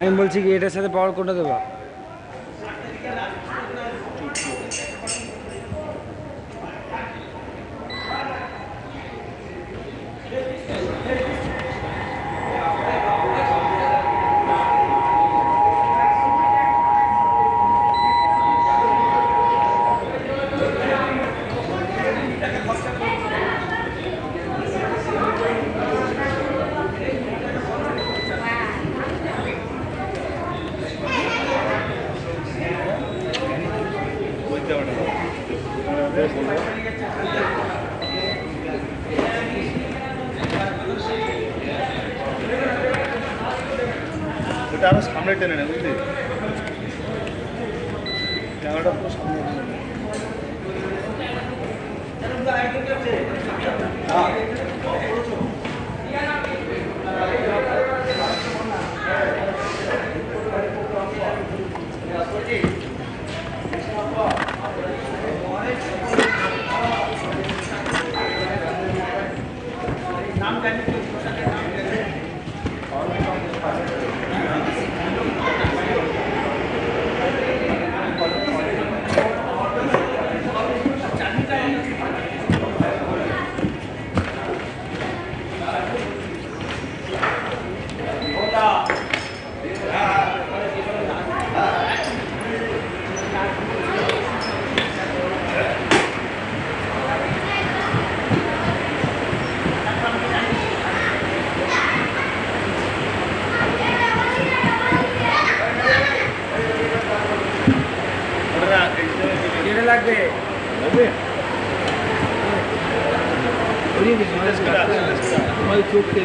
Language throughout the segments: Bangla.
আমি বলছি কি এটার সাথে পাওয়ার কোনটা দেবো? ওটা আরো সামনে টেনে নেয়, বুঝলি? ক্যামেরাটা পুরো সামনে লাগবে চোখে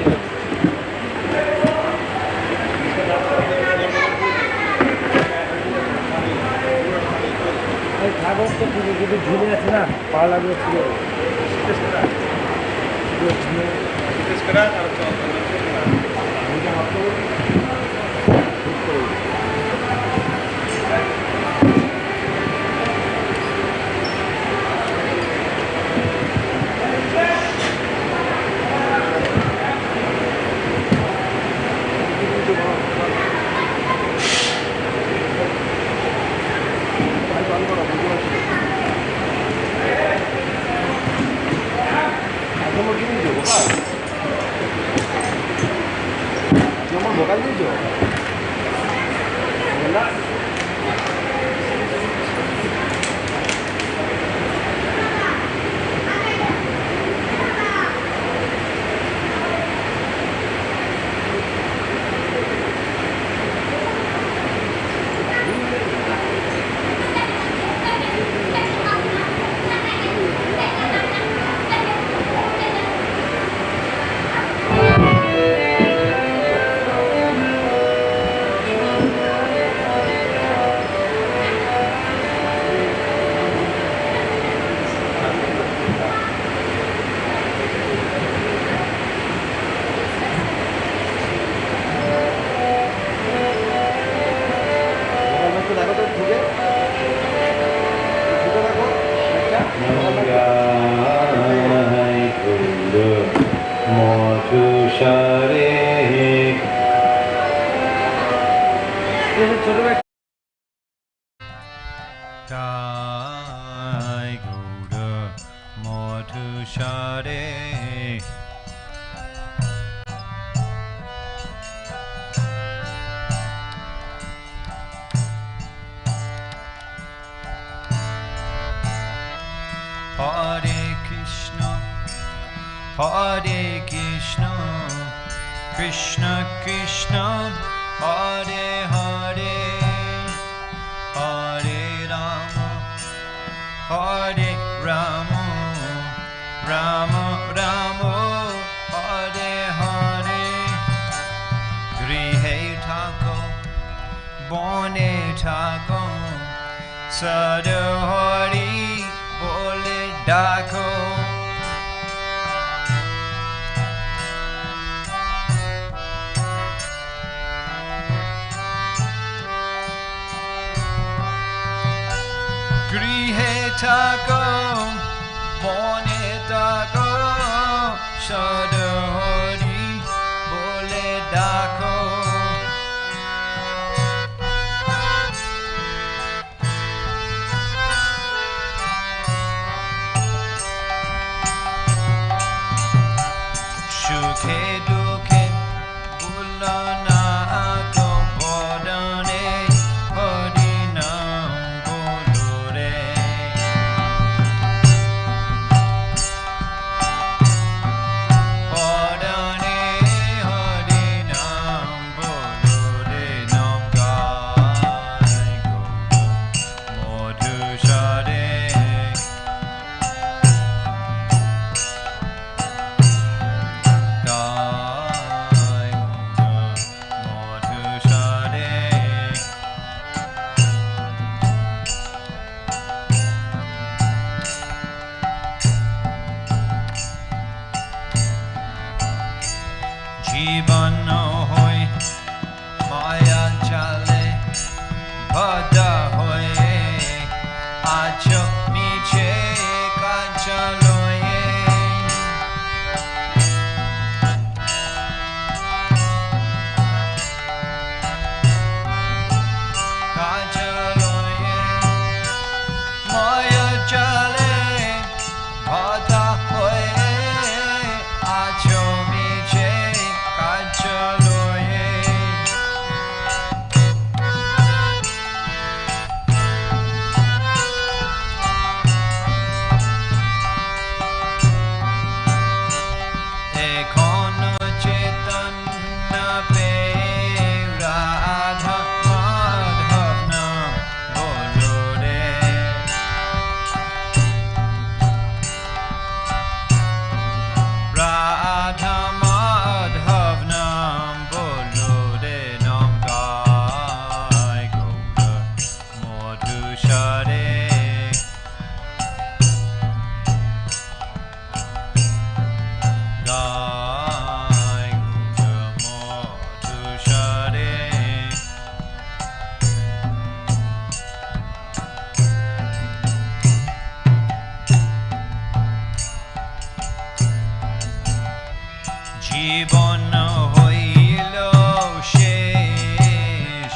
কাগজ তো কিন্তু ঝুলে আছে না, পা লাগবে ভোকাল দিয়েছো Hare Krishna, Krishna Krishna, Hare Hare, Hare Rama, Hare Rama, Rama Rama, Hare Hare. Grihe Thako, Bone Thako, Sada Hari Bole Dako. Tako, bone tako, shadori, bole dako. জীবন হই মায়া জালে বাধা হয়ে আছো মিছে কাঞ্চলয়ে কাঞ্চলয়ে মায়া জালে বাধা হয়ে আছো মিছে কাঞ্চলয়ে এখন চেতন্য পেয়ে রাধা মাধব নাম বলো রে রাধা মাধব নাম বলো রে নাম গায় গৌর মধুসরে গায় গৌর মধুসরে জীবন হইল শেষ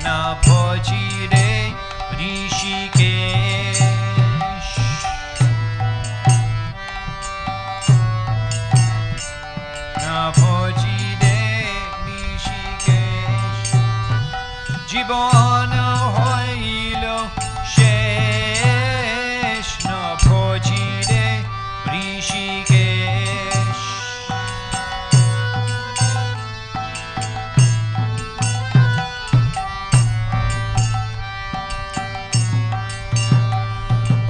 না ভজিরে ঋষিকেশ না ভজিরে ঋষিকেশ জীবন হইল শেষ না ভজিরে ঋষিকেশ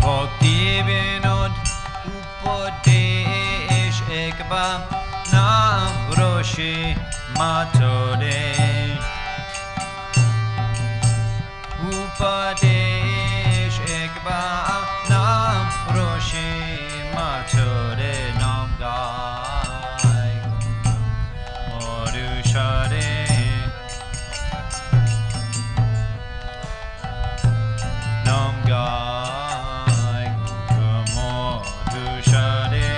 ভক্তি বিনোদ উপদেশ একবার নাম রসে মাতরে উপদেশ একবার নাম রসে মাতরে নাম গায় মধুসরে নাম গায় মধুসরে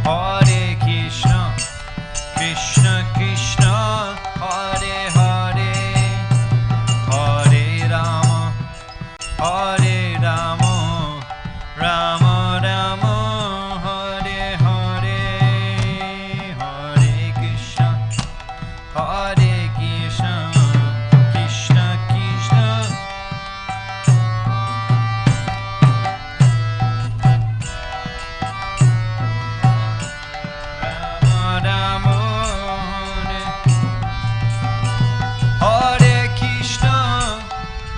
Hare Krishna, Krishna Krishna, Hare Hare, Hare Rama, Hare Rama, Rama Rama, Hare Hare, Hare Krishna, Krishna Krishna.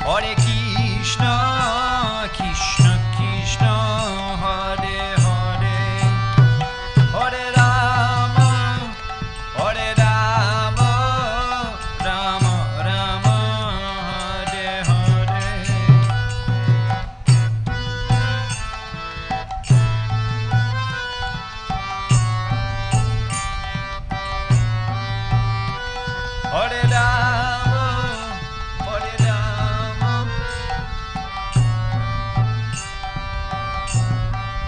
Hare Krishna, Krishna Krishna, Hare Hare, Hare Rama, Rama Rama, Hare Hare. Hare Rama,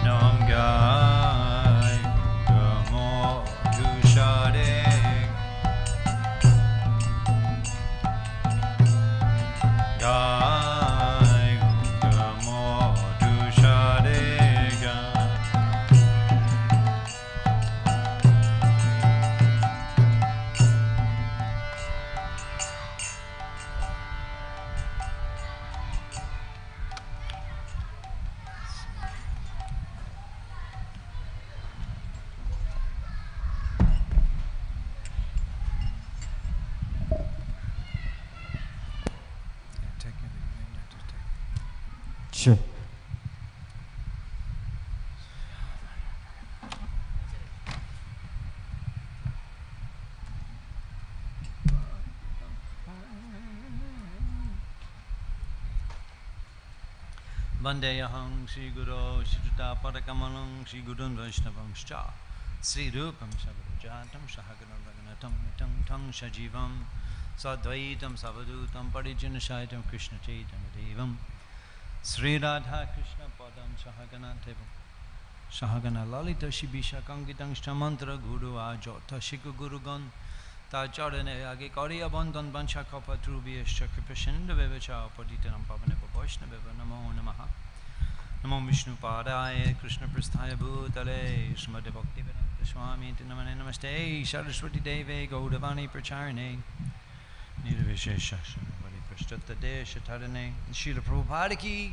Nam Gai Gamo Dushare Gai Gamo Dushare Sure. Vandeyaham Shri Guru Shruta Padakamalam Shri Gurun Vaishnavangscha Sri Rupam Sabhajatam Sahagana Raghunatam Nitam Tang Shajivam Sadvaitam Savadutam Parijinashaitam Krishna Chaitam Devam Sri Radha Krishna Padam Sahagana Devam Sahagana Lalita Shibisha Kankitang Shamantra Guru Ajota Shiku Gurugan Tacharane Age Kariya Bandhan Bansha Kapa Trubi Shakriprashinda Vevacha Paditanam Pavaneva Vaishnava Namo Namaha Namo Vishnu Padaya Krishna Prasthaya Bhutale Srimad Bhaktivedanta Swami Namane Namaste Saraswati Deve Gaudavani Pracharane Nirvishesha Shanavadi Prashtata Desha Tadane Srila Prabhupada Ki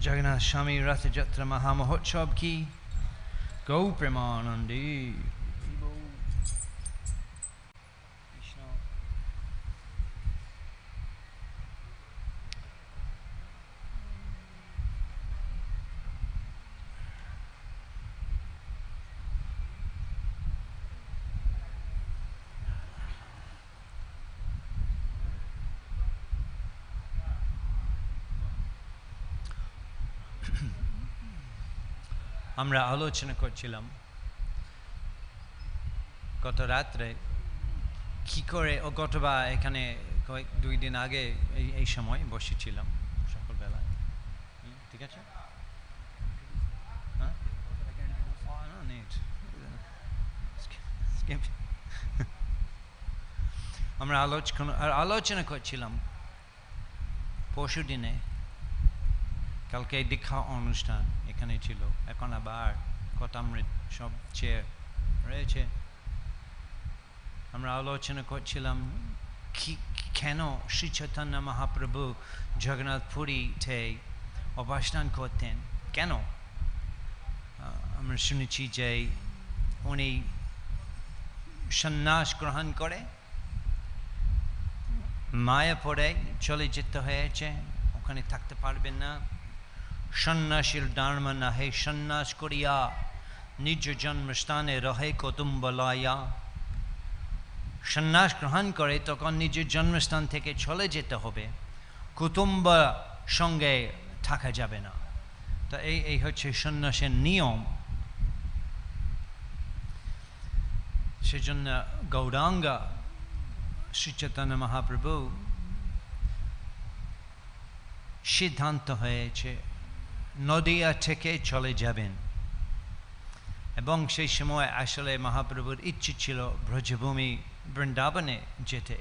Jagannath Shami Rath Yatra Mahamahotsav Ki Go Premanandi আমরা আলোচনা করছিলাম গত রাত্রে কি করে ও গতবার এখানে কয়েক দুই দিন আগে এই সময় বসেছিলাম সকালবেলায় ঠিক আছে হ্যাঁ আমরা আলোচনা করছিলাম পরশু দিনে কালকে দীক্ষা অনুষ্ঠান এখানে ছিল এখন আবার কথামৃত সব চেয়ার রয়েছে আমরা আলোচনা করছিলাম কেন শ্রী চৈতন্য মহাপ্রভু জগন্নাথ পুরীতে অবস্থান করতেন কেন আমরা শুনেছি যে উনি সন্ন্যাস গ্রহণ করে মায়াপুরে চলে যেতে হয়েছে ওখানে থাকতে পারবেন না সন্ন্যাসীর ধর্ম নাহে সন্ন্যাস করিয়া নিজ জন্মস্থানে রহে কুটুম্ব লয়া সন্ন্যাস গ্রহণ করে তখন নিজের জন্মস্থান থেকে চলে যেতে হবে কুটুম্ব সঙ্গে থাকা যাবে না তো এই হচ্ছে সন্ন্যাসের নিয়ম সেজন্য গৌরাঙ্গ শ্রী চৈতন্য মহাপ্রভু সিদ্ধান্ত হয়েছে নদিয়া থেকে চলে যাবেন এবং সেই সময় আসলে মহাপ্রভুর ইচ্ছে ছিল ব্রজভূমি বৃন্দাবনে যেতে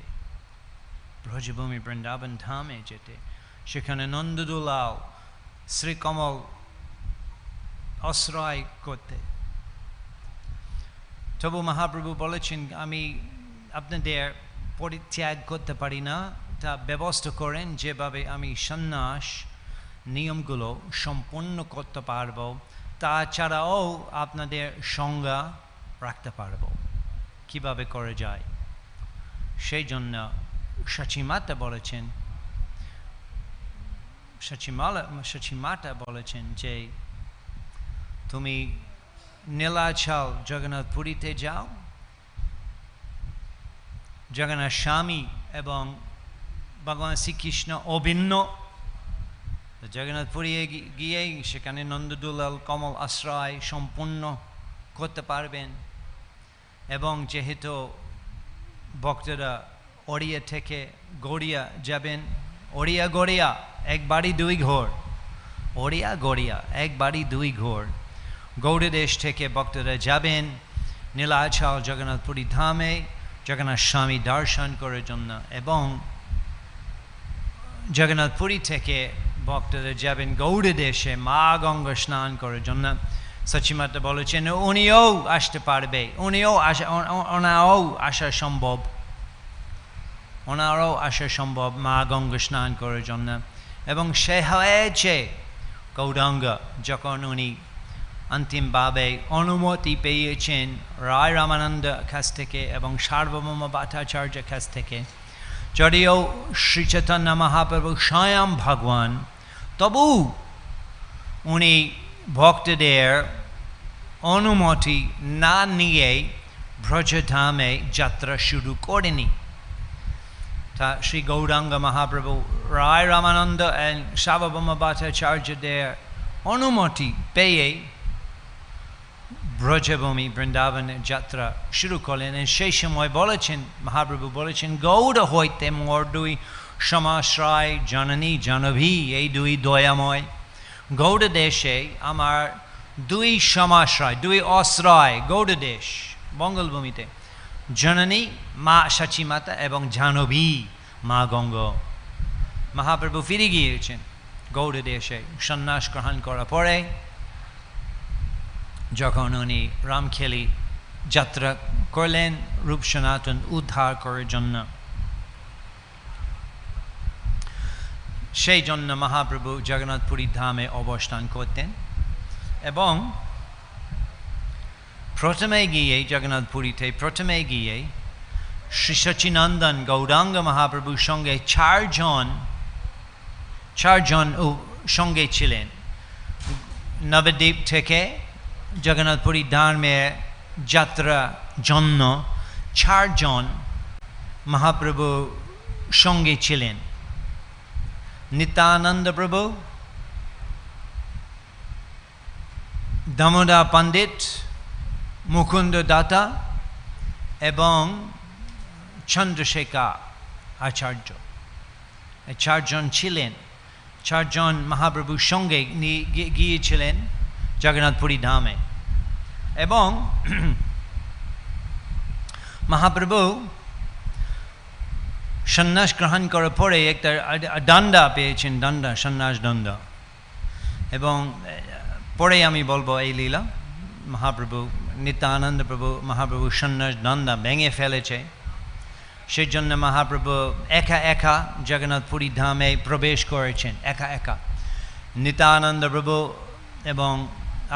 ব্রজভূমি বৃন্দাবন ধামে যেতে সেখানে নন্দদুলাল শ্রীকমল আশ্রয় করতে তবু মহাপ্রভু বলেছেন আমি আপনাদের পরিত্যাগ করতে পারি না তা ব্যবস্থা করেন যেভাবে আমি সন্ন্যাস নিয়মগুলো সম্পূর্ণ করতে পারব তাছাড়াও আপনাদের সংজ্ঞা রাখতে পারব কিভাবে করে যায় সেই জন্য সচিমাতা বলেছেন সচিমাতা বলেছেন যে তুমি নীলাচল জগন্নাথ পুরীতে যাও জগন্নাথ স্বামী এবং ভগবান শ্রীকৃষ্ণ অভিন্ন জগন্নাথ পুরী গিয়ে সেখানে নন্দদুলাল কমল আশ্রয় সম্পূর্ণ করতে পারবেন এবং যেহেতু ভক্তরা ওড়িয়া থেকে গড়িয়া যাবেন ওড়িয়া গড়িয়া এক বাড়ি দুই ঘর ওড়িয়া গড়িয়া এক বাড়ি দুই ঘর গৌড়দেশ থেকে ভক্তরা যাবেন নীলাচল জগন্নাথ পুরী ধামে জগন্নাথ স্বামী দর্শন করার জন্য এবং জগন্নাথ পুরী থেকে ভক্তরা যাবেন গৌড় দেশে মা গঙ্গা স্নান করার জন্য সচিমাতা বলেছেন উনিও আসতে পারবে ওনারাও আসা সম্ভব মা গঙ্গা স্নান করার জন্য এবং সে হয়েছে গৌরাঙ্গ যখন উনি অন্তিমভাবে অনুমতি পেয়েছেন রায় রামানন্দ কাছ থেকে এবং সার্বভৌম ভট্টাচার্যের কাছ থেকে যদিও শ্রী চৈতন্য মহাপ্রভু স্বয়ং ভগবান তবু উনি ভক্তদের অনুমতি না নিয়ে ব্রজধামে যাত্রা শুরু করেনি তা Shri Gauranga Mahaprabhu Rai Ramananda and Sarvabhauma Bhattacharya অনুমতি পেয়ে ব্রজভূমি বৃন্দাবনের যাত্রা শুরু করলেন। সেই সময় বলেছেন, মহাপ্রভু বলেছেন, গৌড় হইতে মোর দুই সমাশ্রয় জননী জাহ্নবী, এই দুই দয়াময়। গৌড় দেশে আমার দুই সমাশ্রয়, দুই আশ্রয়, গৌড় দেশ বঙ্গলভূমিতে, জননী মা সচিমাতা এবং জাহ্নবী মা গঙ্গা। মহাপ্রভু ফিরে গিয়েছেন গৌড় দেশে সন্ন্যাস গ্রহণ করার পরে, যখন উনি রামখেলি যাত্রা করলেন রূপ সনাতন উদ্ধার করার জন্য। সেই জন্য মহাপ্রভু জগন্নাথপুরী ধামে অবস্থান করতেন এবং প্রথমে গিয়ে জগন্নাথপুরীতে প্রথমে গিয়ে শ্রী সচিনন্দন গৌরাঙ্গ মহাপ্রভুর সঙ্গে চারজন সঙ্গে ছিলেন। নবদ্বীপ থেকে জগন্নাথপুরী ধামে যাত্রা জন্য চারজন মহাপ্রভু সঙ্গে ছিলেন। নিত্যানন্দ প্রভু, দামোদর পণ্ডিত, মুকুন্দ দাতা এবং চন্দ্রশেখর আচার্য, এই চারজন ছিলেন। চারজন মহাপ্রভুর সঙ্গে গিয়েছিলেন জগন্নাথপুরী ধামে এবং মহাপ্রভু সন্ন্যাস গ্রহণ করার পরে একটা দণ্ডা পেয়েছেন, দণ্ডা, সন্ন্যাস দণ্ড। এবং পরে আমি বলবো এই লীলা। মহাপ্রভু নিত্যানন্দ প্রভু মহাপ্রভু সন্ন্যাস দণ্ডা ভেঙে ফেলেছে, সেই জন্য মহাপ্রভু একা একা জগন্নাথপুরী ধামে প্রবেশ করেছেন, একা একা। নিত্যানন্দ প্রভু এবং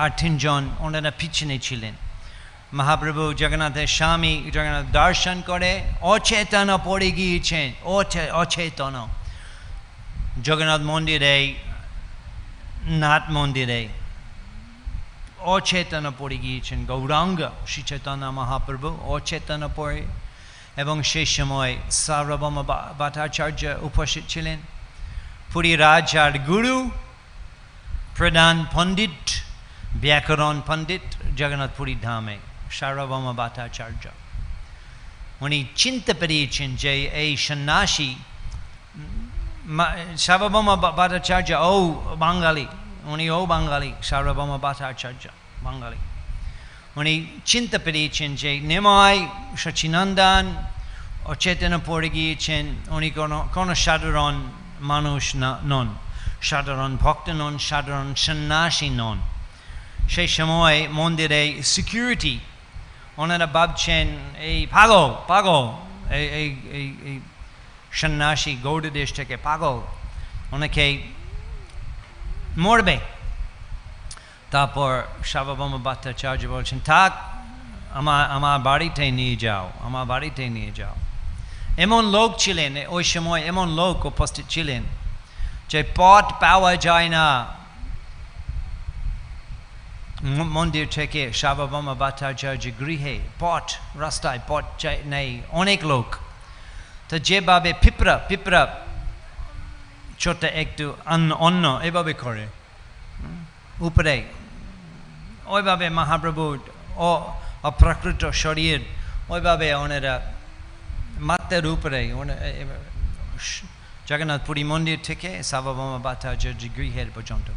আর তিনজন ওনারা পিছনে ছিলেন। মহাপ্রভু জগন্নাথের স্বামী জগন্নাথ দর্শন করে অচেতন পড়ে গিয়েছেন, অচেতন জগন্নাথ মন্দিরে, নাথ মন্দিরে অচেতন পড়ে গিয়েছেন। গৌরাঙ্গ শ্রী চৈতন্য মহাপ্রভু অচেতন পড়ে, এবং সেই সময় সার্বভৌম ভট্টাচার্য উপস্থিত ছিলেন, পুরী রাজার গুরু, প্রধান পণ্ডিত, ব্যাকরণ পণ্ডিত জগন্নাথপুরী ধামে সার্বভৌম ভট্টাচার্য। উনি চিনতে পেরেছেন যে এই সন্ন্যাসী সার্বভৌম ভট্টাচার্য ও বাঙালি, উনি ও বাঙালি, সার্বভৌম ভট্টাচার্য বাঙালি। উনি চিনতে পেরেছেন যে নিমাই সচিনন্দন অচেতন পড়ে গিয়েছেন, উনি কোনো সাধারণ মানুষ নন, সাধারণ ভক্ত নন, সাধারণ সন্ন্যাসী নন। সেই সময় মন্দিরে সিকিউরিটি, ওনারা ভাবছেন এই পাগল এই সন্ন্যাসী গৌড় দেশ থেকে পাগল, ওনাকে মরবে। তারপর সার্বভৌম ভট্টাচার্য বলছেন, থাক, আমার বাড়িতে নিয়ে যাও, আমার বাড়িতে নিয়ে যাও। এমন লোক ছিলেন ওই সময়, এমন লোক উপস্থিত ছিলেন যে পথ পাওয়া যায় না মন্দির থেকে সার্বভৌম ভট্টাচার্য গৃহে, পথ, রাস্তায় পথ নেই, অনেক লোক। তো যেভাবে পিঁপড়া ছোট একটু অন্ন এভাবে করে উপরে, ওইভাবে মহাপ্রভুর অপ্রাকৃত শরীর, ওইভাবে ওনারা মাথার উপরে জগন্নাথপুরী মন্দির থেকে সার্বভৌম ভট্টাচার্য গৃহের পর্যন্ত।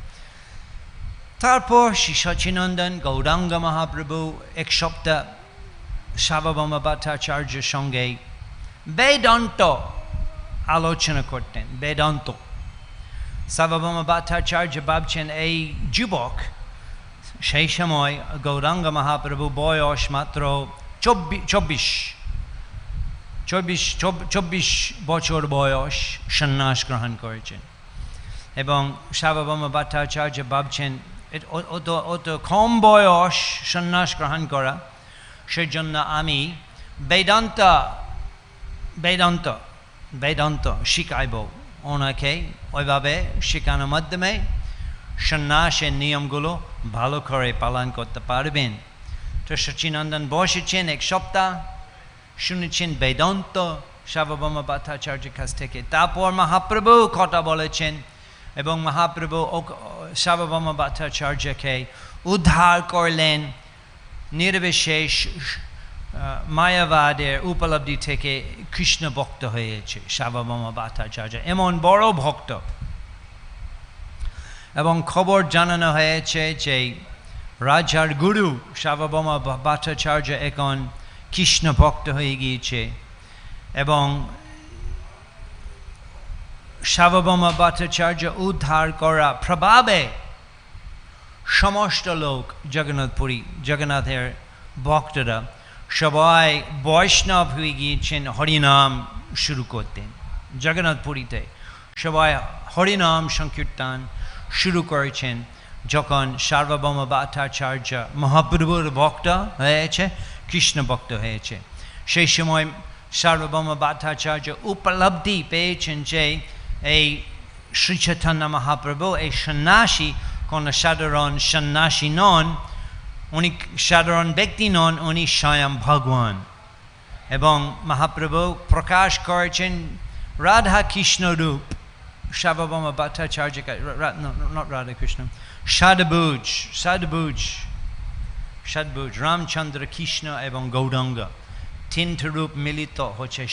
তারপর শ্রী সচিনন্দন গৌরাঙ্গ মহাপ্রভু এক সপ্তাহ সার্বভৌম ভট্টাচার্যের সঙ্গে বেদান্ত আলোচনা করতেন, বেদান্ত। সার্বভৌম ভট্টাচার্য ভাবছেন এই যুবক, সেই সময় গৌরাঙ্গ মহাপ্রভু বয়স মাত্র 24 বছর বয়স, সন্ন্যাস গ্রহণ করেছেন। এবং সার্বভৌম ভট্টাচার্য ভাবছেন অত কম বয়স সন্ন্যাস গ্রহণ করা, সেই জন্য আমি বেদান্ত শিখাইব ওনাকে। ওইভাবে শেখানোর মাধ্যমে সন্ন্যাসের নিয়মগুলো ভালো করে পালন করতে পারবেন। তো সচিনন্দন বসেছেন এক সপ্তাহ, শুনেছেন বেদান্ত সার্বভৌম ভট্টাচার্যের কাছ থেকে। তারপর মহাপ্রভু কথা বলেছেন এবং মহাপ্রভু সার্বভৌম ভট্টাচার্যকে উদ্ধার করলেন নির্বিশেষ মায়াবাদের উপলব্ধি থেকে কৃষ্ণ ভক্ত হয়েছে সার্বভৌম ভট্টাচার্য, এমন বড় ভক্ত। এবং খবর জানানো হয়েছে যে রাজার গুরু সার্বভৌম ভট্টাচার্য এখন কৃষ্ণ ভক্ত হয়ে গিয়েছে এবং সার্বভৌম ভট্টাচার্য উদ্ধার করা প্রভাবে সমস্ত লোক জগন্নাথপুরী জগন্নাথের ভক্তরা সবাই বৈষ্ণব হয়ে গিয়েছেন, হরিনাম শুরু করতেন। জগন্নাথপুরীতে সবাই হরিনাম সংকীর্তন শুরু করেছেন যখন সার্বভৌম ভট্টাচার্য মহাপ্রভুর ভক্ত হয়েছে, কৃষ্ণ ভক্ত হয়েছে। সেই সময় সার্বভৌম ভট্টাচার্য উপলব্ধি পেয়েছেন যে এই শ্রী চৈতন্য মহাপ্রভু এই সন্ন্যাসী কোন সাধারণ সন্ন্যাসী নন, উনি সাধারণ ব্যক্তি নন, উনি স্বয়ং ভগবান। এবং মহাপ্রভু প্রকাশ করেছেন রাধা কৃষ্ণ রূপ সার্বভৌম Bhattacharya, not Radha Krishna, ষাডভুজ Ramchandra Krishna এবং গৌরাঙ্গ তিনটি রূপ মিলিত হচ্ছে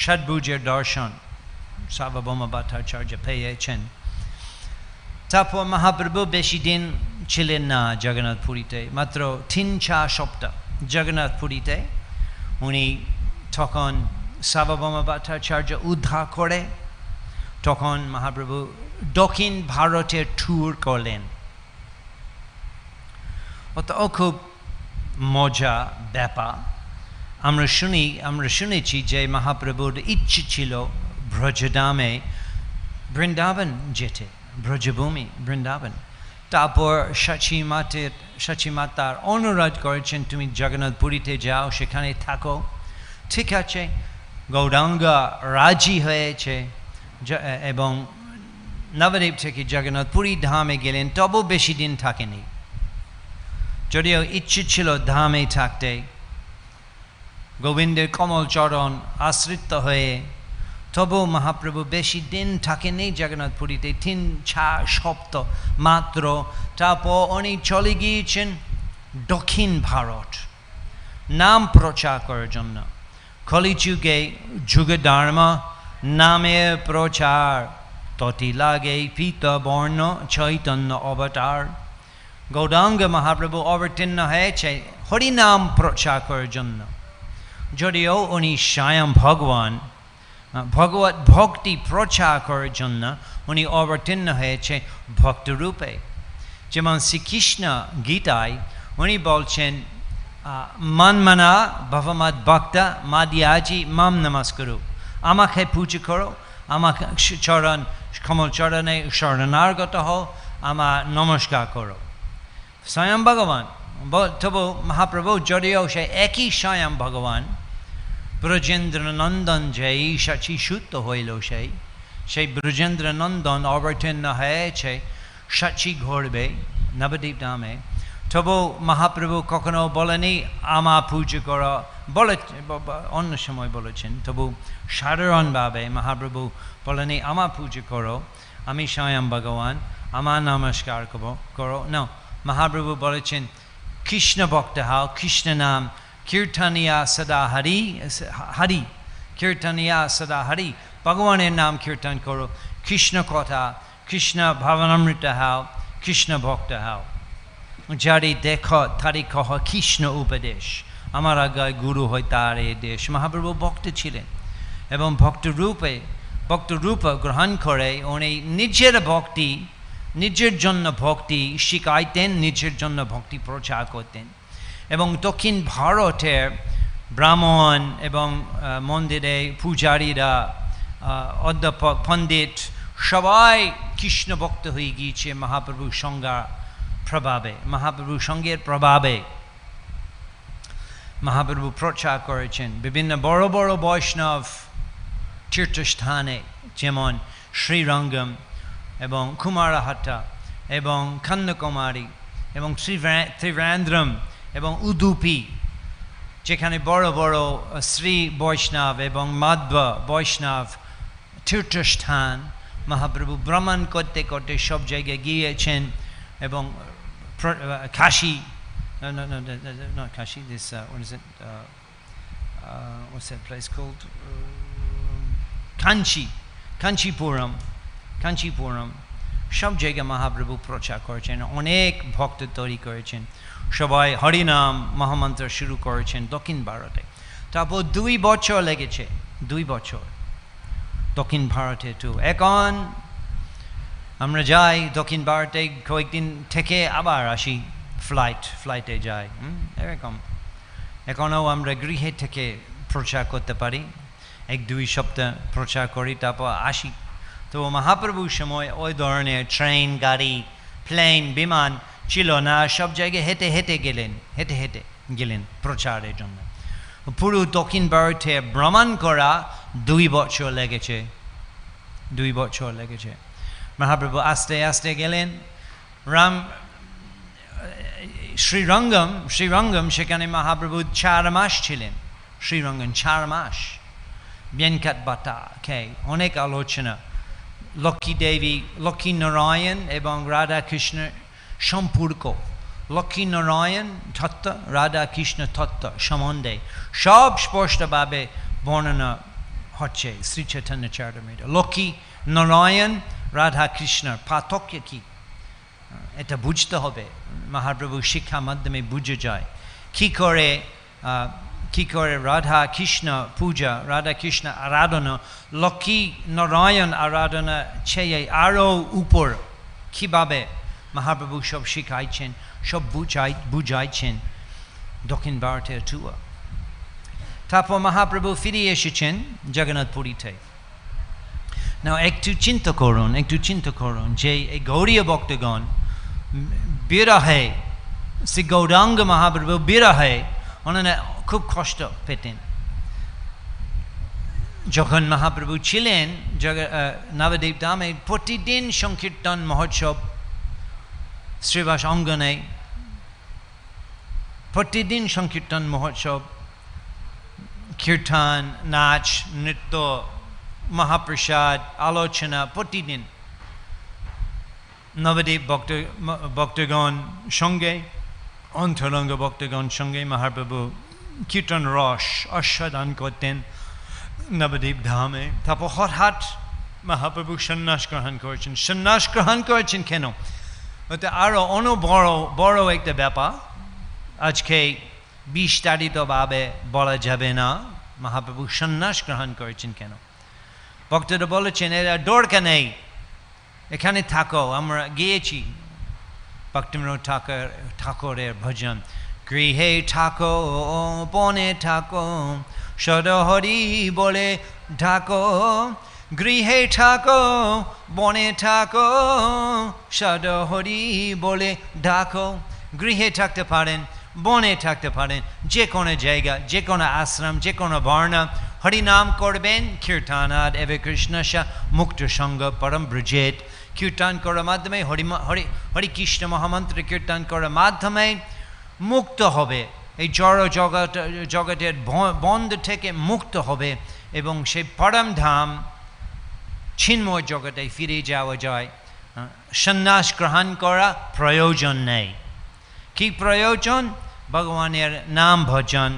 ষাডভুজের দর্শন সার্বভৌম ভট্টাচার্য পেয়েছেন। তারপর মহাপ্রভু বেশি দিন ছিলেন না জগন্নাথপুরীতে, মাত্র 3-4 সপ্তাহ জগন্নাথপুরীতে। উনি তখন সার্বভৌম ভট্টাচার্য উদ্ধার করে তখন মহাপ্রভু দক্ষিণ ভারতের ট্যুর করলেন। ও খুব মজা ব্যাপার। আমরা শুনেছি যে মহাপ্রভুর ইচ্ছে ছিল ব্রজধামে বৃন্দাবন যেতে, ব্রজভূমি বৃন্দাবন। তারপর সচী মাতার অনুরোধ করেছেন তুমি জগন্নাথপুরীতে যাও, সেখানে থাকো। ঠিক আছে, গৌরাঙ্গ রাজি হয়েছে এবং নবদ্বীপ থেকে জগন্নাথপুরী ধামে গেলেন। তবু বেশি দিন থাকেনি, যদিও ইচ্ছে ছিল ধামে থাকতে। গোবিন্দের কমল চরণ আশ্রিত হয়ে তবু মহাপ্রভু বেশি দিন থাকেননি জগন্নাথপুরীতে, 3-4 সপ্তাহ মাত্র। তারপর উনি চলে গিয়েছেন দক্ষিণ ভারত নাম প্রচার করার জন্য। কলিযুগে যুগধর্ম নামের প্রচার, ততি লাগে পীত বর্ণ চৈতন্য অবতার। গৌরাঙ্গ মহাপ্রভু অবতীর্ণ হয়েছে হরিনাম প্রচার করার জন্য, যদিও উনি স্বয়ং ভগবান। ভগবত ভক্তি প্রচার করার জন্য উনি অবতীর্ণ হয়েছে ভক্তরূপে। যেমন শ্রীকৃষ্ণ গীতায় উনি বলছেন মন্মনা ভবমদ ভক্তা মাদিয়াজি মাম নমস্কুরু, আমাকে পুজো করো, আমাকে কমল চরণে শরণাগত হও, আমার নমস্কার করো। স্বয়ং ভগবান। তবু মহাপ্রভু যদিও সে একই স্বয়ং ভগবান, ব্রজেন্দ্র নন্দন যেই সচি সুত হইল সেই ব্রজেন্দ্র নন্দন অবতীর্ণ হয়েছে সচি ঘুরবে নবদ্বীপ ধামে। তবু মহাপ্রভু কখনো বলেনি আমা পুজো করা, বলে অন্য সময় বলেছেন। তবু সাধারণভাবে মহাপ্রভু বলেনি আমা পুজো করো, আমি স্বয়ং ভগবান, আমার নমস্কার করো। না, মহাপ্রভু বলেছেন কৃষ্ণ ভক্ত হও, কৃষ্ণ নাম কীর্তনিয়া সদা হরি কীর্তনিয়া সদা হরি, ভগবানের নাম কীর্তন করো, কৃষ্ণ কথা, কৃষ্ণ ভাবনামৃত হও, কৃষ্ণ ভক্ত হও। যারি দেখো তারি কহ কৃষ্ণ উপদেশ, আমার আজ্ঞায় গুরু হয় তার এ দেশ। মহাপ্রভু ভক্ত ছিলেন এবং ভক্তরূপ গ্রহণ করে উনি নিজের জন্য ভক্তি শিখাইতেন, নিজের জন্য ভক্তি প্রচার করতেন। এবং দক্ষিণ ভারতের ব্রাহ্মণ এবং মন্দিরে পূজারীরা, অধ্যাপক, পণ্ডিত সবাই কৃষ্ণ ভক্ত হয়ে গিয়েছে মহাপ্রভুর সঙ্গের প্রভাবে। মহাপ্রভু প্রচার করেছেন বিভিন্ন বড় বড় বৈষ্ণব তীর্থস্থানে, যেমন শ্রীরঙ্গম এবং কুমারহাটা এবং কন্যাকুমারী এবং ত্রিভেন্দ্রম এবং উদুপি যেখানে বড় বড় শ্রী বৈষ্ণব এবং মাধ্ব বৈষ্ণব তীর্থস্থান মহাপ্রভু ভ্রমণ করতে করতে সব জায়গায় গিয়েছেন এবং Kashi not Kashi, this what is it what's that place called Kanchipuram সব জায়গায় মহাপ্রভু প্রচার করেছেন অনেক ভক্ত তৈরি করেছেন সবাই হরিনাম মহামন্ত্র শুরু করেছেন দক্ষিণ ভারতে তারপর 2 বছর লেগেছে 2 বছর দক্ষিণ ভারতে তো এখন আমরা যাই দক্ষিণ ভারতে কয়েকদিন থেকে আবার আসি ফ্লাইটে যাই এরকম এখনও আমরা গৃহে থেকে প্রচার করতে পারি 1-2 সপ্তাহ প্রচার করি তারপর আসি তো মহাপ্রভুর সময় ওই ধরনের ট্রেন গাড়ি প্লেন বিমান ছিল না সব জায়গায় হেঁটে হেঁটে গেলেন প্রচারের জন্য পুরো দক্ষিণ ভারতে ভ্রমণ করা 2 বছর লেগেছে মহাপ্রভু আস্তে আস্তে গেলেন শ্রীরঙ্গম সেখানে মহাপ্রভু 4 মাস ছিলেন শ্রীরঙ্গম 4 মাস বেনকাট বাটা অনেক আলোচনা লক্ষ্মী দেবী লক্ষ্মী নারায়ণ এবং রাধা কৃষ্ণ সম্পর্ক লক্ষ্মী নারায়ণ তত্ত্ব রাধা কৃষ্ণ তত্ত্ব সম্বন্ধে সব স্পষ্টভাবে বর্ণনা হচ্ছে শ্রী চৈতন্য চরিতামৃত লক্ষ্মী নারায়ণ রাধা কৃষ্ণর পার্থক্য কি এটা বুঝতে হবে মহাপ্রভু শিক্ষা মাধ্যমে বুঝে যায় কি করে রাধা কৃষ্ণ পূজা রাধা কৃষ্ণ আরাধনা লক্ষ্মী নারায়ণ আরাধনা চেয়ে আরও উপর কীভাবে মহাপ্রভু সব শিখাইছেন সব বুঝাইছেন দক্ষিণ ভারতের টুয়া তারপর মহাপ্রভু ফিরে এসেছেন জগন্নাথপুরীতে না একটু চিন্তা করুন যে এই গৌরীয় ভক্তগণ বিরহে শ্রী গৌরাঙ্গ মহাপ্রভু বিরহে ওনারা খুব কষ্ট পেতেন যখন মহাপ্রভু ছিলেন নবদ্বীপ ধামে প্রতিদিন সংকীর্তন মহোৎসব শ্রীবাস অঙ্গনে প্রতিদিন সংকীর্তন মহোৎসব কীর্তন নাচ নৃত্য মহাপ্রসাদ আলোচনা প্রতিদিন নবদ্বীপ ভক্তগণ সঙ্গে অন্তরঙ্গ ভক্তগণ সঙ্গে মহাপ্রভু কীর্তন রস আস্বাদন করতেন নবদ্বীপ ধামে তারপর হঠাৎ মহাপ্রভু সন্ন্যাস গ্রহণ করেছেন কেন ওতে আরও অন্য বড় একটা ব্যাপার আজকে বিস্তারিতভাবে বলা যাবে না মহাপ্রভু সন্ন্যাস গ্রহণ করেছেন কেন ভক্তরা বলেছেন এরা দরকার নেই এখানে থাকো আমরা গিয়েছি ভক্তিবিনোদ ঠাকুরের ভজন গৃহে থাকো বনে থাকো সদহরি বলে ঢাকো গৃহে থাকো বনে থাকো সদহরি বলে ঢাকো গৃহে থাকতে পারেন বনে থাকতে পারেন যে কোনো জায়গা যে কোনো আশ্রম যে কোনো বর্ণ হরিনাম করবেন কীর্তনাদ এবে কৃষ্ণ মুক্ত সঙ্গ পরম ব্রজেত কীর্তন করার মাধ্যমে হরি কৃষ্ণ মহামন্ত্র কীর্তন করার মাধ্যমে মুক্ত হবে এই জড় জগতের বন্ধ থেকে মুক্ত হবে এবং সেই পরম ধাম চিন্ময় জগতে ফিরে যাওয়া যায় সন্ন্যাস গ্রহণ করা প্রয়োজন নেই কি প্রয়োজন ভগবানের নাম ভজন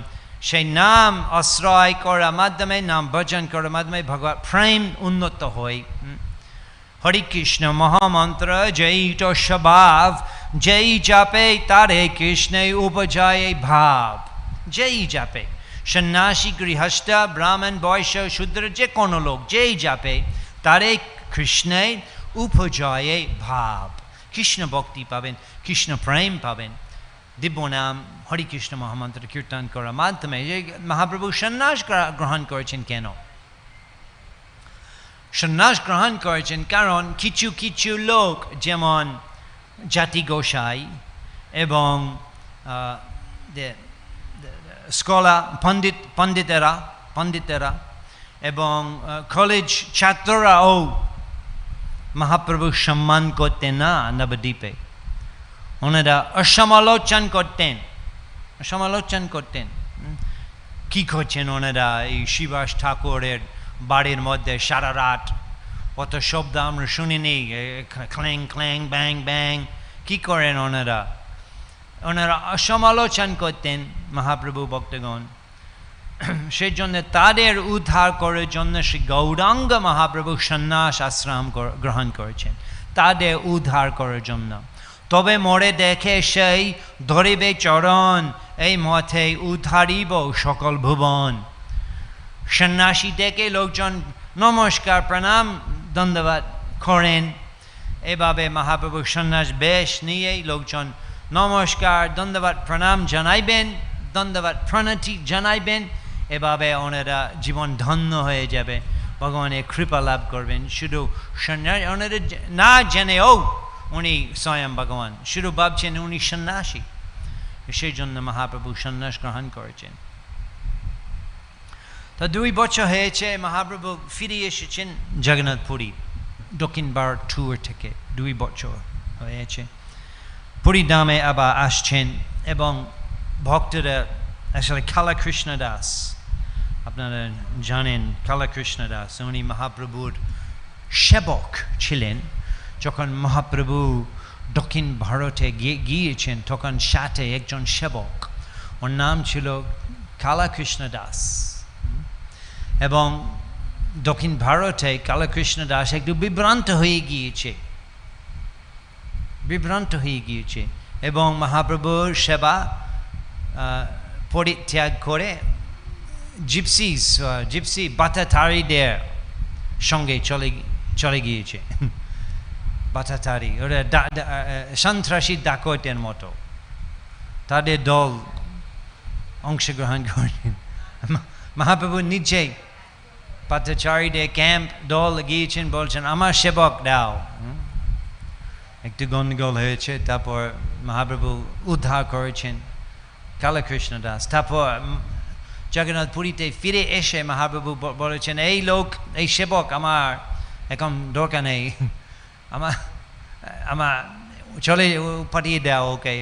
সেই নাম আশ্রয় করার মাধ্যমে নাম ভজন করার মাধ্যমে ভগবান প্রেম উন্নত হয় হরে কৃষ্ণ মহামন্ত্র জয়িত স্বভাব জয় জাপে তারে কৃষ্ণে উপজয় ভাব জয় জাপে সন্ন্যাসী গৃহস্থ ব্রাহ্মণ বৈশ্য শূদ্র যে কোনো লোক যেই জাপে তারে কৃষ্ণে উপজয় ভাব কৃষ্ণ ভক্তি পাবেন কৃষ্ণ প্রেম পাবেন দিব্য নাম হরে কৃষ্ণ মহামন্ত্র কীর্তন করার মাধ্যমে মহাপ্রভু সন্ন্যাস গ্রহণ করেছেন কেন সন্ন্যাস গ্রহণ করেছেন কারণ কিছু কিছু লোক যেমন জাতি গোসাই এবং স্কলার পণ্ডিতেরা এবং কলেজ ছাত্ররাও মহাপ্রভু সম্মান করতেন না নবদ্বীপে ওনারা সমালোচন করতেন কী করছেন ওনারা এই শিবাস ঠাকুরের বাড়ির মধ্যে সারা রাত অত শব্দ আমরা শুনিনি, ক্ল্যাং ক্ল্যাং ব্যাং ব্যাং, কী করেন ওনারা? ওনারা সমালোচনা করতেন মহাপ্রভু ভক্তগণ। সেই জন্য তাদের উদ্ধার করার জন্য শ্রী গৌরাঙ্গ মহাপ্রভু সন্ন্যাস আশ্রম গ্রহণ করেছেন, তাদের উদ্ধার করার জন্য। তবে মরে দেখে সেই ধরিবে চরণ, এই মতে উদ্ধারিব সকল ভুবন। সন্ন্যাসী দেখে লোকজন নমস্কার প্রণাম ধন্যবাদ করেন। এভাবে মহাপ্রভু সন্ন্যাস বেশ নিয়েই লোকজন নমস্কার ধন্যবাদ প্রণাম জানাইবেন, ধন্যবাদ প্রণতি জানাইবেন। এভাবে ওনারা জীবন ধন্য হয়ে যাবে, ভগবানের কৃপা লাভ করবেন। শুধু সন্ন্যাস ওনারা না জেনেও উনি স্বয়ং ভগবান, শুধু ভাবছেন উনি সন্ন্যাসী, সেই জন্য মহাপ্রভু সন্ন্যাস গ্রহণ করেছেন। তো 2 বছর হয়েছে মহাপ্রভু ফিরে এসেছেন জগন্নাথপুরী দক্ষিণ ভারত ট্যুর থেকে, 2 বছর হয়েছে। পুরী ধামে আবার আসছেন এবং ভক্তরা আসলে কালা কৃষ্ণ দাস, আপনারা জানেন কালা কৃষ্ণ দাস, উনি মহাপ্রভুর সেবক ছিলেন। যখন মহাপ্রভু দক্ষিণ ভারতে গিয়েছেন তখন সাথে একজন সেবক, ওর নাম ছিল কালা কৃষ্ণ দাস। এবং দক্ষিণ ভারতে কালা কৃষ্ণ দাস একটু বিভ্রান্ত হয়ে গিয়েছে এবং মহাপ্রভুর সেবা পরিত্যাগ করে জিপসি বাতাতারিদের সঙ্গে চলে গিয়েছে। বাতাতারি ওরা সন্ত্রাসী ডাকতের মতো, তাদের দল অংশগ্রহণ করেন। মহাপ্রভু নিজেই পাতাচারীদের ক্যাম্প দল গিয়েছেন, বলছেন আমার সেবক দাও। একটু গন্ডগোল হয়েছে, তারপর মহাপ্রভু উদ্ধার করেছেন কালাকৃষ্ণ দাস। তারপর জগন্নাথপুরীতে ফিরে এসে মহাপ্রভু বলেছেন এই সেবক আমার এখন দরকার নেই, আমার চলে পাঠিয়ে দাও, ওকে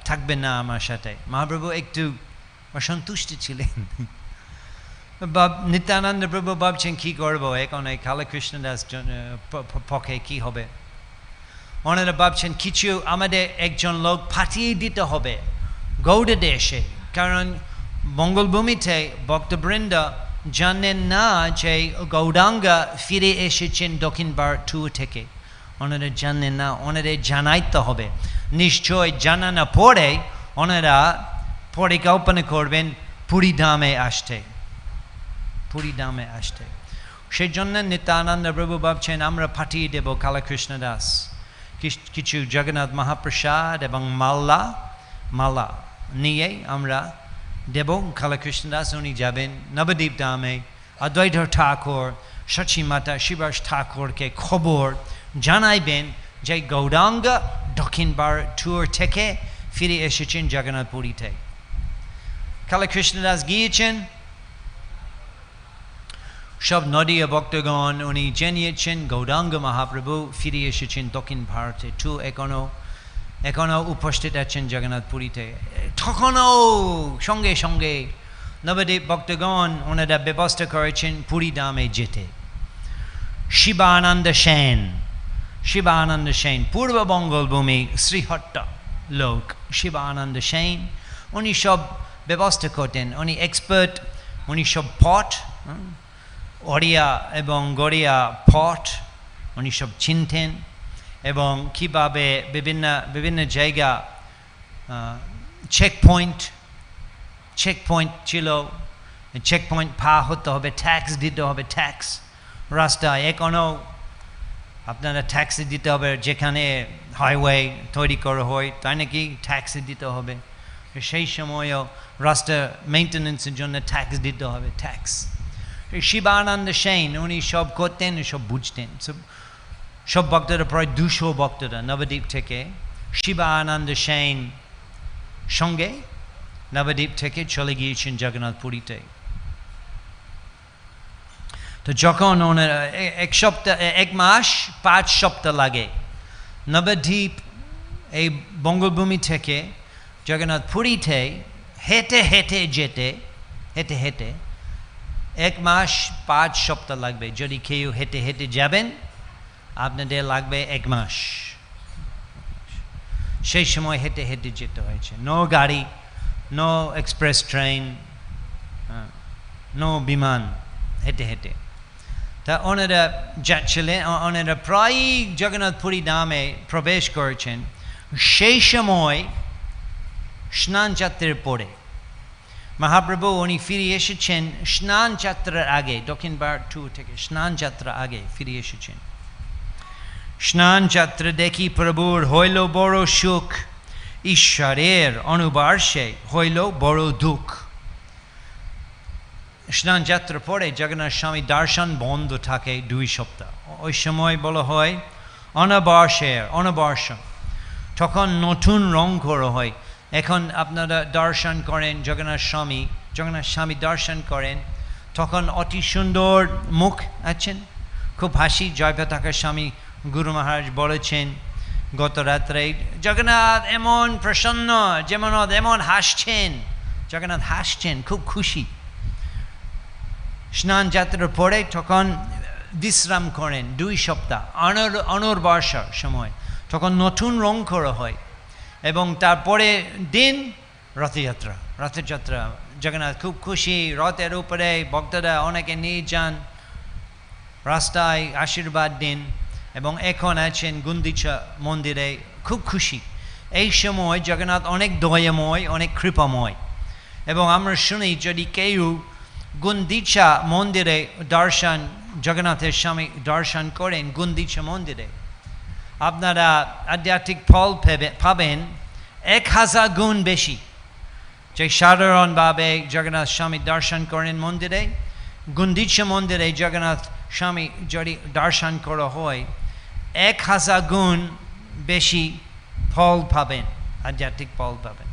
থাকবেন না আমার সাথে। মহাপ্রভু একটু অসন্তুষ্ট ছিলেন। নিত্যানন্দ প্রভু ভাবছেন কি করবো এখন এই কালাকৃষ্ণ দাস পক্ষে কি হবে। ওনারা ভাবছেন কিছু আমাদের একজন লোক পাঠিয়ে দিতে হবে গৌড় দেশে, কারণ মঙ্গলভূমিতে ভক্তবৃন্দ জানেন না যে গৌরাঙ্গা ফিরে এসেছেন দক্ষিণ ভারত ট্যুর থেকে, ওনারা জানেন না, ওনাদের জানাইতে হবে। নিশ্চয় জানানো পরে ওনারা পরিকল্পনা করবেন পুরী ধামে আসতে। সেই জন্য নিত্যানন্দ প্রভু ভাবছেন আমরা পাঠিয়ে দেব কালাকৃষ্ণ দাস কিছু জগন্নাথ মহাপ্রসাদ এবং মালা নিয়ে আমরা দেব কালাকৃষ্ণ দাস। উনি যাবেন নবদ্বীপ ধামে, অদ্বৈত ঠাকুর সচী মাতা শিবাস ঠাকুরকে খবর জানাইবেন যে গৌরাঙ্গ দক্ষিণ ভারত ট্যুর থেকে ফিরে এসেছেন জগন্নাথপুরীতে। কালাকৃষ্ণ দাস গিয়েছেন, সব নদীয় ভক্তগণ উনি জানিয়েছেন গৌরাঙ্গ মহাপ্রভু ফিরে এসেছেন দক্ষিণ ভারতে, ট্যুর এখনো উপস্থিত আছেন জগন্নাথপুরীতে। তখনও সঙ্গে সঙ্গে নবদ্বীপ ভক্তগণ ওনারা ব্যবস্থা করেছেন পুরী ধামে যেতে। শিবানন্দ সেন পূর্ব বঙ্গলভূমি শ্রীহট্ট লোক, শিবানন্দ সেন উনি সব ব্যবস্থা করতেন, উনি এক্সপার্ট, উনি সব পট ওড়িয়া এবং গড়িয়া পট উনি সব চিনতেন এবং কীভাবে বিভিন্ন জায়গা চেকপয়েন্ট ছিল, চেকপয়েন্ট হতে হবে, ট্যাক্স দিতে হবে, ট্যাক্স রাস্তায় এখনও আপনারা ট্যাক্স দিতে হবে, যেখানে হাইওয়ে তৈরি করা হয় তাই নাকি ট্যাক্স দিতে হবে, সেই সময়ও রাস্তা মেনটেন্যান্সের জন্য ট্যাক্স দিতে হবে, ট্যাক্স। শিবানন্দ সেন উনি সব করতেন, সব বুঝতেন। সব ভক্তরা প্রায় 200 ভক্তরা নবদ্বীপ থেকে শিবানন্দ সেন সঙ্গে নবদ্বীপ থেকে চলে গিয়েছেন জগন্নাথপুরীতে। তো যখন ওনারা 1 মাস 5 সপ্তাহ লাগে নবদ্বীপ এই বঙ্গভূমি থেকে জগন্নাথপুরীতে হেঁটে যেতে হেঁটে হেঁটে 1 মাস 5 সপ্তাহ লাগবে। যদি কেউ হেঁটে হেঁটে যাবেন আপনাদের লাগবে 1 মাস। সেই সময় হেঁটে হেঁটে যেতে হয়েছে, নো গাড়ি, নো এক্সপ্রেস ট্রেন, নো বিমান, হেঁটে হেঁটে। তা ওনারা যাচ্ছিলেন, ওনারা প্রায় জগন্নাথ পুরী ধামে প্রবেশ করেছেন। সেই সময় স্নান যাত্রার পরে মহাপ্রভু উনি ফিরে এসেছেন স্নান যাত্রার আগে, দক্ষিণ ভারত ট্যুর থেকে স্নান যাত্রা আগে ফিরে এসেছেন। স্নান যাত্রা দেখি প্রভুর হইল বড় সুখ, ঈশ্বরের অনুবার্ষে হইল বড় দুঃখ। স্নান যাত্রার পরে জগন্নাথ স্বামী দর্শন বন্ধ থাকে 2 সপ্তাহ। ওই সময় বলা হয় অনবর্ষণ, তখন নতুন রং করা হয়। এখন আপনারা দর্শন করেন জগন্নাথ স্বামী দর্শন করেন, তখন অতি সুন্দর মুখ আছেন, খুব হাসি। জয় পতাকার স্বামী গুরু মহারাজ বলেছেন গত রাত্রে, জগন্নাথ এমন প্রসন্ন, এমন হাসছেন, জগন্নাথ হাসছেন, খুব খুশি। স্নান যাত্রার পরে তখন বিশ্রাম করেন 2 সপ্তাহ, অনর্বর্ষার সময়, তখন নতুন রং করা হয়। এবং তারপরে দিন রথযাত্রা, জগন্নাথ খুব খুশি, রথের উপরে ভক্তরা অনেকে নিয়ে যান, রাস্তায় আশীর্বাদ দিন। এবং এখন আছেন গুন্ডিচা মন্দিরে, খুব খুশি। এই সময় জগন্নাথ অনেক দয়াময়, অনেক কৃপাময়। এবং আমরা শুনি যদি কেউ গুন্ডিচা মন্দিরে জগন্নাথের স্বামী দর্শন করেন গুন্ডিচা মন্দিরে, আপনারা আধ্যাত্মিক ফল পাবেন 1000 গুণ বেশি। যে সাধারণভাবে জগন্নাথ স্বামী দর্শন করেন মন্দিরে, গুন্ডিচা মন্দিরে জগন্নাথ স্বামী যদি দর্শন করা হয় 1000 গুণ বেশি ফল পাবেন, আধ্যাত্মিক ফল পাবেন।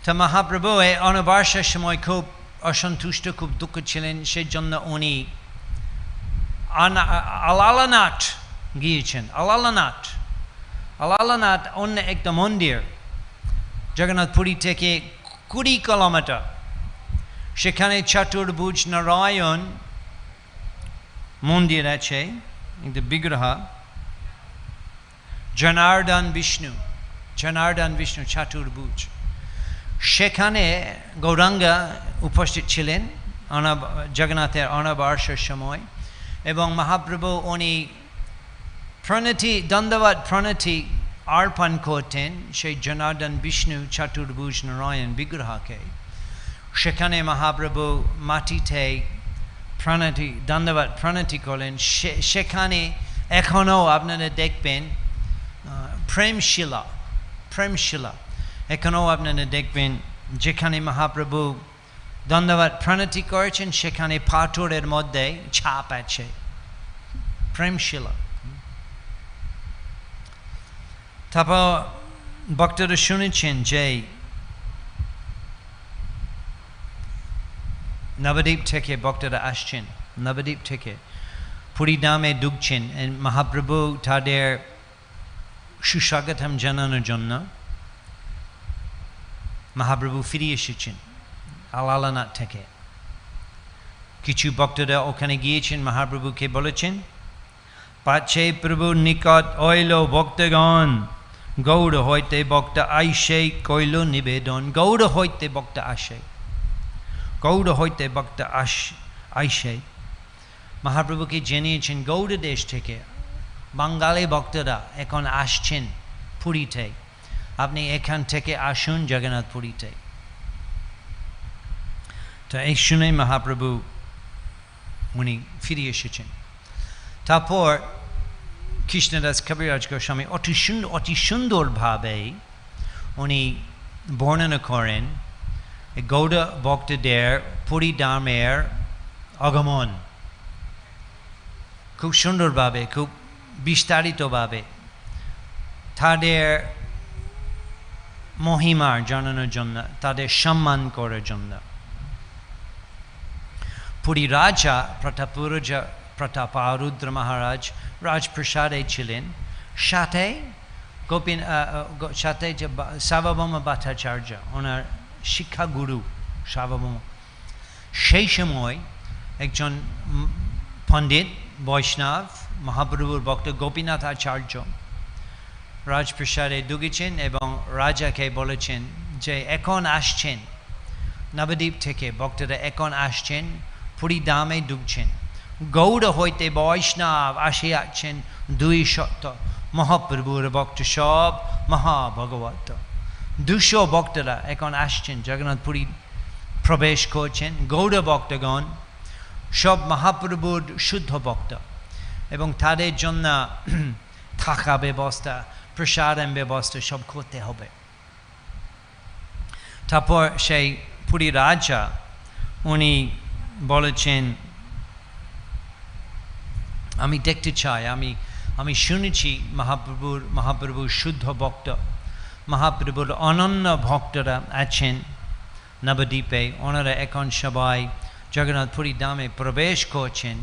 তো মহাপ্রভু এই অনবর্ষার সময় খুব অসন্তুষ্ট, খুব দুঃখ ছিলেন। সেই জন্য উনি আলালানাথ গিয়েছেন। আলালানাথ অন্য একটা মন্দির, জগন্নাথ পুরী থেকে 20 কিলোমিটার। সেখানে চতুর্ভুজ নারায়ণ মন্দির আছে, একটা বিগ্রহ, জনার্দন বিষ্ণু চতুর্ভুজ। সেখানে গৌরাঙ্গা উপস্থিত ছিলেন জগন্নাথের অনবর্ষার সময়। এবং মহাপ্রভু উনি দণ্ডবত প্রণতি অর্পণ করতেন সেই জনার্দন বিষ্ণু চতুর্ভুজ নারায়ণ বিগ্রহকে। সেখানে মহাপ্রভু মাটিতে দণ্ডবত প্রণতি করলেন। সেখানে এখনও আপনারা দেখবেন প্রেমশিলা এখনও আপনারা দেখবেন, যেখানে মহাপ্রভু দণ্ডবত প্রণতি করেছেন সেখানে পাথরের মধ্যে ছাপ আছে, প্রেমশিলা। তারপর ভক্তরা শুনেছেন যে নবদ্বীপ থেকে ভক্তরা আসছেন, নবদ্বীপ থেকে পুরী ধামে ঢুকছেন। মহাপ্রভু তাদের সুস্বাগতম জানানোর জন্য মহাপ্রভু ফিরে এসেছেন আলালানাথ থেকে। কিছু ভক্তরা ওখানে গিয়েছেন, মহাপ্রভুকে বলেছেন, পাছে প্রভুর নিকট অইল ভক্তগণ, গৌড় হইতে ভক্ত আইসে কইল নিবেদন। গৌড় হইতে ভক্ত আইসে মহাপ্রভুকে জানিয়েছেন গৌড় দেশ থেকে বাঙালি ভক্তরা এখন আসছেন পুরীতে, আপনি এখান থেকে আসুন জগন্নাথ পুরীতে। তো এই শুনে মহাপ্রভু উনি ফিরে এসেছেন। তারপর কৃষ্ণদাস কবিরাজ গোস্বামী অতি সুন্দরভাবে উনি বর্ণনা করেন গৌড় ভক্তদের পুরী ধামের আগমন, খুব সুন্দরভাবে, খুব বিস্তারিতভাবে তাদের মহিমার জানানোর জন্য, তাদের সম্মান করার জন্য। পুরী রাজা প্রতাপারুদ্র মহারাজ রাজপ্রাসাদে ছিলেন, সাথে সার্বভৌম ভট্টাচার্য ওনার শিক্ষাগুরু সার্বভৌম। সেই সময় একজন পণ্ডিত বৈষ্ণব মহাপ্রভুর ভক্ত গোপীনাথ আচার্য রাজপ্রাসাদে ঢুকেছেন এবং রাজাকে বলেছেন যে এখন আসছেন নবদ্বীপ থেকে ভক্তরা, এখন আসছেন পুরী ধামে ঢুকছেন, গৌড় হইতে বৈষ্ণব আসিয়াছেন 200 মহাপ্রভুর ভক্ত সব মহাভগবত। 200 ভক্তরা এখন আসছেন জগন্নাথ পুরী প্রবেশ করছেন। গৌড় ভক্তগণ সব মহাপ্রভুর শুদ্ধ ভক্ত এবং তাদের জন্য থাকা ব্যবস্থা, প্রসাদম ব্যবস্থা সব করতে হবে। তারপর সেই পুরী রাজা উনি বলেছেন আমি দেখতে চাই, আমি শুনেছি মহাপ্রভুর শুদ্ধ ভক্ত, মহাপ্রভুর অনন্য ভক্তরা আছেন নবদ্বীপে, ওনারা এখন সবাই জগন্নাথ পুরী ধামে প্রবেশ করছেন।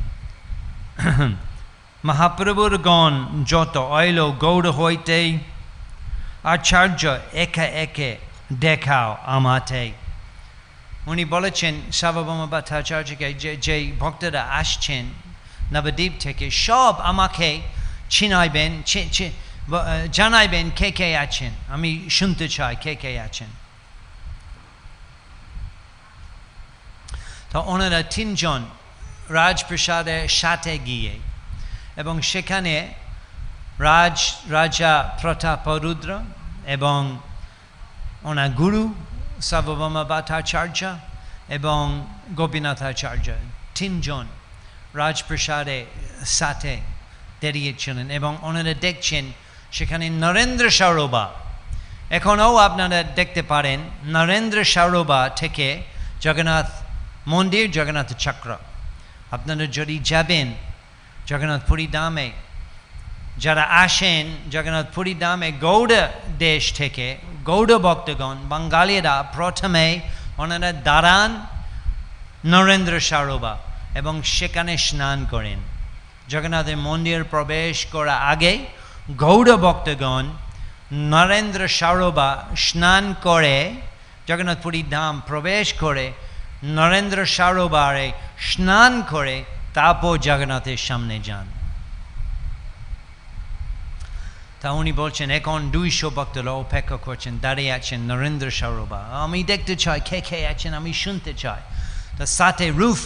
মহাপ্রভুর গণ যত অইল গৌড় হইতে, আচার্য একে একে দেখাও আমাতে। উনি বলেছেন সার্বভৌম ভট্টাচার্যকে যে ভক্তরা আসছেন নবদ্বীপ থেকে সব আমাকে চিনাইবেন, জানাইবেন কে কে আছেন, আমি শুনতে চাই কে কে আছেন। তো ওনারা 3 জন রাজপ্রাসাদের সাথে গিয়ে এবং সেখানে রাজা প্রতাপরুদ্র এবং ওনার গুরু সার্বভৌম ভট্টাচার্য এবং গোপীনাথাচার্য 3 জন রাজপ্রাসাদের সাথে দাঁড়িয়েছিলেন এবং ওনারা দেখছেন সেখানে নরেন্দ্র সরোবর, এখনও আপনারা দেখতে পারেন নরেন্দ্র সরোবর থেকে জগন্নাথ মন্দির, জগন্নাথ চক্র। আপনারা যদি যাবেন জগন্নাথ পুরী ধামে, যারা আসেন জগন্নাথ পুরী ধামে গৌড় দেশ থেকে, গৌড় ভক্তগণ বাঙালিরা প্রথমে ওনারা দাঁড়ান নরেন্দ্র সরোবর এবং সেখানে স্নান করেন। জগন্নাথের মন্দির প্রবেশ করার আগে গৌড় ভক্তগণ নরেন্দ্র সরোবর স্নান করে জগন্নাথ পুরী ধাম প্রবেশ করে নরেন্দ্র সরোবরে স্নান করে তারপর জগন্নাথের সামনে যান। তা উনি বলছেন এখন 200 ভক্তরা অপেক্ষা করছেন, দাঁড়িয়ে আছেন নরেন্দ্র সরোবর, আমি দেখতে চাই কে কে আছেন, আমি শুনতে চাই। তা সাথে রুফ,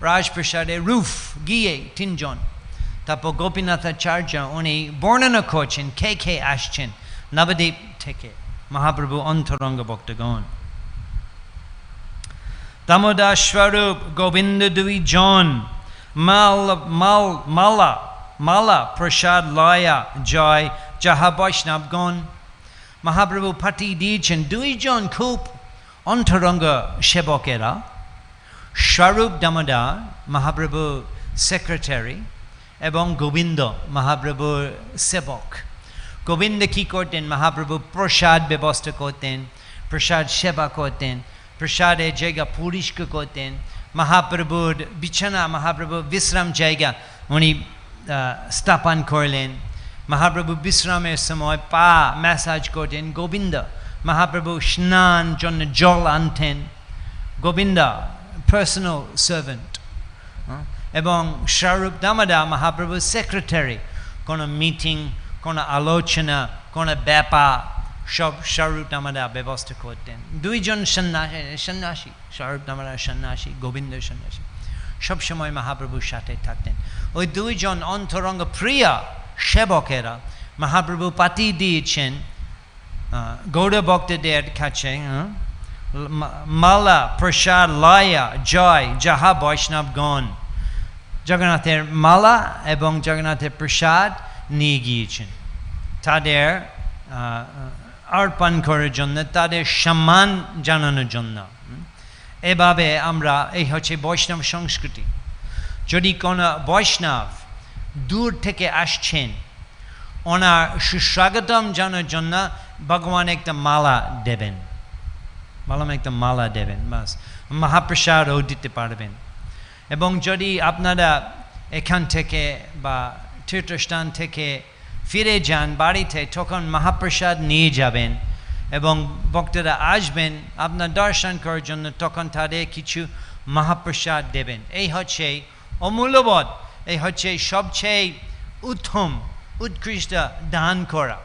রাজপ্রাসাদের রুফ গিয়ে 3 জন, তারপর গোপীনাথাচার্য উনি বর্ণনা করছেন কে কে আসছেন নবদ্বীপ থেকে মহাপ্রভু অন্তরঙ্গ ভক্তগণ। দামোদর স্বরূপ গোবিন্দ 2 জন, মালা প্রসাদ লয়া জয় যাহা বৈষ্ণবগণ। মহাপ্রভু পাঠিয়ে দিয়েছেন 2 জন খুব অন্তরঙ্গ সেবকেরা, স্বরূপ দামোদর মহাপ্রভু সেক্রেটারি এবং গোবিন্দ মহাপ্রভুর সেবক। গোবিন্দ কী করতেন? মহাপ্রভু প্রসাদ ব্যবস্থা করতেন, প্রসাদ সেবা করতেন, প্রসাদের জায়গা পরিষ্কার করতেন, মহাপ্রভুর বিছানা, মহাপ্রভুর বিশ্রাম জায়গা উনি স্থাপন করলেন। মহাপ্রভু বিশ্রামের সময় পা ম্যাসাজ করতেন গোবিন্দ, মহাপ্রভু স্নান জন্য জল আনতেন গোবিন্দ, পার্সোনাল সার্ভেন্ট। এবং স্বরূপ দামোদর মহাপ্রভুর সেক্রেটারি, কোনো মিটিং, কোনো আলোচনা, কোনো ব্যাপার সব স্বরূপ দামোদর ব্যবস্থা করতেন। 2 জন সন্ন্যাসী, স্বরূপ দামোদর সন্ন্যাসী, গোবিন্দ সন্ন্যাসী, সবসময় মহাপ্রভুর সাথে থাকতেন। ওই 2 জন অন্তরঙ্গ প্রিয় সেবকেরা মহাপ্রভু পাঠিয়ে দিয়েছেন গৌড় ভক্তদের কাছে মালা প্রসাদ লয়া জয় যাহা বৈষ্ণবগণ। জগন্নাথের মালা এবং জগন্নাথের প্রসাদ নিয়ে গিয়েছেন তাদের অর্পণ করার জন্য, তাদের সম্মান জানানোর জন্য। এভাবে আমরা, এই হচ্ছে বৈষ্ণব সংস্কৃতি। যদি কোনো বৈষ্ণব দূর থেকে আসছেন, ওনার সুস্বাগতম জানার জন্য ভগবান একটা মালা দেবেন, একটা মালা দেবেন, বাস মহাপ্রসাদও দিতে পারবেন। এবং যদি আপনারা এখান থেকে বা তীর্থস্থান থেকে ফিরে যান বাড়িতে, তখন মহাপ্রসাদ নিয়ে যাবেন এবং ভক্তরা আসবেন আপনার দর্শন করার জন্য, তখন তাদের কিছু মহাপ্রসাদ দেবেন। এই হচ্ছে অমূল্যবোধ, এই হচ্ছে সবচেয়ে উত্তম উৎকৃষ্ট দান করা।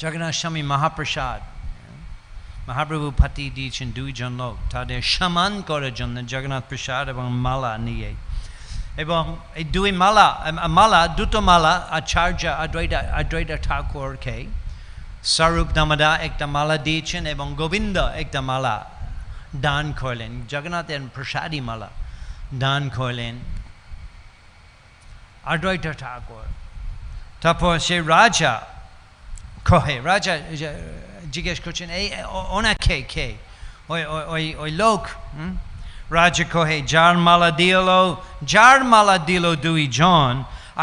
জগন্নাথ স্বামী মহাপ্রসাদ, মহাপ্রভু পাঠিয়ে দিয়েছেন দুইজন লোক তাদের সম্মান করার জন্য জগন্নাথ প্রসাদ এবং মালা নিয়ে। এবং এই দুটো মালা আচার্য অদ্বৈত ঠাকুরকে স্বরূপ দামোদর একটা মালা দিয়েছেন এবং গোবিন্দ একটা মালা দান করলেন, জগন্নাথের প্রসাদী মালা দান করলেন অদ্বৈত ঠাকুর। তারপর সে রাজা জিজ্ঞেস করছেন এই ওনাকে কে, ওই লোক। রাজা কহে যার মালা দিল দুইজন,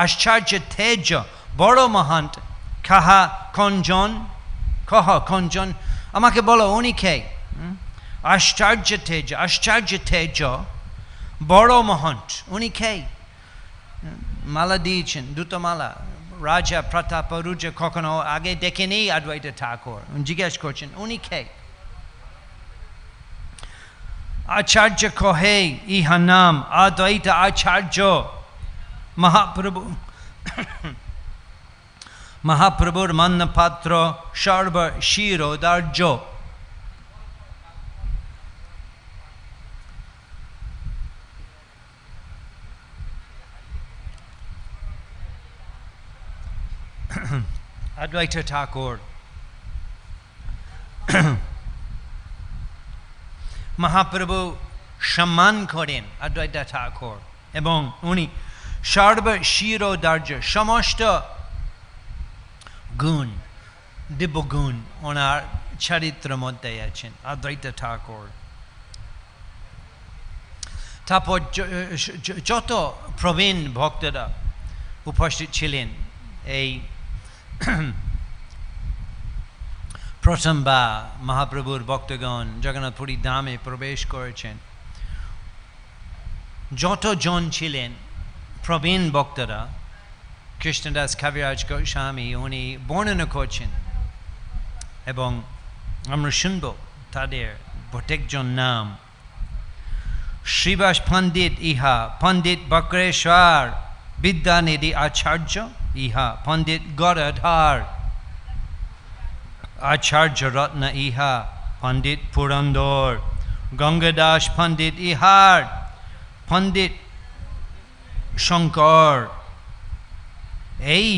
আশ্চর্য তেজ বড় মহান্ত, কোনজন আমাকে বলো উনি কে? আশ্চর্য তেজ বড় মহান্ত, উনি কে? মালা দিয়েছেন দুটো মালা। রাজা প্রতাপ রুদ্র কখনো আগে দেখেনি অদ্বৈত ঠাকুর, জিজ্ঞেস করছেন উনি কে? আচার্য কহে ইহা নাম অদ্বৈত আচার্য মহাপ্রভুর মান্যপাত্র সর্ব শিরোধার্য। অদ্বৈত ঠাকুর মহাপ্রভু সম্মান করেন অদ্বৈত ঠাকুর, এবং উনি সর্ব শিরোধার্য, সমস্ত গুণ দিব্য গুণ ওনার চরিত্রের মধ্যে আছেন অদ্বৈত ঠাকুর। তারপর যত প্রবীণ ভক্তরা উপস্থিত ছিলেন, এই প্রথমবার মহাপ্রভুর ভক্তগণ জগন্নাথপুরী ধামে প্রবেশ করেছেন, যতজন ছিলেন প্রবীণ ভক্তরা, কৃষ্ণদাস কবিরাজ গোস্বামী উনি বর্ণনা করছেন এবং আমরা শুনব তাদের প্রত্যেকজন নাম। শ্রীবাস পণ্ডিত ইহা পণ্ডিত বক্রেশ্বর, বিদ্যানিধি আচার্য ইহা পণ্ডিত গদাধর, আচার্য রত্ন ইহা পণ্ডিত পুরন্দর, গঙ্গাদাস পণ্ডিত ইহার পণ্ডিত শঙ্কর, এই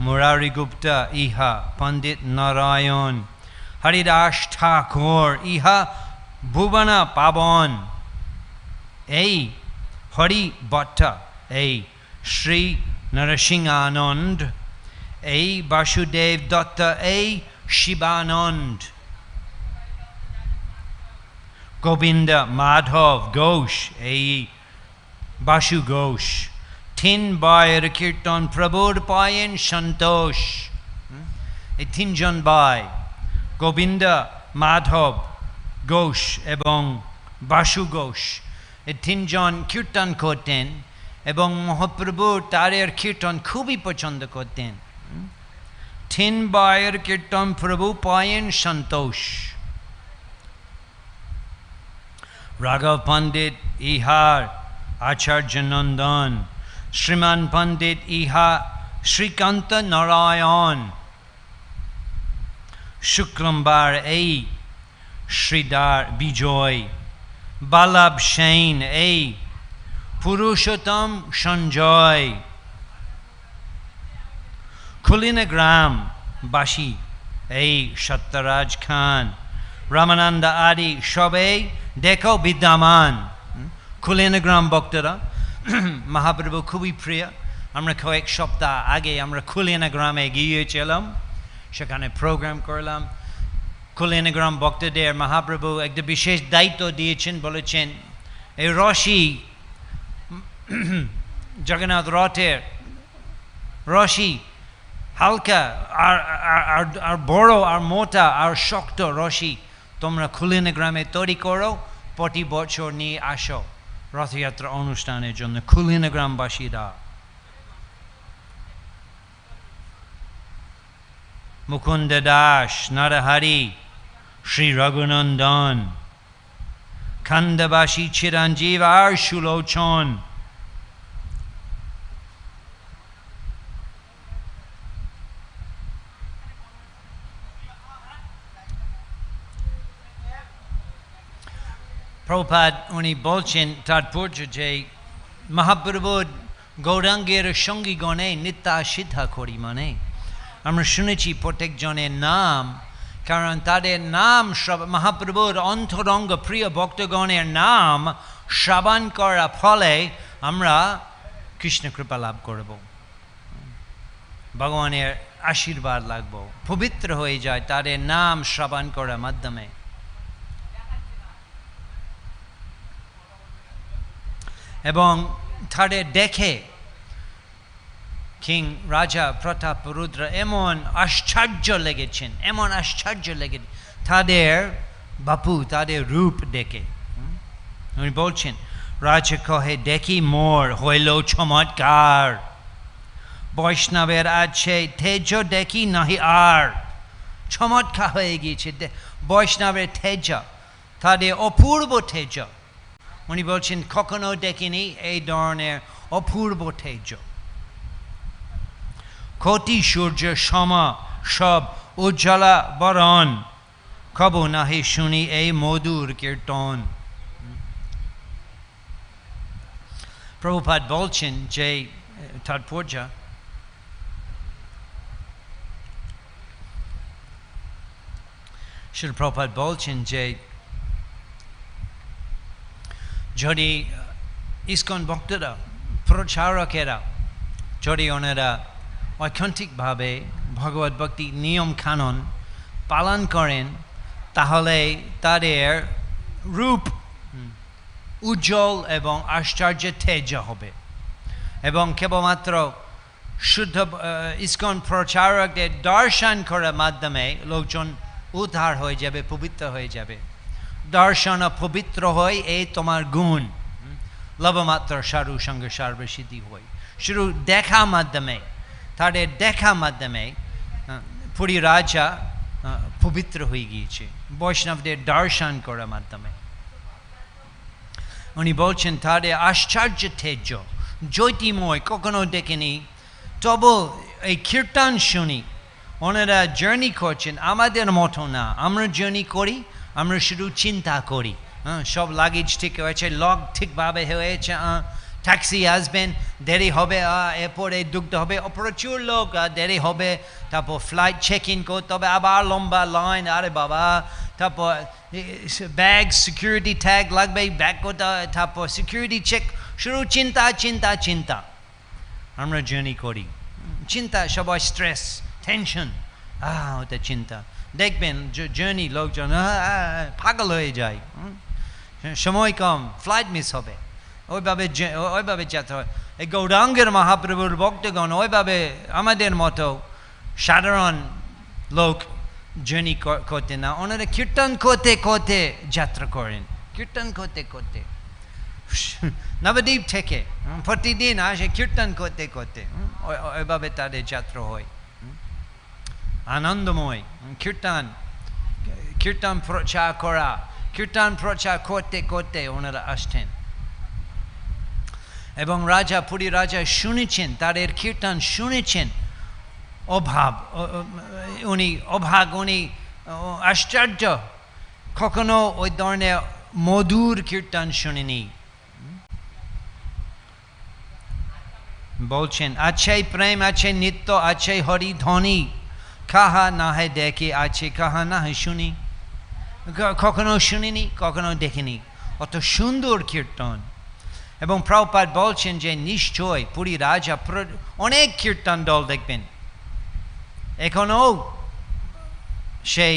মুরারি গুপ্তা ইহা পণ্ডিত নারায়ণ, হরিদাস ঠাকুর ইহা ভুবনা পাবন, এই হরি ভট্টা, এই শ্রী নরসিংহানন্দ, এই বাসুদেব দত্ত, এই শিবানন্দ, গোবিন্দ মাধব ঘোষ, এই বাসু ঘোষ। 3 বায়ের কীর্তন প্রভুর পায়েন সন্তোষ। এই 3 জন ভাই গোবিন্দ মাধব ঘোষ এবং বাসু ঘোষ, এই 3 জন কীর্তন করতেন এবং মহাপ্রভু তাদের কীর্তন খুবই পছন্দ করতেন। 3 বায়ের কীর্তন প্রভু পায়েন সন্তোষ। রাঘব পণ্ডিত ইহার আচার্য নন্দন, শ্রীমান পণ্ডিত ইহা শ্রীকান্ত নারায়ণ, শুক্রমবার এই শ্রীদার বিজয়, বালাব সেন এই পুরুষোত্তম সঞ্জয়, খুলিনা গ্রাম বাসী এই সত্যরাজ খান, রামানন্দ আদি সবে দেখো বিদ্যমান। খুলিনা গ্রাম ভক্তরা মহাপ্রভু খুবই প্রিয়। আমরা কয়েক সপ্তাহ আগে আমরা খুলিনা গ্রামে গিয়েছিলাম, সেখানে প্রোগ্রাম করলাম। খুলিনা গ্রাম ভক্তদের মহাপ্রভু একটা বিশেষ দায়িত্ব দিয়েছেন, বলেছেন এই রশি, জগন্নাথ রথের রশি হালকা আর বড় আর মোটা আর শক্ত রশি তোমরা খুলিনা গ্রামে তৈরি করো, প্রতি বছর নিয়ে আসো রথযাত্রা অনুষ্ঠানের জন্য খুলিনা গ্রামবাসীরা। Mukunda Das, Narahari, Sri Raghunandan, Kandabashi Chiranjeev Ar Shulochon. Prabhupada uni bolchen tatpurja je Mahaprabhu Gaurangir Shongi Gone Nitta Shidha Kori Mane. Amra শুনেছি প্রত্যেকজনের নাম, কারণ তাদের নাম মহাপ্রভুর অন্তরঙ্গ প্রিয় ভক্তগণের নাম শ্রবণ করার ফলে আমরা কৃষ্ণ কৃপা লাভ করব, ভগবানের আশীর্বাদ লাগব, পবিত্র হয়ে যায় তাদের নাম শ্রবণ করার মাধ্যমে। এবং তাদের দেখে কিং রাজা প্রতাপরুদ্র এমন আশ্চর্য লেগেছেন, এমন আশ্চর্য লেগে তাদের বাপু তাদের রূপ দেখে উনি বলছেন, রাজা কহে দেখি মোর হইল চমৎকার, বৈষ্ণবের আছে তেজ দেখি নাহি আর। চমৎকার হয়ে গিয়েছে বৈষ্ণবের তেজ, তাদের অপূর্ব তেজ। উনি বলছেন কখনো দেখিনি এই ধরনের অপূর্ব তেজ। কোটি সূর্য সম সব উজ্জ্বলা বরণ, কবু নাহি শুনি এই মধুর কীর্তন। প্রভুপাদ বলছেন যে তাৎপর্য, শিল প্রভুপাদ বলছেন যে যদি ইসকন ভক্তরা প্রচারকেরা যদি ওনারা ঐকান্তিকভাবে ভগবত ভক্তি নিয়ম কানুন পালন করেন, তাহলে তাদের রূপ উজ্জ্বল এবং আশ্চর্য তেজ হবে। এবং কেবলমাত্র শুদ্ধ ইসকন প্রচারকদের দর্শন করার মাধ্যমে লোকজন উদ্ধার হয়ে যাবে, পবিত্র হয়ে যাবে। দর্শন পবিত্র হয় এই তোমার গুণ, লবমাত্র সারু সঙ্গে সর্বসিদ্ধি হয়। শুধু দেখা মাধ্যমে, তাদের দেখা মাধ্যমে পুরী রাজা পবিত্র হয়ে গিয়েছে, বৈষ্ণবদের দর্শন করার মাধ্যমে। উনি বলছেন তাদের আশ্চর্য তেজ, জ্যোতিময়, কখনো দেখেনি। তবু এই কীর্তন শুনি, ওনারা জার্নি করছেন আমাদের মতো না। আমরা জার্নি করি, আমরা শুধু চিন্তা করি, সব লাগেজ ঠিক হয়েছে, লগ ঠিকভাবে হয়েছে, ট্যাক্সি আসবেন, দেরি হবে, এরপরে ডুবতে হবে, প্রচুর লোক, দেরি হবে, তারপর ফ্লাইট চেক ইন করতে হবে, আবার লম্বা লাইন, আরে বাবা, তারপর ব্যাগ সিকিউরিটি ট্যাগ লাগবে, ব্যাগ করতে হবে, তারপর সিকিউরিটি চেক, শুধু চিন্তা চিন্তা চিন্তা। আমরা জার্নি করি, চিন্তা, সবাই স্ট্রেস, টেনশন, ওটা চিন্তা। দেখবেন জার্নি লোকজন পাগল হয়ে যায়, সময় কম, ফ্লাইট মিস হবে, ওইভাবে যেতে হয়। এই গৌরাঙ্গের মহাপ্রভুর ভক্তগণ ওইভাবে আমাদের মতো সাধারণ লোক জার্নি করতে না, ওনারা কীর্তন করতে করতে যাত্রা করেন, কীর্তন করতে করতে। নবদ্বীপ থেকে প্রতিদিন আসে কীর্তন করতে করতে, ওইভাবে তাদের যাত্রা হয়, আনন্দময়। কীর্তন কীর্তন প্রচার করা, কীর্তন প্রচার করতে করতে ওনারা আসতেন। এবং রাজা, পুরী রাজা শুনেছেন, তাদের কীর্তন শুনেছেন, উনি আশ্চর্য, কখনো ওই ধরনের মধুর কীর্তন শুনিনি। বলছেন আছে প্রেম, আছে নিত্য, আছে হরি ধ্বনি, কাহা না হে দেখে, আছে কাহা না হে শুনি। কখনো শুনিনি, কখনো দেখিনি, অত সুন্দর কীর্তন। এবং প্রভুপাদ বলছেন যে নিশ্চয় পুরী রাজা অনেক কীর্তন দল দেখবেন এখনো, সেই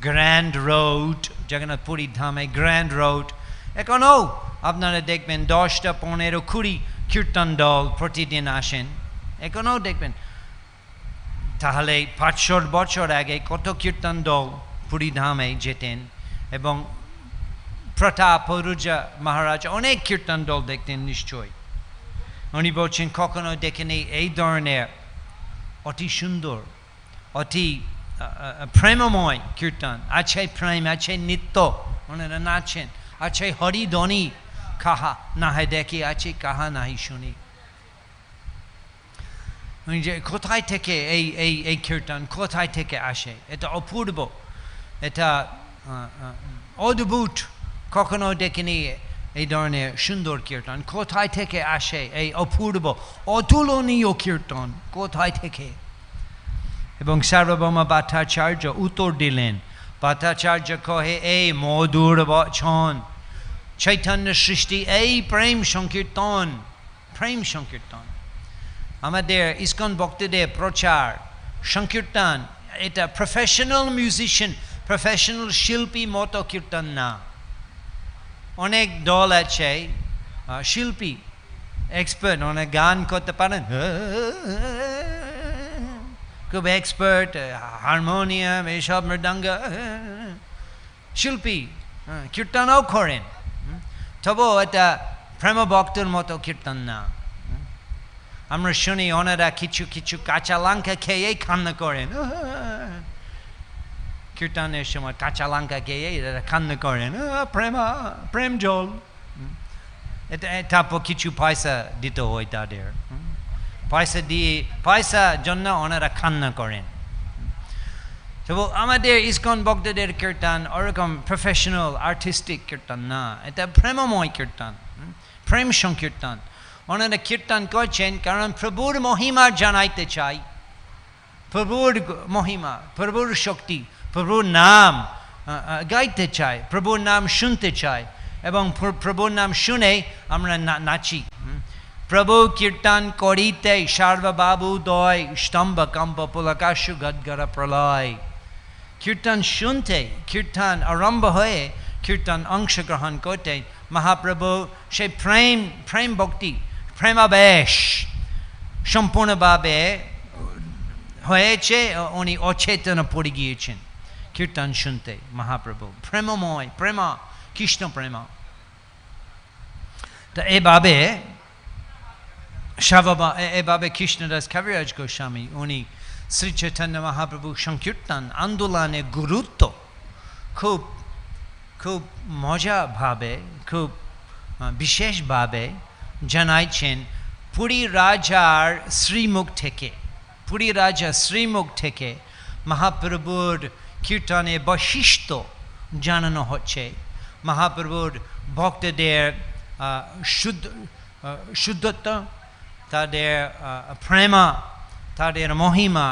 গ্র্যান্ড রোড, জগন্নাথ পুরী ধামে গ্র্যান্ড রোড, এখনো আপনারা দেখবেন 10টা 15 20 কীর্তন দল প্রতিদিন আসেন, এখনো দেখবেন। তাহলে 500 বছর আগে কত কীর্তন দল পুরী ধামে যেতেন, এবং প্রতাপরুদ্র মহারাজ অনেক কীর্তন দল দেখতেন নিশ্চয়। উনি বলছেন কখনো দেখেনি এই ধরনের অতি সুন্দর অতি প্রেমময় কীর্তন, আছে প্রেম, আছে নিত্য, ওনারা নাচেন, আছে হরিধ্বনি, কাহা নাহে দেখি, আছে কাহা নাহি শুনি। যে কোথায় থেকে এই কীর্তন কোথায় থেকে আসে? এটা অপূর্ব, এটা অদ্ভুত, কখনো দেখিনি এই ধরনের সুন্দর কীর্তন। কোথায় থেকে আসে এই অপূর্ব অতুলনীয় কীর্তন, কোথায় থেকে? এবং সার্বভৌম ভট্টাচার্য উত্তর দিলেন। ভট্টাচার্য কহে, এই মধুর বচন, চৈতন্য সৃষ্টি, এই প্রেম সংকীর্তন, প্রেম সংকীর্তন। আমাদের ইসকন ভক্তদের প্রচার সংকীর্তন, এটা প্রফেশনাল মিউজিশিয়ান, প্রফেশনাল শিল্পী মতো কীর্তন না। অনেক দল আছে শিল্পী, এক্সপার্ট, অনেক গান করতে পারেন, খুব এক্সপার্ট, হারমোনিয়াম, এইসব মৃদঙ্গ, শিল্পী কীর্তনও করেন, তবুও এটা প্রেম ভক্তের মতো কীর্তন না। আমরা শুনি ওনারা কিছু কিছু কাঁচা লঙ্কা খেয়ে কান্না করেন, কীর্তনের সময় কাঁচা লঙ্কা খেয়ে এরা কান্না করেন, প্রেম জল। তারপর কিছু পয়সা দিতে হয় তাদের, পয়সা দিয়ে, পয়সার জন্য ওনারা কান্না করেন। তো আমাদের ইসকন ভক্তদের কীর্তন ওরকম প্রফেশনাল আর্টিস্টিক কীর্তন না, এটা প্রেমময় কীর্তন, প্রেম সংকীর্তন। ওনারা কীর্তন করছেন কারণ প্রভুর মহিমা জানাইতে চাই, প্রভুর মহিমা, প্রভুর শক্তি, প্রভুর নাম গাইতে চায়, প্রভুর নাম শুনতে চায়, এবং প্রভুর নাম শুনে আমরা নাচি। প্রভু কীর্তন করিতে সার্ববাবু দয়, স্তম্ভ কম্প পুলকাশু গদ্গর প্রলয়। কীর্তন শুনতে, কীর্তন আরম্ভ হয়ে কীর্তন অংশগ্রহণ করতে মহাপ্রভু সেই প্রেম ভক্তি, প্রেমাবেশ সম্পূর্ণভাবে হয়েছে, উনি অচেতন পড়ে গিয়েছেন কীর্তন শুনতে। মহাপ্রভু প্রেমময়, প্রেমা, কৃষ্ণ প্রেমা। তো এভাবে কৃষ্ণদাস কবিরাজ গোস্বামী উনি শ্রী চৈতন্য মহাপ্রভু সংকীর্তন আন্দোলনের গুরুত্ব খুব খুব মজাভাবে, খুব বিশেষভাবে জানাইছেন। পুরী রাজার শ্রীমুখ থেকে, পুরী রাজার শ্রীমুখ থেকে মহাপ্রভুর কীর্তনের বৈশিষ্ট্য জানানো হচ্ছে, মহাপ্রভুর ভক্তদের শুদ্ধতা, তাদের প্রেমা, তাদের মহিমা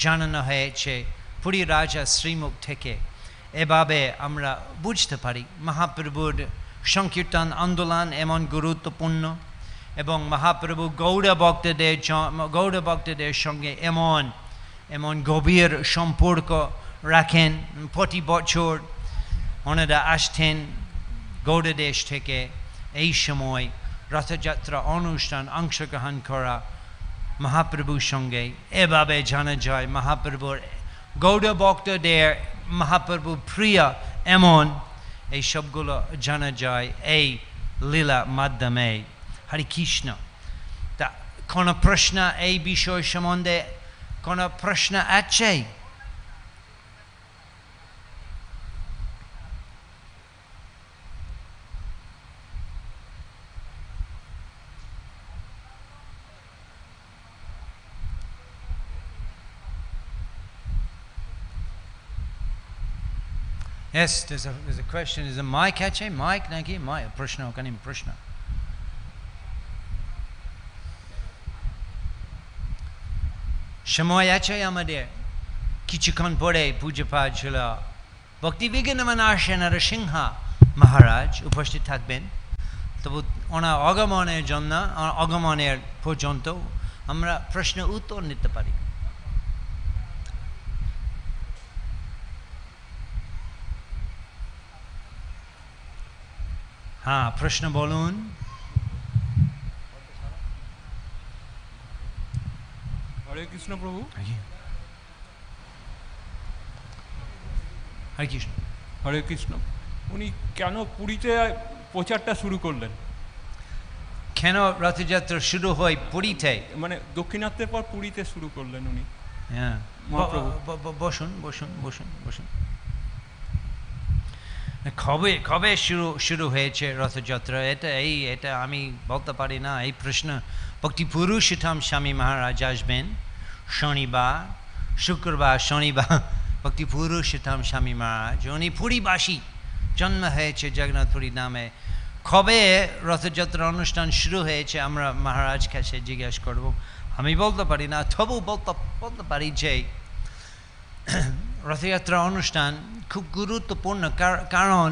জানানো হয়েছে পুরী রাজা শ্রীমুখ থেকে। এভাবে আমরা বুঝতে পারি মহাপ্রভুর সংকীর্তন আন্দোলন এমন গুরুত্বপূর্ণ, এবং মহাপ্রভু গৌড় ভক্তদের সঙ্গে এমন গভীর সম্পর্ক রাখেন। প্রতি বছর ওনারা আসতেন গৌড় দেশ থেকে এই সময় রথযাত্রা অনুষ্ঠান অংশগ্রহণ করা মহাপ্রভুর সঙ্গে। এভাবে জানা যায় মহাপ্রভুর গৌড় ভক্তদের মহাপ্রভু প্রিয় এমন, এই সবগুলো জানা যায় এই লীলা মাধ্যমে। হরে কৃষ্ণ। তা কোনো প্রশ্ন এই বিষয় সম্বন্ধে, কোনো প্রশ্ন আছে? Yes, there's a question. Is a mic আছে? Mic নাকি? প্রশ্ন, ওখানে প্রশ্ন। সময় আছে আমাদের, কিছুক্ষণ পরে পূজা পাঠ হলো। ভক্তি বিজ্ঞানমানার্ষে নরসিংহ মহারাজ উপস্থিত থাকবেন। তবু ওনার আগমনের পর্যন্ত আমরা প্রশ্ন উত্তর নিতে পারি। হ্যাঁ, প্রশ্ন বলুন। হরে কৃষ্ণ প্রভু। হরে কৃষ্ণ। হরে কৃষ্ণ। উনি কেন পুরীতে প্রচারটা শুরু করলেন? কেন রথযাত্রা শুরু হয় পুরীতে? মানে দক্ষিণাত্যের পর পুরীতে শুরু করলেন উনি। হ্যাঁ মহাপ্রভু। বসুন বসুন বসুন বসুন। কবে কবে শুরু হয়েছে রথযাত্রা? এটা আমি বলতে পারি না। এই প্রশ্ন ভক্তি পুরুষোত্তম স্বামী মহারাজ আসবেন শনিবার, শুক্রবার শনিবার। ভক্তি পুরুষোত্তম স্বামী মহারাজ উনি পুরীবাসী, জন্ম হয়েছে জগন্নাথপুরী নামে। কবে রথযাত্রা অনুষ্ঠান শুরু হয়েছে আমরা মহারাজ কাছে জিজ্ঞেস করব। আমি বলতে পারি না, তবু বলতে পারি যে রথযাত্রা অনুষ্ঠান খুব গুরুত্বপূর্ণ, কারণ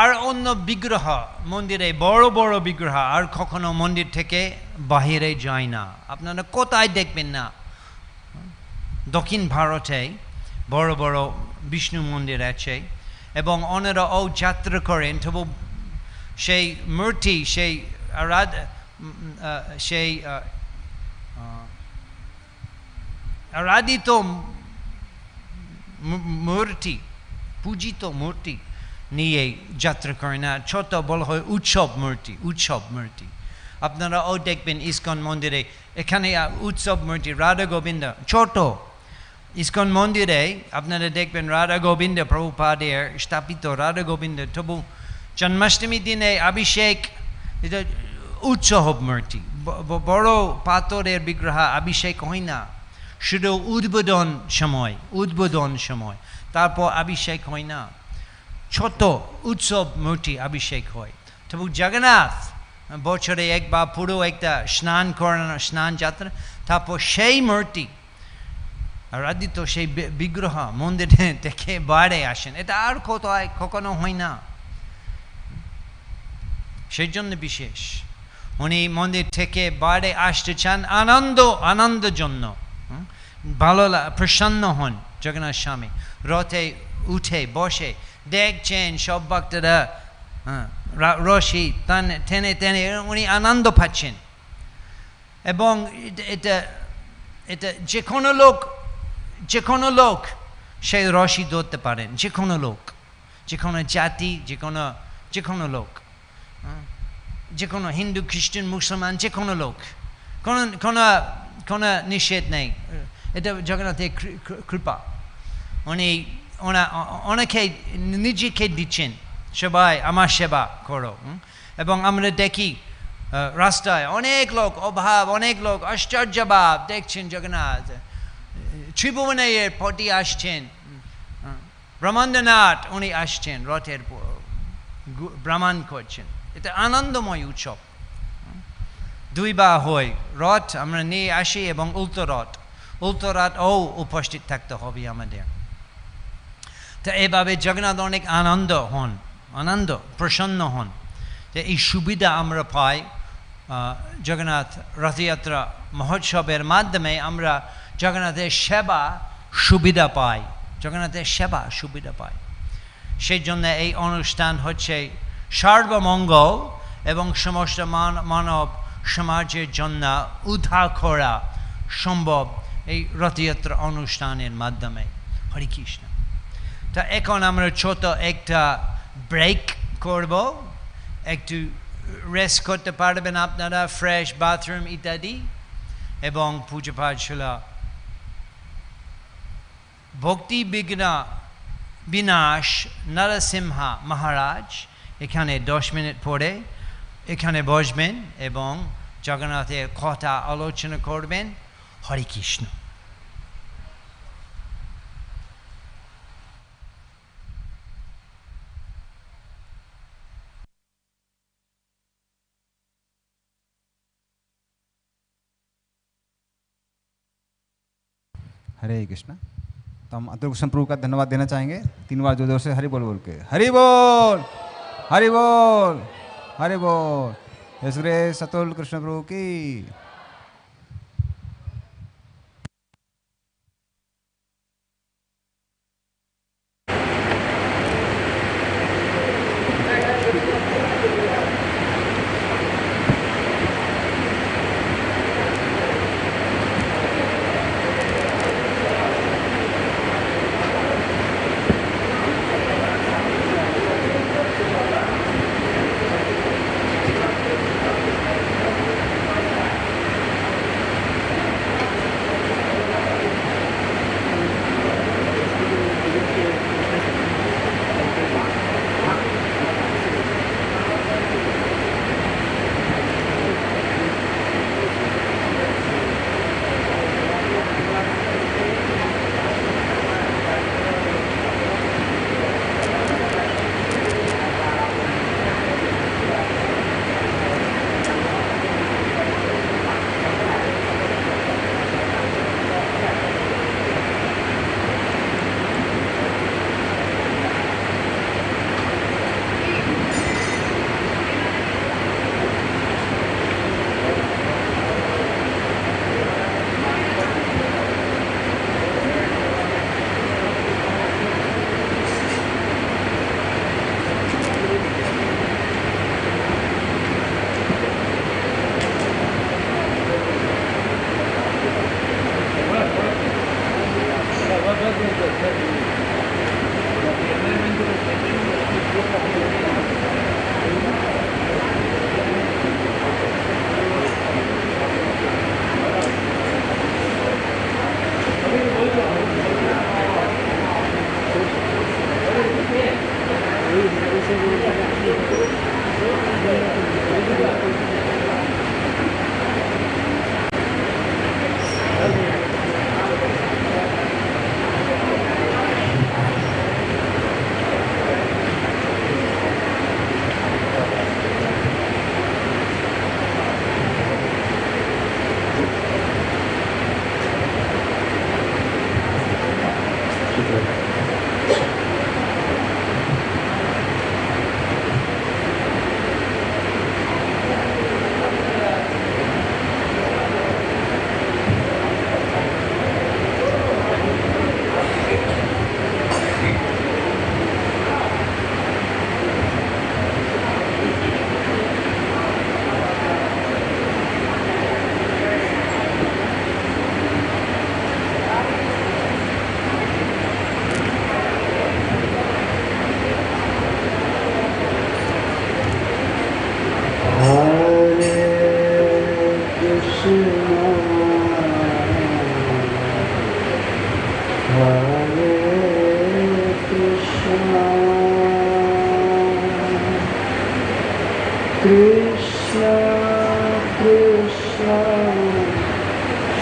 আর অন্য বিগ্রহ মন্দিরে, বড় বড় বিগ্রহ আর কখনো মন্দির থেকে বাহিরে যায় না। আপনারা কোথায় দেখবেন না, দক্ষিণ ভারতে বড় বড় বিষ্ণু মন্দির আছে এবং অন্যরাও যাত্রা করেন, তবু সেই মূর্তি, সেই আরাধিত মূর্তি, পূজিত মূর্তি নিয়ে যাত্রা করে না। ছোট বলা হয় উৎসব মূর্তি। আপনারাও দেখবেন ইস্কন মন্দিরে, এখানে উৎসব মূর্তি রাধা গোবিন্দ ছোট। ইস্কন মন্দিরে আপনারা দেখবেন রাধা গোবিন্দ, প্রভুপাদের স্থাপিত রাধা গোবিন্দ, তবু জন্মাষ্টমী দিনে অভিষেক, এটা উৎসব মূর্তি, বড় পাথরের বিগ্রহ অভিষেক হয় না, শুধু উদ্বোধন সময়, তারপর অভিষেক হয় না, ছোট উৎসব মূর্তি অভিষেক হয়। তবু জগন্নাথ বছরে একবার পুরো একটা স্নান করানো, স্নান যাত্রা, তারপর সেই মূর্তি আরাধিত সেই বিগ্রহ মন্দির থেকে বাইরে আসেন। এটা আর কোথায় কখনো হয় না, সেই জন্য বিশেষ। উনি মন্দির থেকে বাইরে আসতে চান আনন্দের জন্য, ভালো প্রসন্ন হন জগন্নাথ স্বামী। রথে উঠে বসে দেখছেন সব ভক্তরা রশি টেনে উনি আনন্দ পাচ্ছেন। এবং এটা যে কোনো লোক সেই রশি ধরতে পারেন, যে কোনো লোক, যে কোনো জাতি, যে কোনো লোক, যে কোনো হিন্দু, খ্রিস্টান, মুসলমান, যে কোনো লোক, কোনো নিষেধ নেই। এটা জগন্নাথের কৃপা। অনেকে নিজেকে দিচ্ছেন, সবাই আমার সেবা করো। এবং আমরা দেখি রাস্তায় অনেক লোক, অনেক লোক আশ্চর্যভাব দেখছেন জগন্নাথ। ত্রিভুবনের পতি আসছেন, ব্রহ্মাণ্ডনাথ উনি আসছেন, রথের ভ্রমণ করছেন। এটা আনন্দময় উৎসব। দুইবার হয় রথ আমরা নিয়ে আসি এবং উল্টো রথও উপস্থিত থাকতে হবে আমাদের। তো এভাবে জগন্নাথ অনেক আনন্দ প্রসন্ন হন। যে এই সুবিধা আমরা পাই জগন্নাথ রথযাত্রা মহোৎসবের মাধ্যমে, আমরা জগন্নাথের সেবা সুবিধা পাই। সেই জন্য এই অনুষ্ঠান হচ্ছে সর্বমঙ্গল এবং সমস্ত মানব সমাজের জন্য উদ্ধার করা সম্ভব এই রথযাত্রা অনুষ্ঠানের মাধ্যমে। হরে কৃষ্ণ। তা এখন আমরা ছোট একটা ব্রেক করব, একটু রেস্ট করতে পারবেন আপনারা, ফ্রেশ বাথরুম ইত্যাদি, এবং পুজো পাঠ ছিল ভক্তি বিনাশ নরসিংহা মহারাজ এখানে 10 মিনিট পরে এখানে বসবেন এবং জগন্নাথের কথা আলোচনা করবেন। হরে কৃষ্ণ। हरे कृष्णा। तो हम अतुल कृष्ण प्रभु का धन्यवाद देना चाहेंगे 3 बार जोर से हरि बोल के। हरि बोल, हरि बोल, हरि बोल। जय श्री अतुल कृष्ण प्रभु की। Krishna Krishna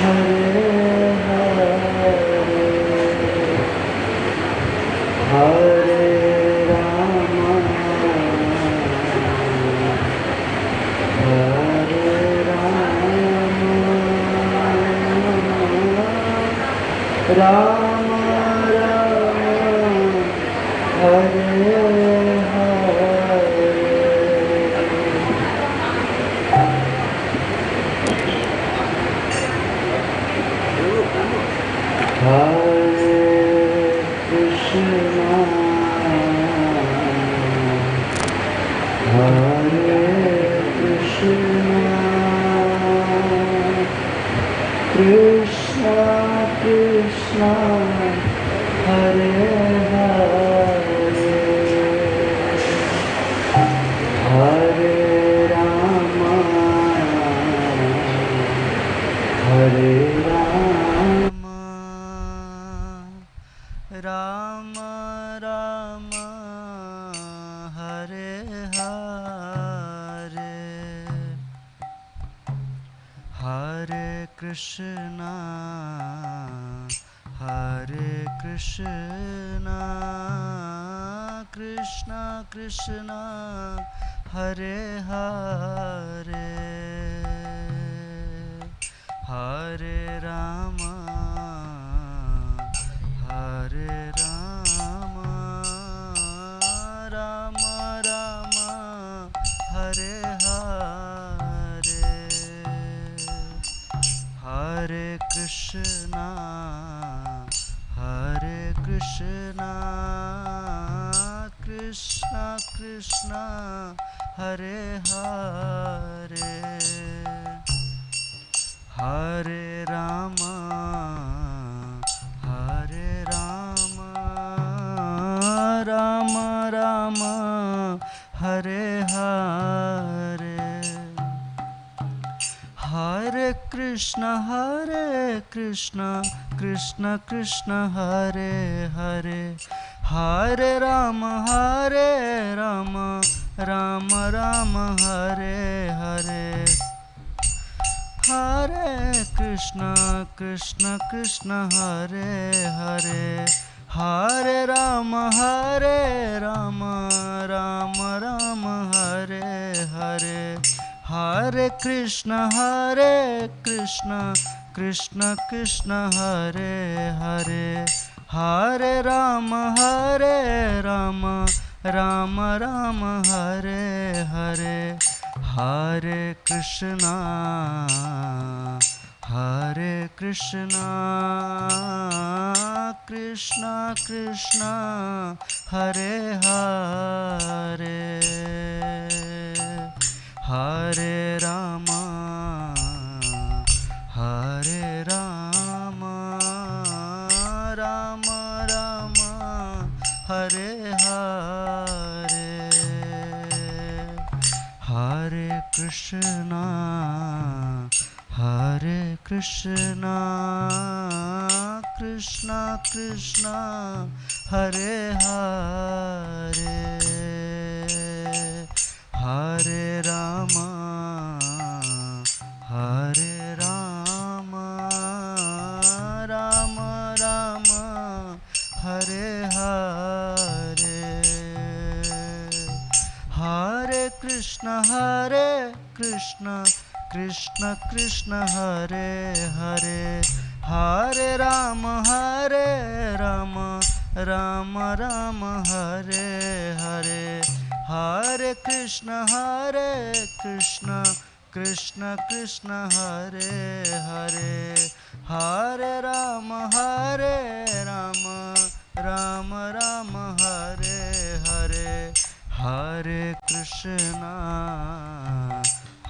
Hare Hare Hare Rama Hare Rama Rama Hare Krishna Krishna Hare Hare Hare Rama Hare Rama Rama Rama Hare Hare Hare Krishna Krishna Krishna Hare Hare Hare Rama Rama Rama Hare Hare Hare Krishna Krishna Krishna Hare Hare Hare Rama Rama Rama Hare Hare Hare Krishna Krishna Krishna Hare Hare Hare Rama Rama Rama Hare Hare Hare Krishna Krishna Hare Hare Hare Rama Rama Rama Hare Hare Hare Krishna Krishna Hare Hare Hare Rama Rama Rama Hare Hare Hare Krishna Krishna Krishna Hare Hare Hare Rama Rama Rama Hare Hare Hare Krishna Krishna Krishna Hare Hare Hare Rama Rama Rama Hare Hare Hare Krishna Krishna Hare Hare Hare Rama Rama Rama Hare Hare Hare Krishna Krishna Hare Hare Hare Rama Rama Rama Hare Hare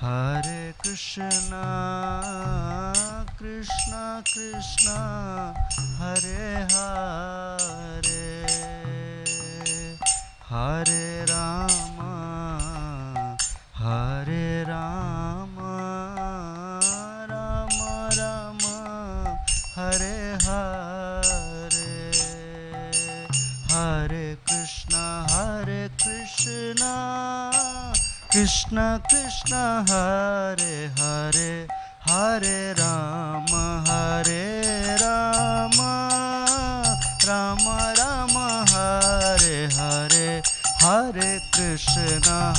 Hare Krishna Krishna Hare Hare Hare Rama Rama Rama Hare Hare Hare Krishna Krishna Krishna Hare Hare Hare Rama Hare Rama Rama Rama Hare Hare Hare Krishna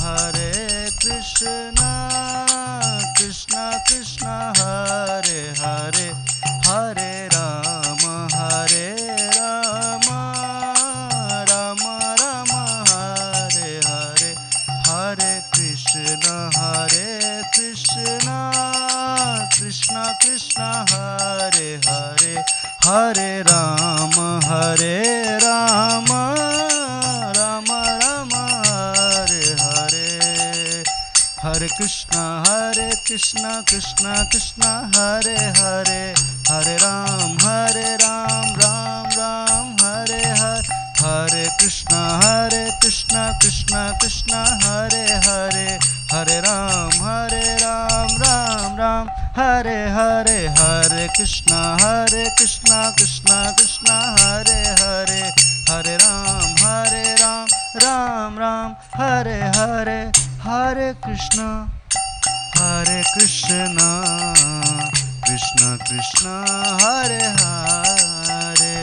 Krishna Krishna Hare Hare Hare Rama Rama Rama Hare Hare Hare Krishna Krishna Krishna Hare Hare Hare Rama Rama Rama Hare Hare Hare Krishna Krishna Krishna Hare Hare Hare Ram Ram Ram Hare Hare Hare Krishna Krishna Krishna Hare Hare Hare Ram Ram Ram Hare Hare Hare Krishna Krishna Krishna Hare Hare Hare Ram Ram Ram Hare Hare Hare Krishna Krishna Krishna Hare Hare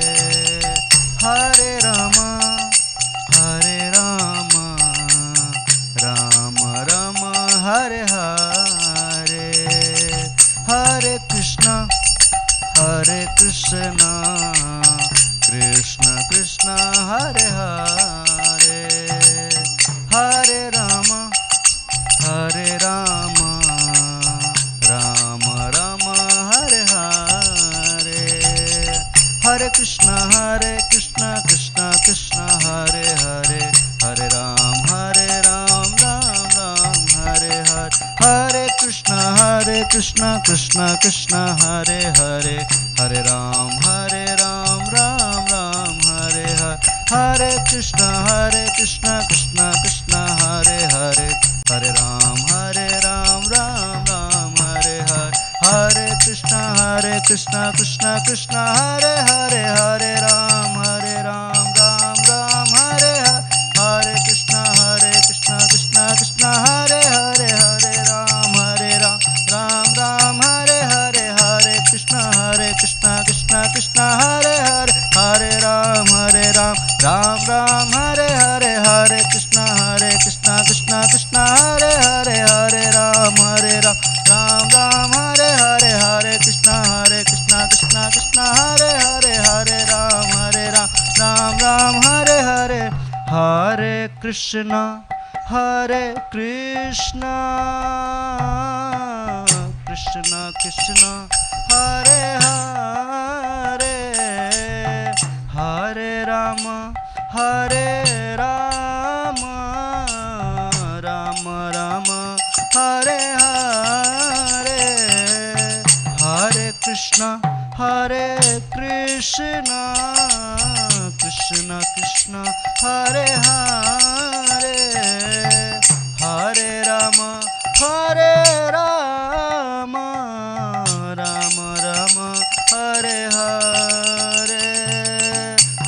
Hare Rama Rama Rama Hare Hare Hare Krishna Krishna Krishna Hare Hare Hare Rama Rama Rama Hare Hare Hare Krishna Krishna Krishna Hare Hare Hare Ram Ram Ram Hare Hare Hare Krishna Krishna Krishna Hare Hare Hare Ram Ram Ram Hare Hare Hare Krishna Krishna Hare Hare Hare Ram Ram Ram Hare Hare Hare Krishna Krishna Hare Hare Hare Ram Ram Ram Hare Hare Hare Krishna Krishna Hare Hare Hare Ram Ram Hare Hare Hare Krishna Krishna Hare Hare Hare Ram Ram Hare Hare Hare Krishna Krishna Hare Hare Hare Ram Ram Hare Hare Hare Krishna Krishna Hare Hare Hare Ram Ram Hare Hare Hare Krishna Krishna Krishna Hare Hare Hare Rama Rama Rama Hare Hare Hare Krishna Krishna Krishna Hare Hare Hare Rama Rama Hare Hare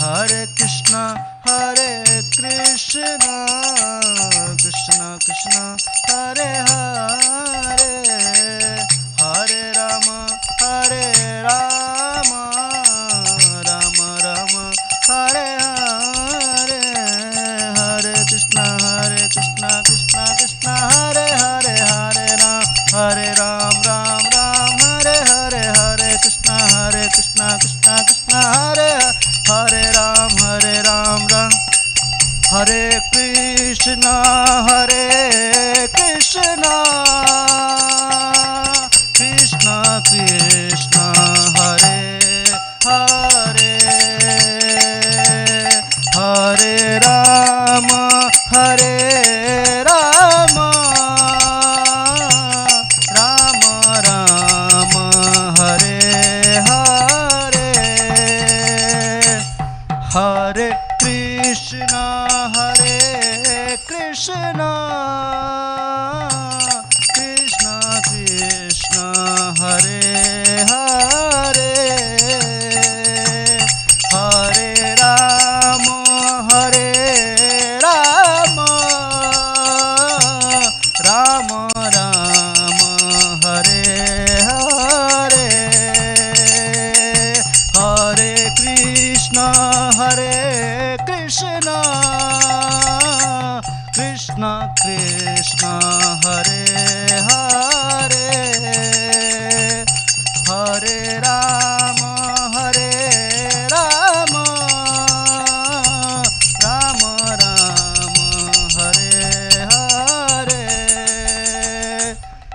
Hare Krishna Krishna Hare Hare Hare Rama Rama Hare Hare Hare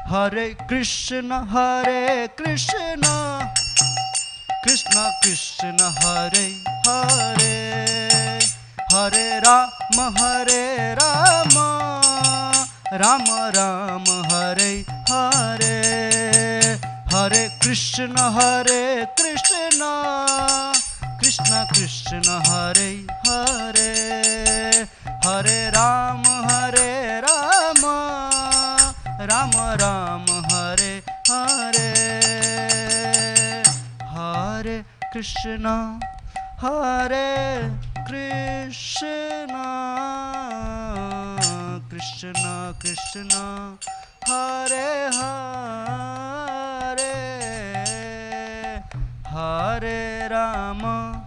Hare Krishna Krishna Krishna Hare Hare Hare Rama Rama Rama Hare Hare Hare Krishna Krishna Krishna Hare Hare Hare Rama Rama Rama Hare Hare Hare Krishna Krishna Krishna Hare Hare Hare Rama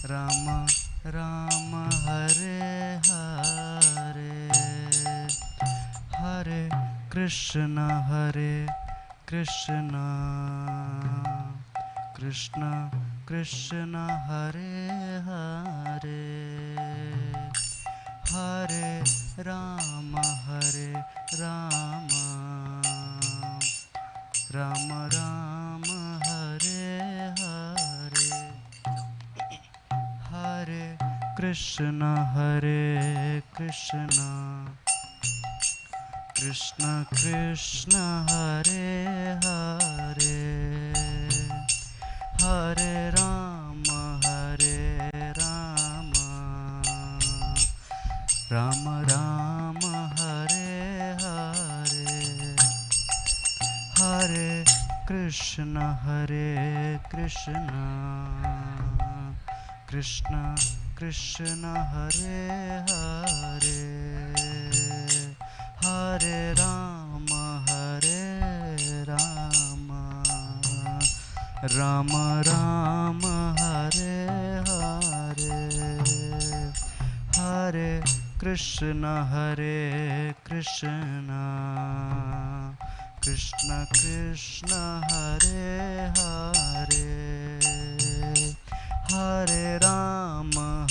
Rama Rama Hare Hare Hare Krishna Krishna Krishna Hare Hare Hare Rama Rama Rama Hare Hare Hare Krishna Krishna Krishna Hare Hare Hare Rama Rama Rama Hare Hare Hare Krishna Krishna Krishna Hare Hare Hare Rama Rama Rama Hare Hare Hare Krishna Krishna Krishna Hare Hare Hare Rama Rama Rama Hare Hare Hare Krishna Krishna Krishna Hare Hare Hare Rama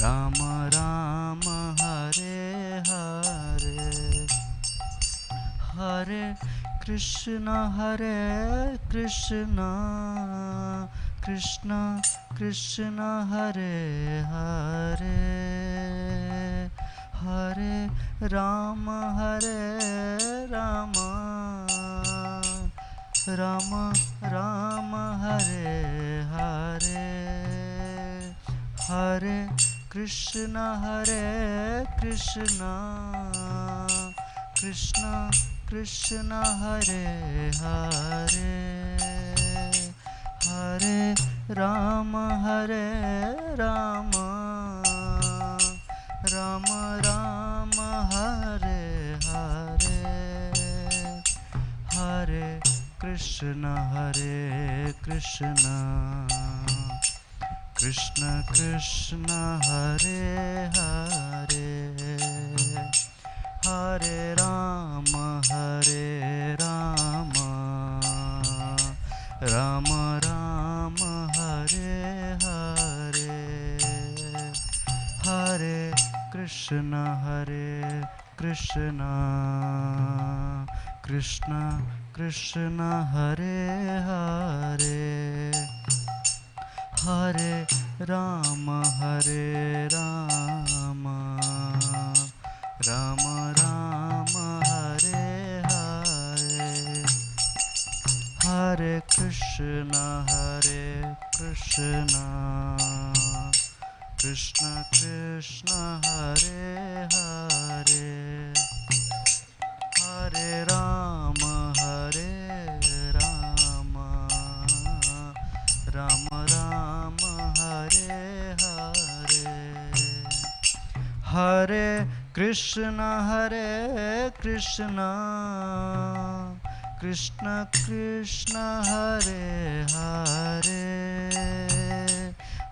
Rama Rama Hare Hare Hare Krishna Krishna Krishna Hare Hare Hare Rama Rama Rama Hare Hare Hare Krishna Krishna Krishna Hare Hare Hare Rama Rama Rama Hare Hare Hare Krishna Krishna Hare Hare Hare Rama Rama Rama Hare Hare Hare Krishna Krishna Hare Hare Hare Rama Rama Rama Hare Hare Hare Krishna Krishna Hare Hare Hare Rama Hare Krishna Krishna Krishna Hare Hare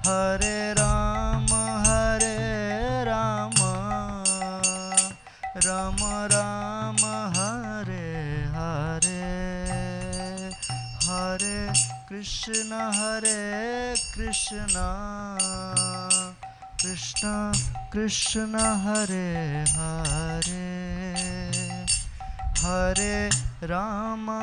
Hare Rama Rama Rama Hare Hare Hare Krishna Krishna Krishna Hare Hare Hare Rama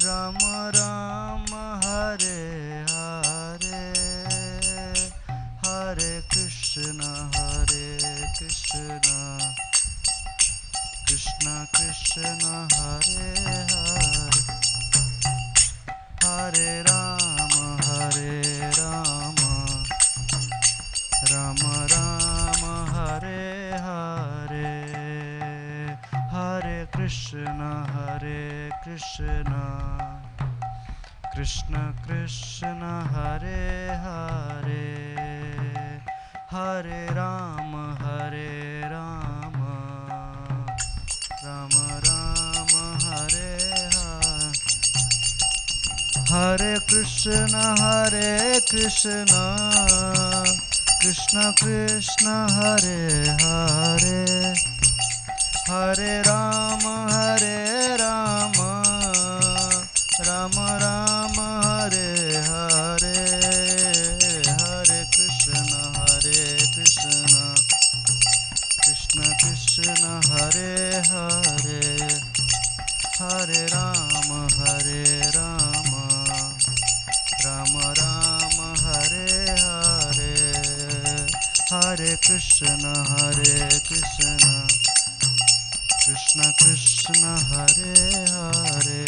Rama Rama Hare Hare Hare Krishna Krishna Krishna Hare Hare Hare Rama Rama Rama Hare Hare Hare Krishna Krishna Krishna Hare Hare Hare Rama Rama Rama Hare Hare Hare Krishna Krishna Krishna Hare Hare Hare Rama Rama Rama Hare Hare Hare Krishna Krishna Krishna Hare Hare Hare Rama Rama Rama Hare Hare Hare Krishna Krishna Krishna Hare Hare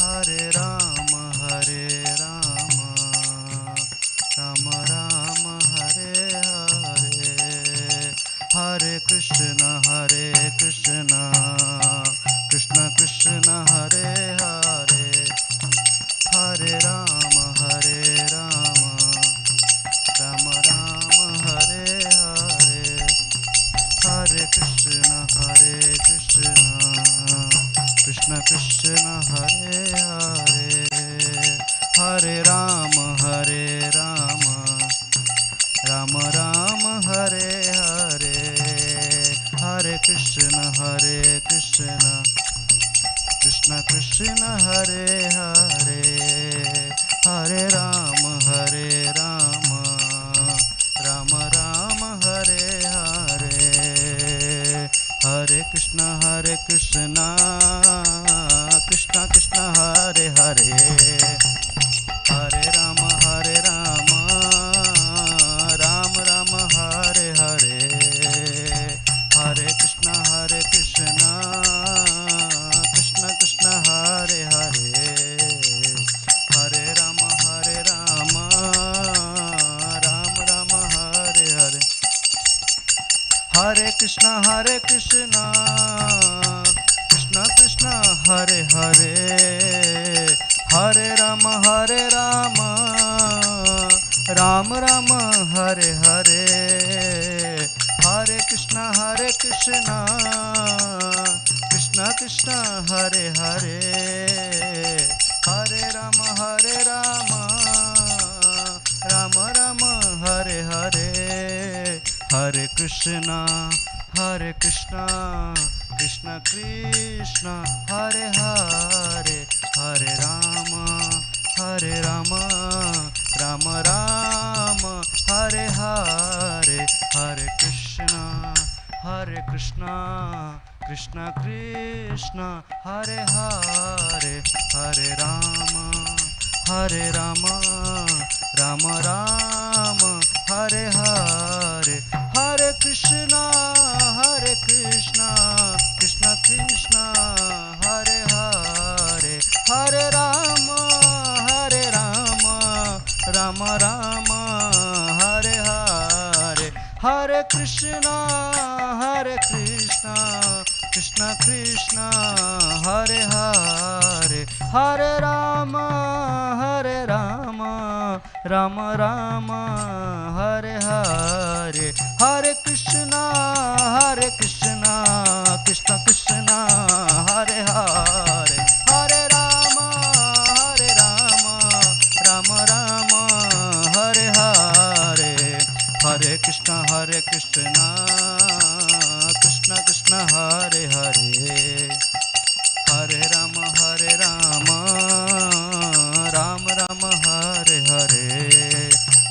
Hare Rama Rama Rama Hare Hare Hare Krishna Krishna Krishna Hare Hare Hare Rama Rama Rama Hare Hare Hare Krishna Krishna Krishna Hare Hare Hare Rama Rama Rama Hare Hare Hare Krishna Krishna Krishna Hare Hare Hare Rama Rama Rama Hare Hare Hare Krishna Krishna Krishna Hare Hare Hare Rama Rama Rama Hare Hare Hare Krishna Krishna Krishna Hare Hare Hare Rama Rama Rama Hare Hare Hare Krishna Krishna Krishna Hare Hare Hare Rama Rama Rama Hare Hare Hare Krishna Krishna Krishna Hare Hare Hare Rama Rama Rama Hare Hare Hare Krishna Krishna Krishna Hare Hare Hare Rama Rama Rama Hare Hare Hare Krishna Krishna Krishna Hare Hare Hare Rama Rama Rama Hare Hare Hare Krishna Krishna Krishna Hare Hare Hare Rama Rama Hare Hare Hare Krishna Krishna Hare Hare Hare Rama Rama Rama Hare Hare Hare Krishna Krishna Krishna Hare Hare Hare Rama Rama Rama Hare Hare Hare Krishna Krishna Krishna Hare Hare Hare Rama Rama Rama Hare Hare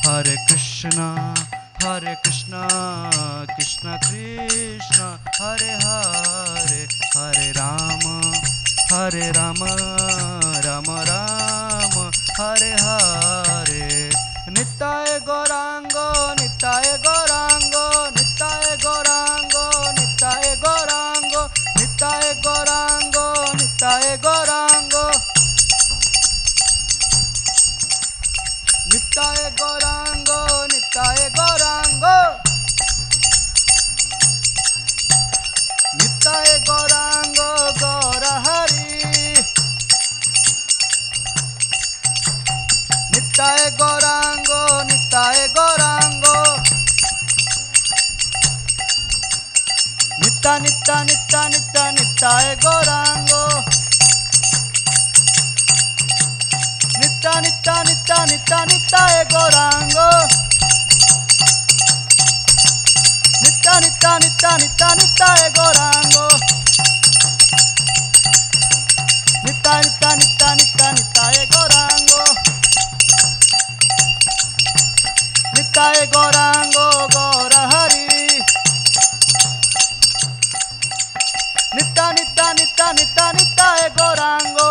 Hare Krishna Krishna Krishna Hare Hare Hare Rama Rama Rama Hare Hare Nitai Gaurango Nitai Gaurango Nitai Gaurango Nitai Gaurango Nitai Gaurango Nitai Gaurango Nitai Gaurango Nitai Gaurango Nitai Gaurango Gaura Hari Nitai Gaurango Nitai Gaurango Nitta Nitta Nitta Nitta Nitai Gaurango Nitta Nitta Nitta Nitta Nitai Gaurango Nitta Nitta Nitta Nitta Nitai Gaurango Nitta Nitta Nitta Nitta Nitai Gaurango Nitai Gaurango Gaura Hari Nitta Nitta Nitta Nitta Nitai Gaurango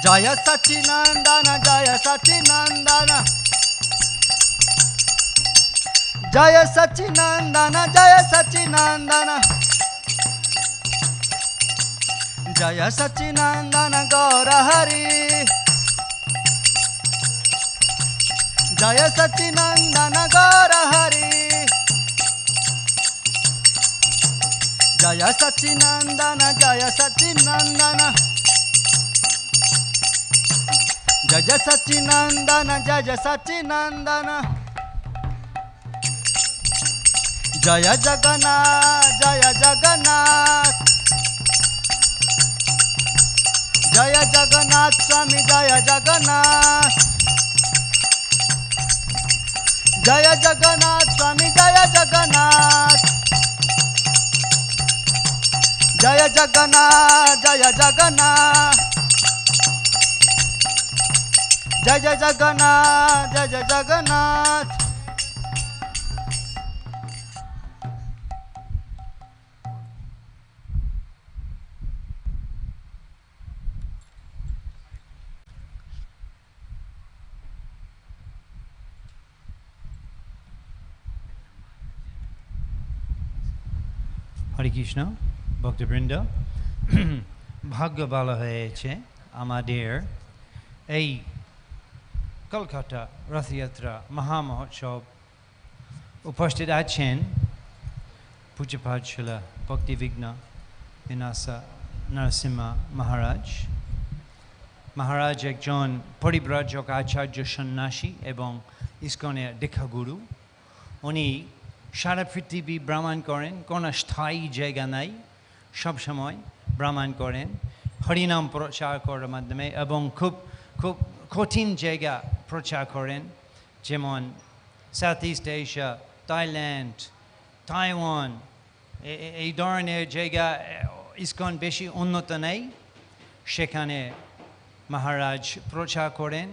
Jaya Sachinandana Jaya Sachinandana Jaya Sachinandana Jaya Sachinandana Jaya Sachinandana Gaura Hari Jaya Sachinandana Gaura Hari Jaya Sachinandana Jaya Sachinandana Jaya Sachinandana Jaya Sachinandana Jaya Jagannath Jaya Jagannath Jaya Jagannath Swami Jaya Jagannath Jaya Jagannath Swami Jaya Jagannath Jaya Jagannath Jaya Jagannath Jaya Jagannath Jaya Jagannath Hare Krishna, Bhaktivinoda, Bhagavata হয়েছে আমাদের এই কলকাতা রথযাত্রা মহামহোৎসব উপস্থিত আছেন পূজ্যপাদ শিলা ভক্তিবিঘ্ন বিনাশা নরসিংহ মহারাজ। মহারাজ একজন পরিব্রাজক আচার্য সন্ন্যাসী এবং ইসকনের দীক্ষাগুরু। উনি সারা পৃথিবী ভ্রমণ করেন, কোনো স্থায়ী জায়গা নাই, সবসময় ভ্রমণ করেন হরিনাম প্রচার করার মাধ্যমে এবং খুব খুব কঠিন জায়গা প্রচার করেন, যেমন south east Asia, Thailand, Taiwan, এই ধরনের জায়গা ইসকন বেশি উন্নত নেই, সেখানে মহারাজ প্রচার করেন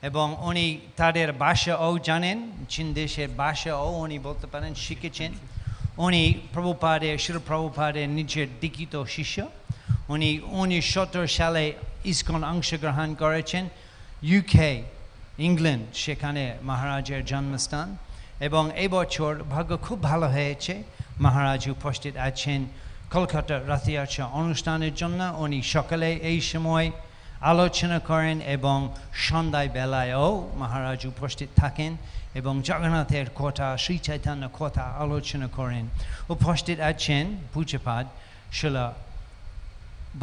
এবং উনি তাদের ভাষাও জানেন, চীন দেশের ভাষাও উনি বলতে পারেন, শিখেছেন। উনি প্রভুপাদের শিল প্রভুপাদের নিজের দীক্ষিত শিষ্য। উনি 1970 সালে ইসকন অংশগ্রহণ করেছেন ইউকে, ইংল্যান্ড, সেখানে মহারাজের জন্মস্থান। এবং এই বছর ভাগ্য খুব ভালো হয়েছে, মহারাজ উপস্থিত আছেন কলকাতা রথযাত্রা অনুষ্ঠানের জন্য। উনি সকালে এই সময় আলোচনা করেন এবং সন্ধ্যায় বেলায়ও মহারাজ উপস্থিত থাকেন এবং জগন্নাথের কথা, শ্রী চৈতন্য কথা আলোচনা করেন। উপস্থিত আছেন পূজ্যপাদ শিলা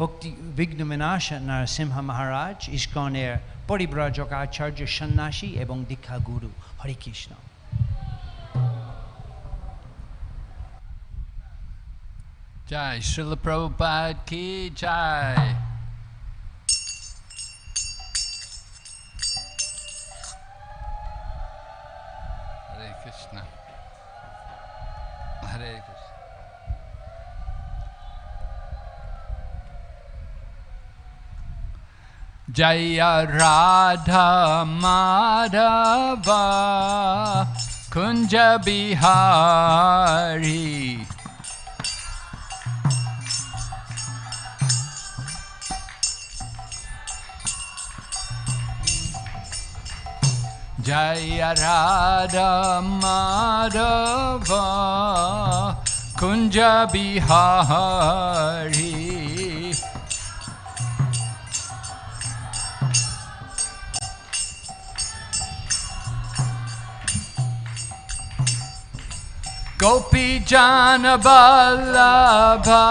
ভক্তি বিঘ্ন বিনাশ নরসিংহ মহারাজ, ইসকনের পরিব্রাজক আচার্য সন্ন্যাসী এবং দীক্ষা গুরু। হরে Krishna. Jai Srila Prabhupada ki jai. Hare Krishna. Hare Krishna. Jaya Radha Madhava Kunja Bihari Jaya Radha Madhava Kunja Bihari Gopi Jana Vallabha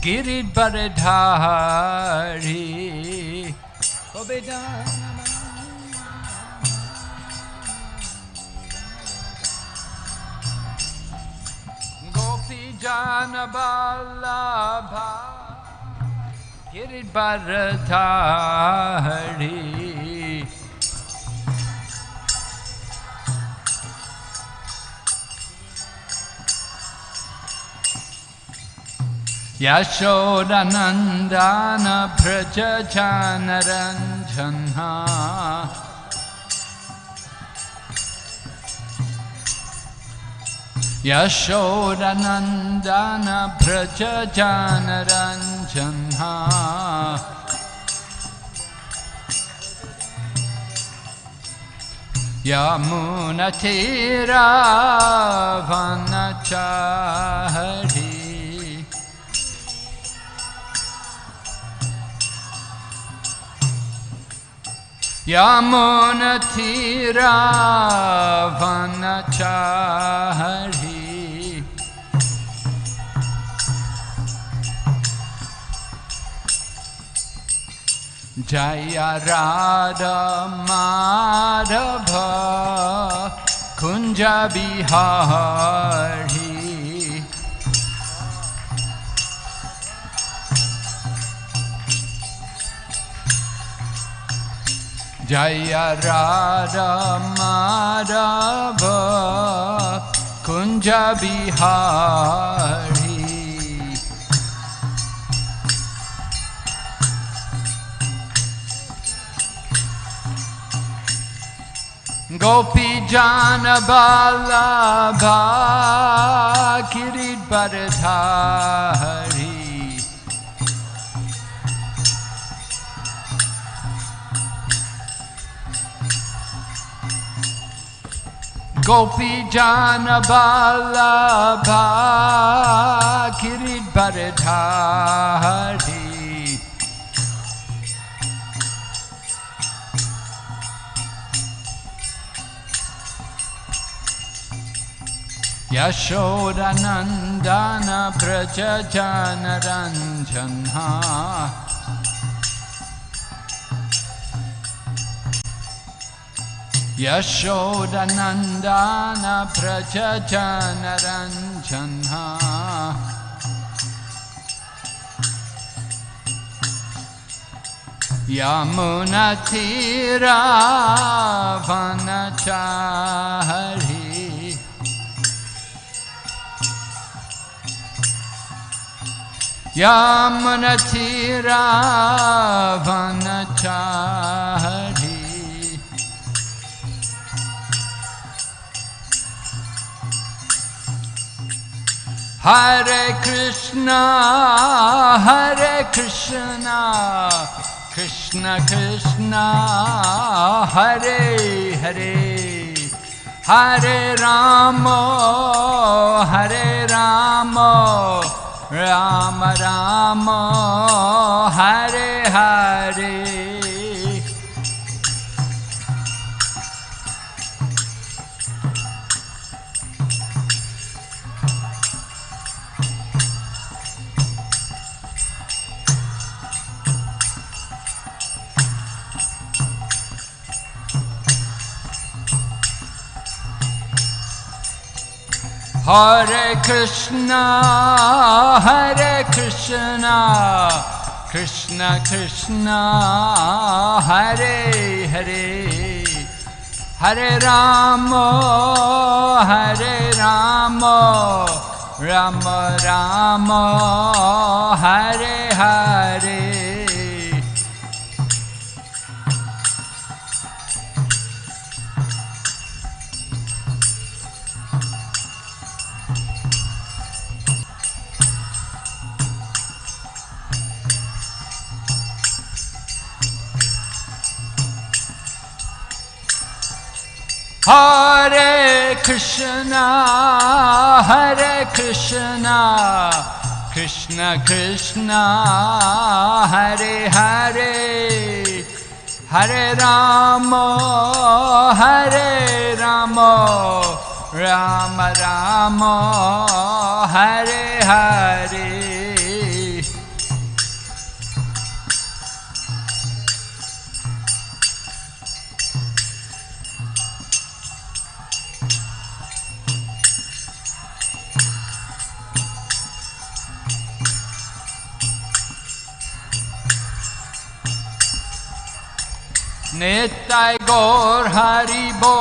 Girid Baradhari Gopi Jana Jana Vallabha Girid Baradhari Yashodanandana Braja Janaranjana Yashodanandana Braja Janaranjana Yamunatira Vanachari Yamunatira Vanachari Jaya Radha Madhava Kunja Bihari Jaya Radha Madhava Kunja Bihari Gopi Jana Vallabha Girid Baradhari Gopi Jana Vallabha Girid Baradhari Yashodanandana Braja Janaranjana Yashodanandana Braja Janaranjana Yamunatira Vanachari Yamunatira Vanachari Hare Krishna Hare Krishna Krishna Krishna Hare Hare Hare Rama Hare Rama Rama Rama Hare Hare Hare Krishna, Hare Krishna, Krishna Krishna, Hare Hare, Hare Rama, Hare Rama, Rama Rama, Hare Hare. Hare Krishna, Hare Krishna, Krishna Krishna, Hare Hare, Hare Rama, Hare Rama, Rama Rama, Hare Hare. Nitai Gaur Hari Bo,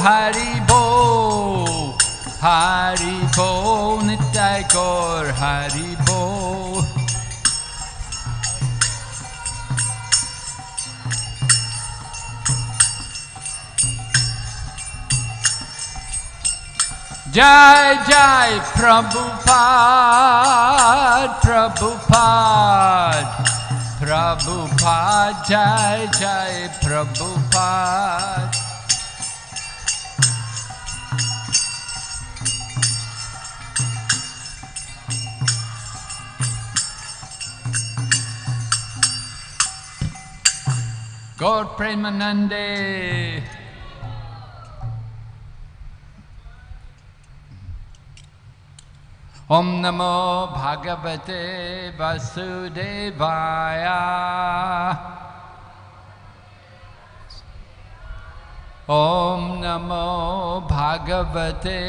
Hari Bo, Hari Bo, Nitai Gaur Hari Bo. Jai Jai Prabhupada, Prabhupada, Prabhupada, Jai Jai Prabhupada. Gaur Premanande. Om Namo Bhagavate Vasudevaya. Om Namo Bhagavate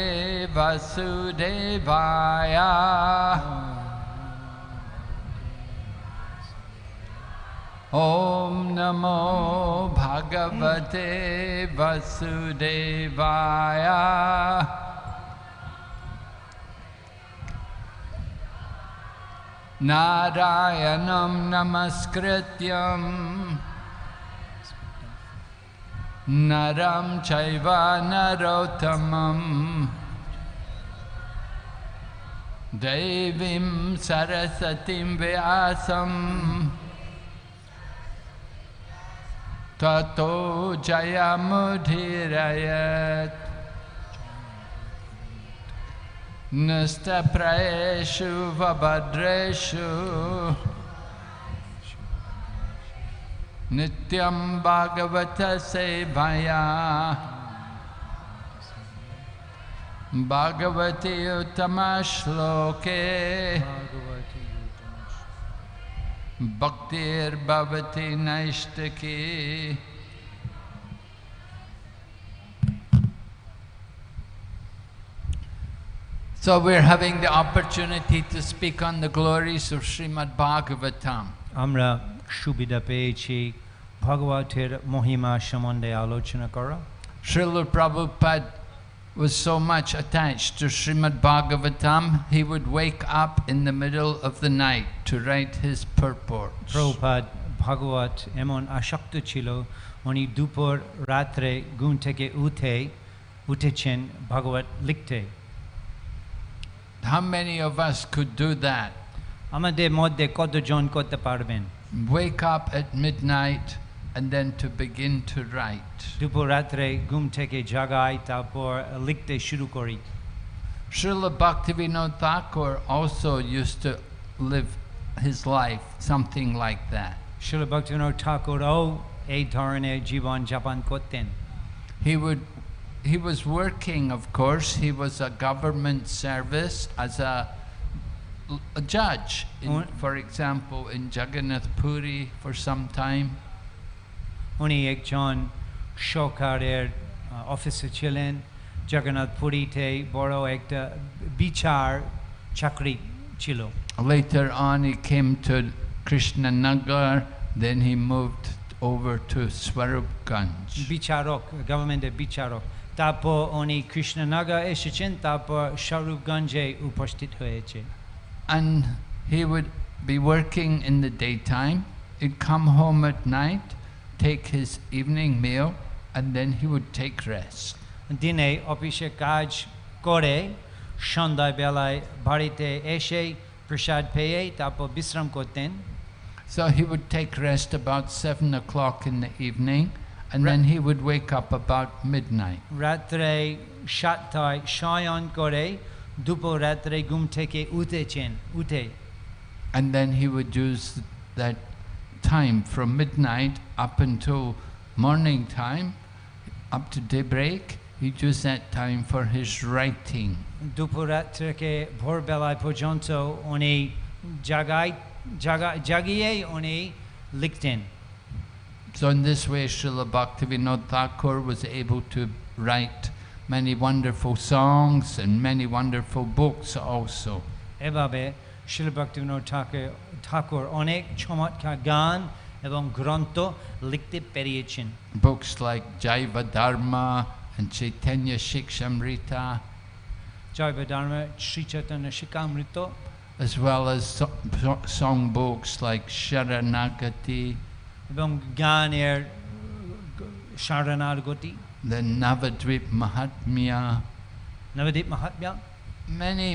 Vasudevaya. Om Namo Bhagavate Vasudevaya. Narayanam Namaskrityam Naram Chaiva Narottamam Devim Sarasatim Vyasam Tato Jayamudhirayat Nasta Praeshu Vabhadreshu Nityam Bhagavata Sevaya Bhagavati Uttama Shloke Bhaktir Bhavati Naishtaki. So we're having the opportunity to speak on the glories of Srimad Bhagavatam. আমরা সুবিধা পেয়েছি ভগবতের মহিমা সম্বন্ধে আলোচনা করা। Srila Prabhupada was so much attached to Srimad Bhagavatam, he would wake up in the middle of the night to write his purports. Prabhupada ভগবত এমন আসক্ত ছিল, উনি দুপুর রাত্রে ঘুম থেকে উঠেছেন ভগবত লিখতে। How many of us could do that? আমাদের মধ্যে কতজন করতে পারবেন? Wake up at midnight and then to begin to write. দুপুর রাত্রে ঘুম থেকে জাগাই, তারপর লিখতে শুরু করি। Srila Bhaktivinoda Thakur also used to live his life something like that. শিল ভক্তিবিনোদ ঠাকুরও এই ধরনের জীবন যাপন করতেন। He was working, of course. He was a government service as a judge, for example, in Jagannath Puri for some time. উনি একজন সরকারের অফিসার ছিলেন, জগন্নাথ পুরীতে বড় একটা বিচার চাকরি ছিল। Later on, he came to Krishnanagar, then he moved over to Swarupganj. বিচারক, গভর্নমেন্টের বিচারক। তারপর উনি কৃষ্ণনগর এসেছেন, তারপর স্বরূপগঞ্জে উপস্থিত হয়েছে। And he would be working in the daytime, he'd come home at night, take his evening meal, and then he would take rest. দিনে অফিসে কাজ করে সন্ধ্যাবেলায় বাড়িতে এসে প্রসাদ পেয়ে তারপর বিশ্রাম করতেন। So he would take rest about 7 o'clock in the evening, and then he would wake up about midnight. রাত্রে 7টায় শয়ন করে দুপুর রাত্রে ঘুম থেকে উঠে And then he would use that time from midnight up until morning time, up to daybreak. He'd use that time for his writing. দুপুর রাত থেকে ভোরবেলায় পর্যন্ত উনি জাগিয়ে উনি লিখতেন। So in this way, Srila Bhaktivinoda Thakur was able to write many wonderful songs and many wonderful books also. এভাবে শিল ভক্তিবিনোদ ঠাকুর অনেক চমৎকার গান এবং গ্রন্থ লিখতে পেরিয়েছেন। Books like Jaiva Dharma and Chaitanya Shikshamrita, জৈব ধর্ম Shri Chaitanya শিক্ষামৃত, as well as song books like Sharanagati, এবং গানের শরণাগতি, the Navadvip Mahatmya. নবদ্বীপ মাহাত্ম্য। Many,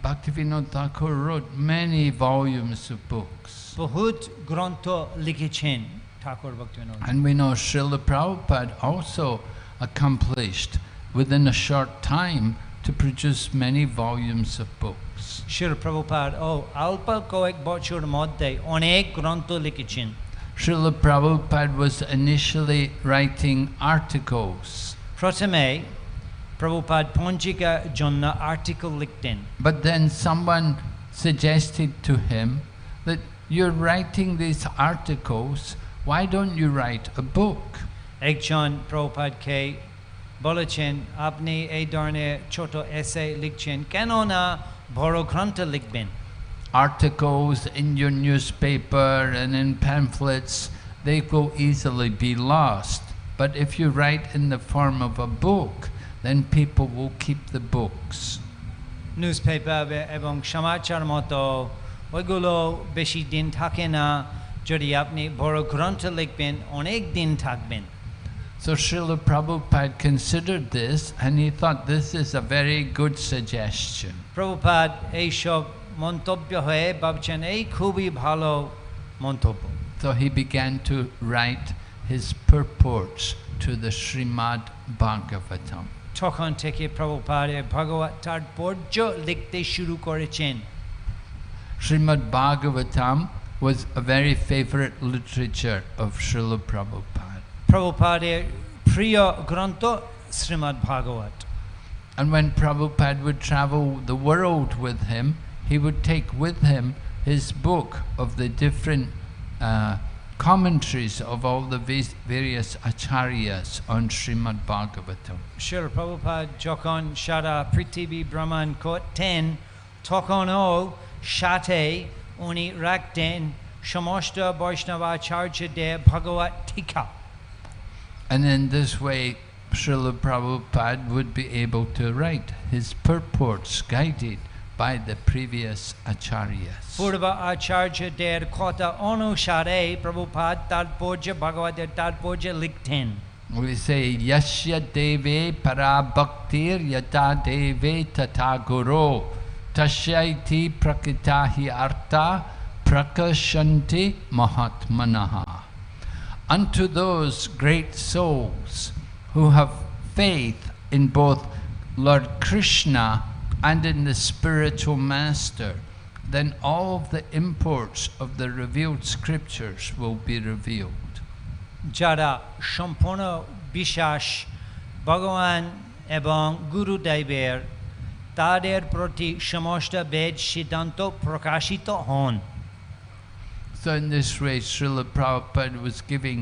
Bhaktivinoda Thakur wrote many volumes of books. বহুত গ্রন্থ লিখেছেন ঠাকুর Bhaktivinod. And we know Srila Prabhupada also accomplished within a short time to produce many volumes of books. শিল প্রভুপাদ ও অল্প কয়েক বছর মধ্যে অনেক গ্রন্থ লিখেছেন। Srila Prabhupada was initially writing articles. প্রথমে প্রভুপাদ পঞ্জিকার জন্য আর্টিকেল লিখতেন। But then someone suggested to him that you're writing these articles, why don't you write a book? একজন প্রভুপাদকে বলেছেন, আপনি এই ধরনের ছোট এসে লিখছেন, কেন না বড় গ্রন্থ লিখবেন? Articles in your newspaper and in pamphlets, they will easily be lost. But if you write in the form of a book, then people will keep the books. Newspaper এবং সমাচার মতো ওইগুলো বেশি দিন থাকে না, যদি আপনি বড় গ্রন্থ লিখবেন অনেক দিন থাকবেন। So Srila Prabhupada considered this and he thought this is a very good suggestion. Prabhupada এইসব মন্তব্য হয়ে ভাবছেন এই খুবই ভালো মন্তব্য। So he began to write his purports to the Srimad Bhagavatam. তখন থেকে প্রভুপাদের ভগবত তাৎপর্য লিখতে শুরু করেছেন। Srimad Bhagavatam was a very favorite literature of Srila Prabhupada. প্রভুপাদের প্রিয় গ্রন্থ শ্রীমদ্ ভাগবত। And when Prabhupada would travel the world with him, he would take with him his book of the different commentaries of all the various acharyas on Srimad Bhagavatam. শিল প্রভুপাদ যখন সারা পৃথিবী ভ্রমণ করতেন তখনও সাথে উনি রাখতেন সমস্ত বৈষ্ণবাচার্যদের ভগবত টিকা। And in this way, Srila Prabhupada would be able to write his purports guided by the previous acharyas. পূর্ব আচার্যদের কথা অনুসারে প্রভুপাদ তাৎপর্য ভগবতের তাৎপর্য লিখতেন। We say, Yasya deve para bhaktir yata deve tata guru tasyaiti prakitahi artha prakashanti mahatmanaha. Unto those great souls who have faith in both Lord Krishna and in the spiritual master, then all of the imports of the revealed scriptures will be revealed. যারা সম্পূর্ণ বিশ্বাস ভগবান এবং গুরুদেবের, তাদের প্রতি সমস্ত বেদ সিদ্ধান্ত প্রকাশিত হন। So in this way, Srila Prabhupada was giving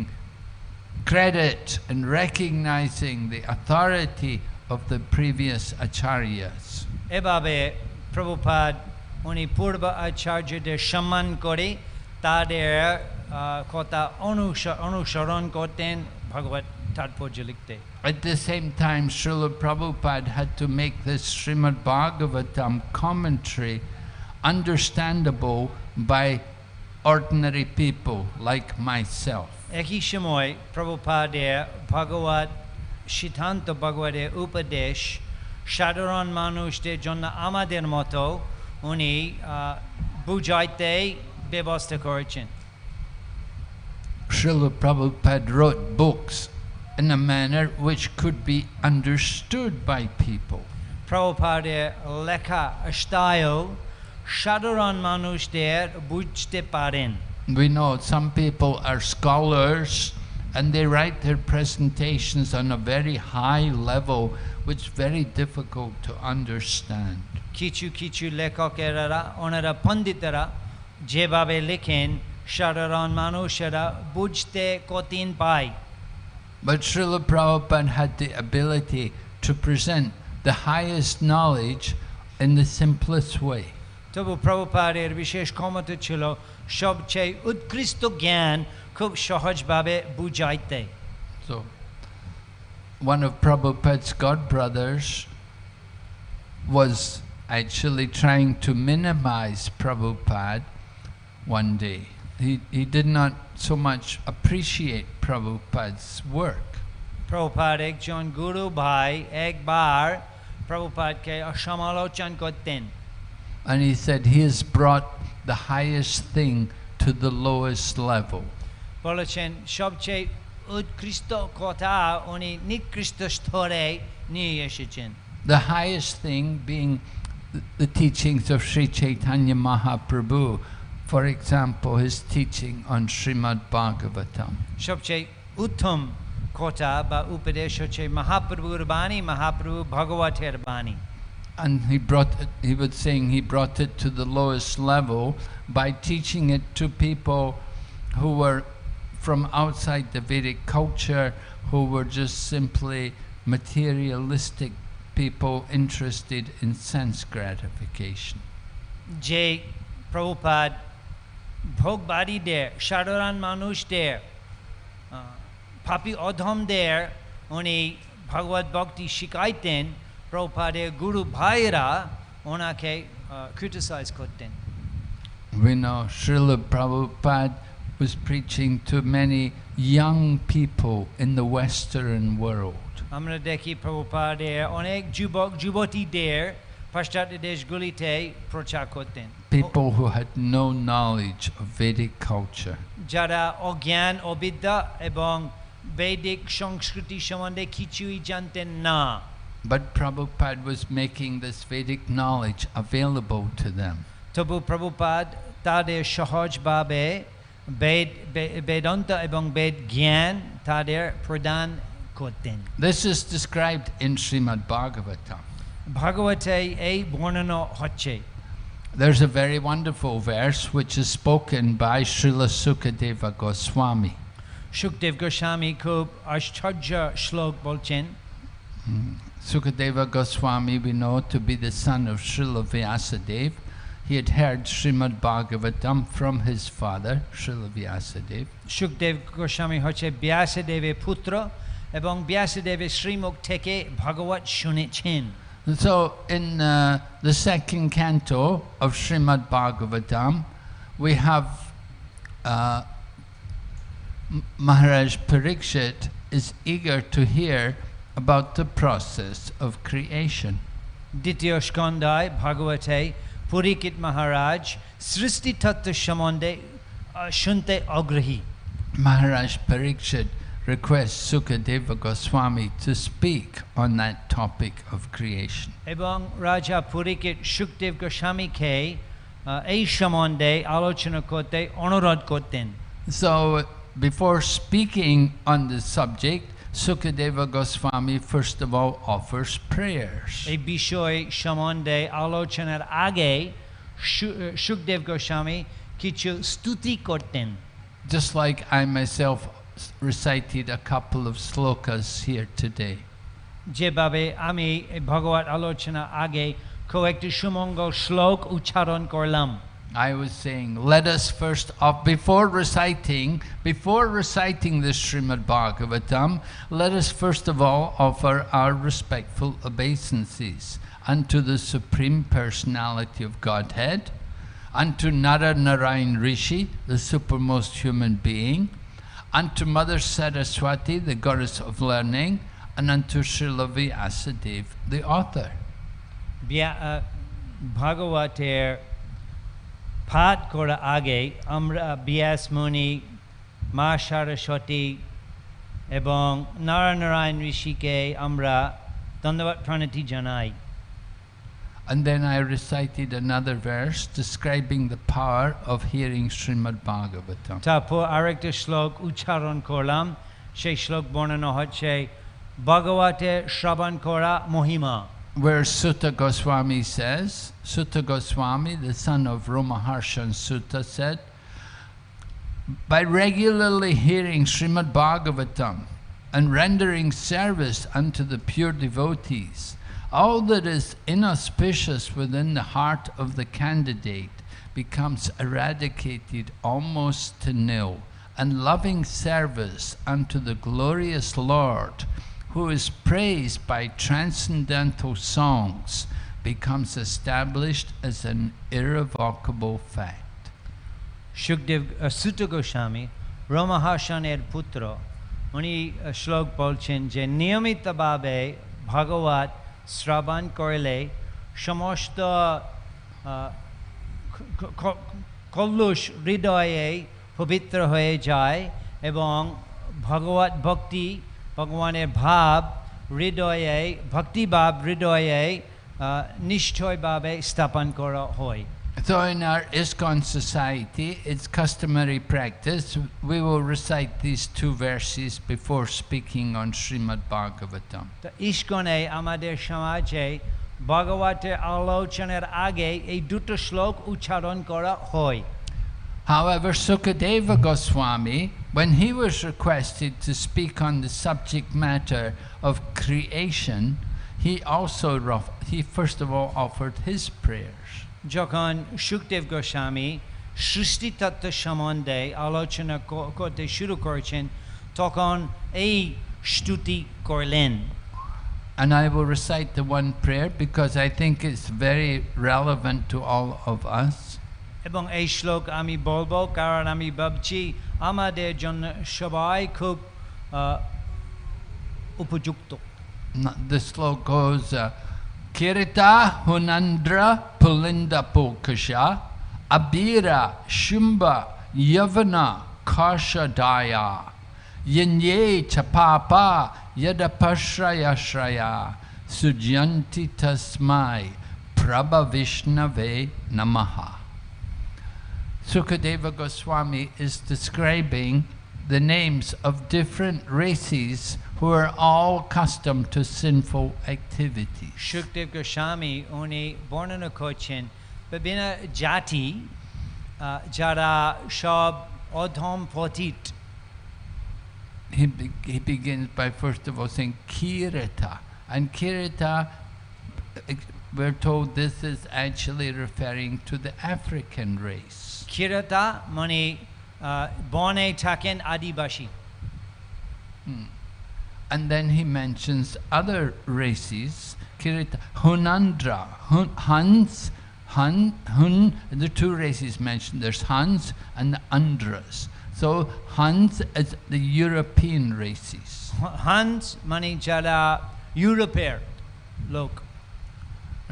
credit and recognizing the authority of the previous acharyas. এভাবে প্রভুপাদ উনি পূর্ব আচার্যদের সম্মান করে তাদের কথা অনুসরণ করতেন ভগবত তাৎপর্য লিখতে। At the same time, Srila Prabhupada had to make this Srimad Bhagavatam commentary understandable by ordinary people like myself. একই সময় প্রভুপাদের ভগবত সিদ্ধান্ত ভগবতের উপদেশ সাধারণ মানুষদের জন্য আমাদের মতো উনি বুঝাইতে ব্যবস্থা করেছেন। Srila Prabhupada wrote books in a manner which could be understood by people. প্রভুপাদের লেখা স্টাইল সাধারণ মানুষদের বুঝতে পারেন। We know some people are scholars and they write their presentations on a very high level which is very difficult to understand. কিছু কিছু লেখকেরা ওনারা পণ্ডিতরা যেভাবে লেখেন সাধারণ মানুষেরা বুঝতে কঠিন পায়। But Srila Prabhupada had the ability to present the highest knowledge in the simplest way. তবু প্রভুপাদের বিশেষ ক্ষমতা ছিল সবচেয়ে উৎকৃষ্ট জ্ঞান খুব সহজভাবে বুঝাইতে। So, one of Prabhupada's godbrothers was actually trying to minimize Prabhupada one day. He did not so much appreciate Prabhupada's work. Prabhupada একজন গুরু ভাই একবার প্রভুপাদকে সমালোচনা করতেন। And he said he has brought the highest thing to the lowest level. বলেছেন সবচেয়ে উৎকৃষ্ট কথা উনি নিকৃষ্ট স্তরে নিয়ে এসেছেন। The highest thing being the teachings of Sri Chaitanya Mahaprabhu, for example, his teaching on Srimad Bhagavatam. সবচেয়ে উত্তম কথা বা উপদেশ হচ্ছে মহাপ্রভুর বাণী, মহাপ্রভু ভগবতের বাণী। And he was saying he brought it to the lowest level by teaching it to people who were from outside the Vedic culture, who were just simply materialistic people interested in sense gratification. যে প্রভুপাদ ভোগবাদীদের সাধারণ মানুষদের পাপী অধমদের উনি ভগবত ভক্তি শিখাইতেন, প্রভুপাদের গুরু ভাইরা ওনাকে ক্রিটিসাইজ করতেন। We know Srila Prabhupada was preaching to many young people in the Western world. আমরা দেখি প্রভুপাদের অনেক যুবক যুবতীদের পাশ্চাত্য দেশগুলিতে প্রচার করতেন। People who had no knowledge of Vedic culture. যারা অজ্ঞান অবিদ্যা এবং বৈদিক সংস্কৃতি সম্বন্ধে কিছুই জানতেন না। But Prabhupada was making this Vedic knowledge available to them. তবু প্রভুপাদ তাদের সহজভাবে বেদান্ত এবং বেদ জ্ঞান তাদের প্রদান করতেন। This is described in Srimad Bhagavatam. ভাগবতে এই বর্ণনা হচ্ছে। There's a very wonderful verse which is spoken by Srila Sukadeva Goswami. Sukhdev Goswami খুব আশ্চর্য শ্লোক বলছেন। Sukadeva Goswami we know to be the son of Srila Vyasadeva. He had heard Srimad Bhagavatam from his father, Srila Vyasadeva. Sukhdev Goswami হচ্ছে ব্যাসদেবের পুত্র এবং ব্যাসদেবের শ্রীমুখ থেকে ভাগবত শুনেছেন। So in the second canto of Srimad Bhagavatam, we have Maharaj Parikshit is eager to hear about the process of creation. দ্বিতীয় স্কন্ধায় ভাগবতে পরীক্ষিত মহারাজ সৃষ্টি তত্ত্ব সম্বন্ধে শুনতে আগ্রহী। Maharaj Parikshit requests Sukadeva Goswami to speak on that topic of creation. এবং রাজা পরীক্ষিত সুখদেব গোস্বামীকে এই সম্বন্ধে আলোচনা করতে অনুরোধ করতেন। So before speaking on the subject, Sukadeva Goswami first of all offers prayers. এই বিষয় সম্বন্ধে আলোচনার আগে সুখদেব গোস্বামী কিছু স্তুতি করতেন। Just like I myself recited a couple of slokas here today. যেভাবে আমি ভগবত আলোচনা আগে কয়েকটি সুমঙ্গল শ্লোক উচ্চারণ করলাম। I was saying, let us first off, before reciting the Srimad Bhagavatam, let us first of all offer our respectful obeisances unto the Supreme Personality of Godhead, unto Narayan Rishi, the supermost human being, unto Mother Saraswati, the goddess of learning, and unto Srila Vyasadeva, the author. ভাগবতের পাঠ করার আগে আমরা ব্যাস মুনি, মা সরস্বতী এবং নারায়ণ ঋষিকে আমরা ধন্যবাদ প্রণতি জানাই। And then I recited another verse describing the power of hearing Srimad Bhagavatam. তারপর আরেকটা শ্লোক উচ্চারণ করলাম, সেই শ্লোক বর্ণনা হচ্ছে ভাগবতের শ্রবণ করা মহিমা। Where Sutta Goswami says, Sutta Goswami, the son of Ramaharshan Sutta, said, by regularly hearing Srimad Bhagavatam and rendering service unto the pure devotees, all that is inauspicious within the heart of the candidate becomes eradicated almost to nil, and loving service unto the glorious Lord, who is praised by transcendental songs, becomes established as an irrevocable fact. Shukdev Sutta Goswami, Ramaharshaner পুত্র, উনি শ্লোক বলছেন যে নিয়মিতভাবে ভাগবত শ্রবণ করলে সমস্ত কলুষ হৃদয়ে পবিত্র হয়ে যায় এবং ভগবত ভক্তি, ভগবানের ভাব হৃদয়ে, ভক্তিভাব হৃদয়ে নিশ্চয়ভাবে স্থাপন করা হয়। So in our ISKCON society, it's customary practice, we will recite these two verses before speaking on Srimad Bhagavatam. তো ইস্কনে আমাদের সমাজে ভগবতের আলোচনার আগে এই দুটো শ্লোক উচ্চারণ করা হয়। However, Sukadeva Goswami, when he was requested to speak on the subject matter of creation, he first of all offered his prayers. যখন সুখদেব গোস্বামী সৃষ্টি তত্ত্ব সম্বন্ধে আলোচনা করতে শুরু করেছেন তখন এই স্তুতি করলেন। And I will recite the one prayer because I think it's very relevant to all of us. এবং এই শ্লোক আমি বলবো কারণ আমি ভাবছি আমাদের জন্য সবাই খুব উপযুক্ত। The sloka goes, Kirita Hunandra Pulinda Pulkasha Abira Shumba Yavana Kasha Daya Yanye Chapapa Yadapashraya Shraya Sujanti Tasmai Prabha Vishnave Namaha. Sukadeva Goswami is describing the names of different races who are all accustomed to sinful activities. Sukhdev Goswami উনি বর্ণনা করছেন বিভিন্ন জাতি যারা সব অধম পতিত। He begins by first of all saying Kirita, and Kirita, we're told this is actually referring to the African race. Kirita মানে বনে থাকেন আদিবাসী। And then he mentions other races, Kirita, Hunandra, Hun, the two races mentioned, there's Huns and the Andras. So Huns is the European races. Huns মানে যারা ইউরোপের লোক।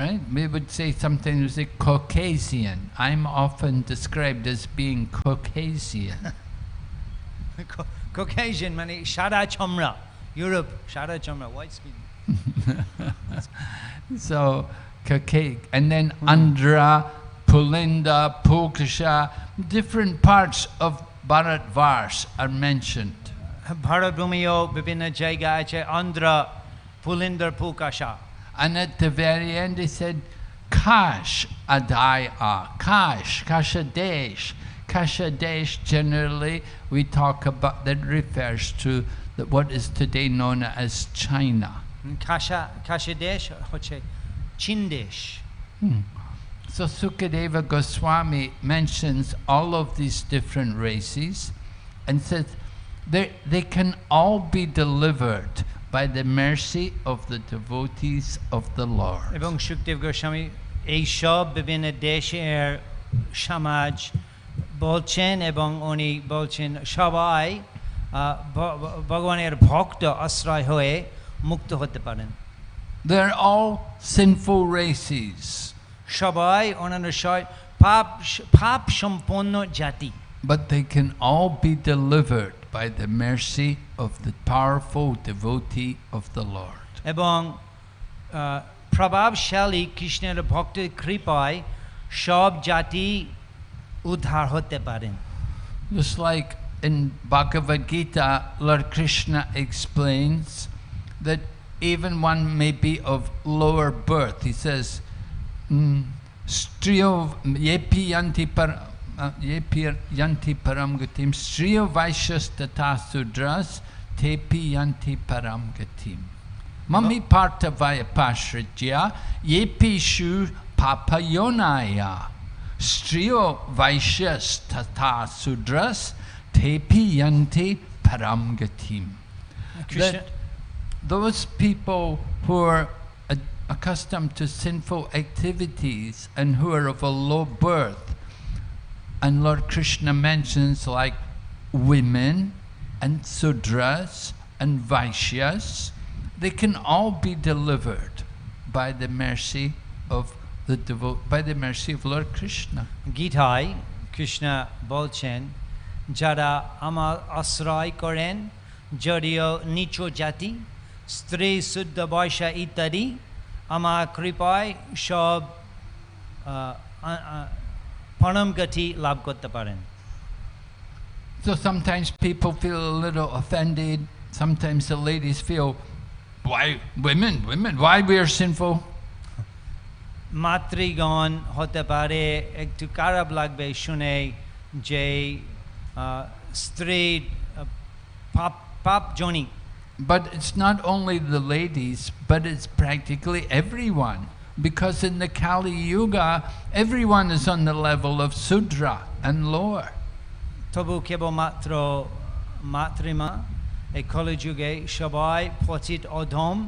Right? We would say sometimes we say Caucasian. I'm often described as being Caucasian. Caucasian মানে সাদা চামড়া, ইউরোপ সাদা চামড়া, white skin. So Caucasian, and then Andhra, Pulinda, Pulkasha, different parts of Bharatvarsh are mentioned. ভারতভূমিও বিভিন্ন জায়গা আছে, Andhra, পুলিন্দর, পুলকাশা। And at the very end he said, Kash Adaya, Kashadesh. Kashadesh generally we talk about, that refers to what is today known as China. খাসা দেশ হচ্ছে চীন দেশ। So Sukadeva Goswami mentions all of these different races and says they can all be delivered by the mercy of the devotees of the Lord. এবং সুখদেব গোস্বামী এই সব বিভিন্ন দেশের সমাজ বলছেন এবং উনি বলছেন সবাই ভগবানের ভক্ত আশ্রয় হয়ে মুক্ত হতে পারেন। They're all sinful races. সবাই অন্যান্য পাপ সম্পন্ন জাতি। But they can all be delivered by the mercy of the powerful devotee of the Lord. এবং প্রভাবশালী কৃষ্ণের ভক্তের কৃপায় সব জাতি উদ্ধার হতে পারেন। Just like in Bhagavad Gita, Lord Krishna explains that even one may be of lower birth. He says, Striyo yepi yanti param gatim, Striyo vaishyas tata sudras, tepi yanti param gatim. Mami parta vaya pashrajya, yepi shu papayonaya, Striyo vaishyas tata sudras, tepi yanti param gatim. That those people who are accustomed to sinful activities and who are of a low birth, and Lord Krishna mentions like women and sudras and vaishyas, they can all be delivered by the mercy of Lord Krishna. গীতায় কৃষ্ণ বলছেন যারা আমার আশ্রয় করেন যদিও নিচ জাতি স্ত্রী শুদ্ধ বৈশ্যা ইত্যাদি আমার কৃপায় সব পরম গতি লাভ করতে পারেন। So sometimes people feel a little offended. Sometimes the ladies feel, why women, why we are sinful? মাতৃগণ হতে পারে একটু খারাপ লাগবে শুনে যে স্ত্রী পাপ Johnny. But it's not only the ladies, but it's practically everyone. Because in the Kali Yuga, everyone is on the level of Sudra and lower. তবু কেবলমাত্র মাতৃমা এই কলিযুগে সবাই পতিত অধম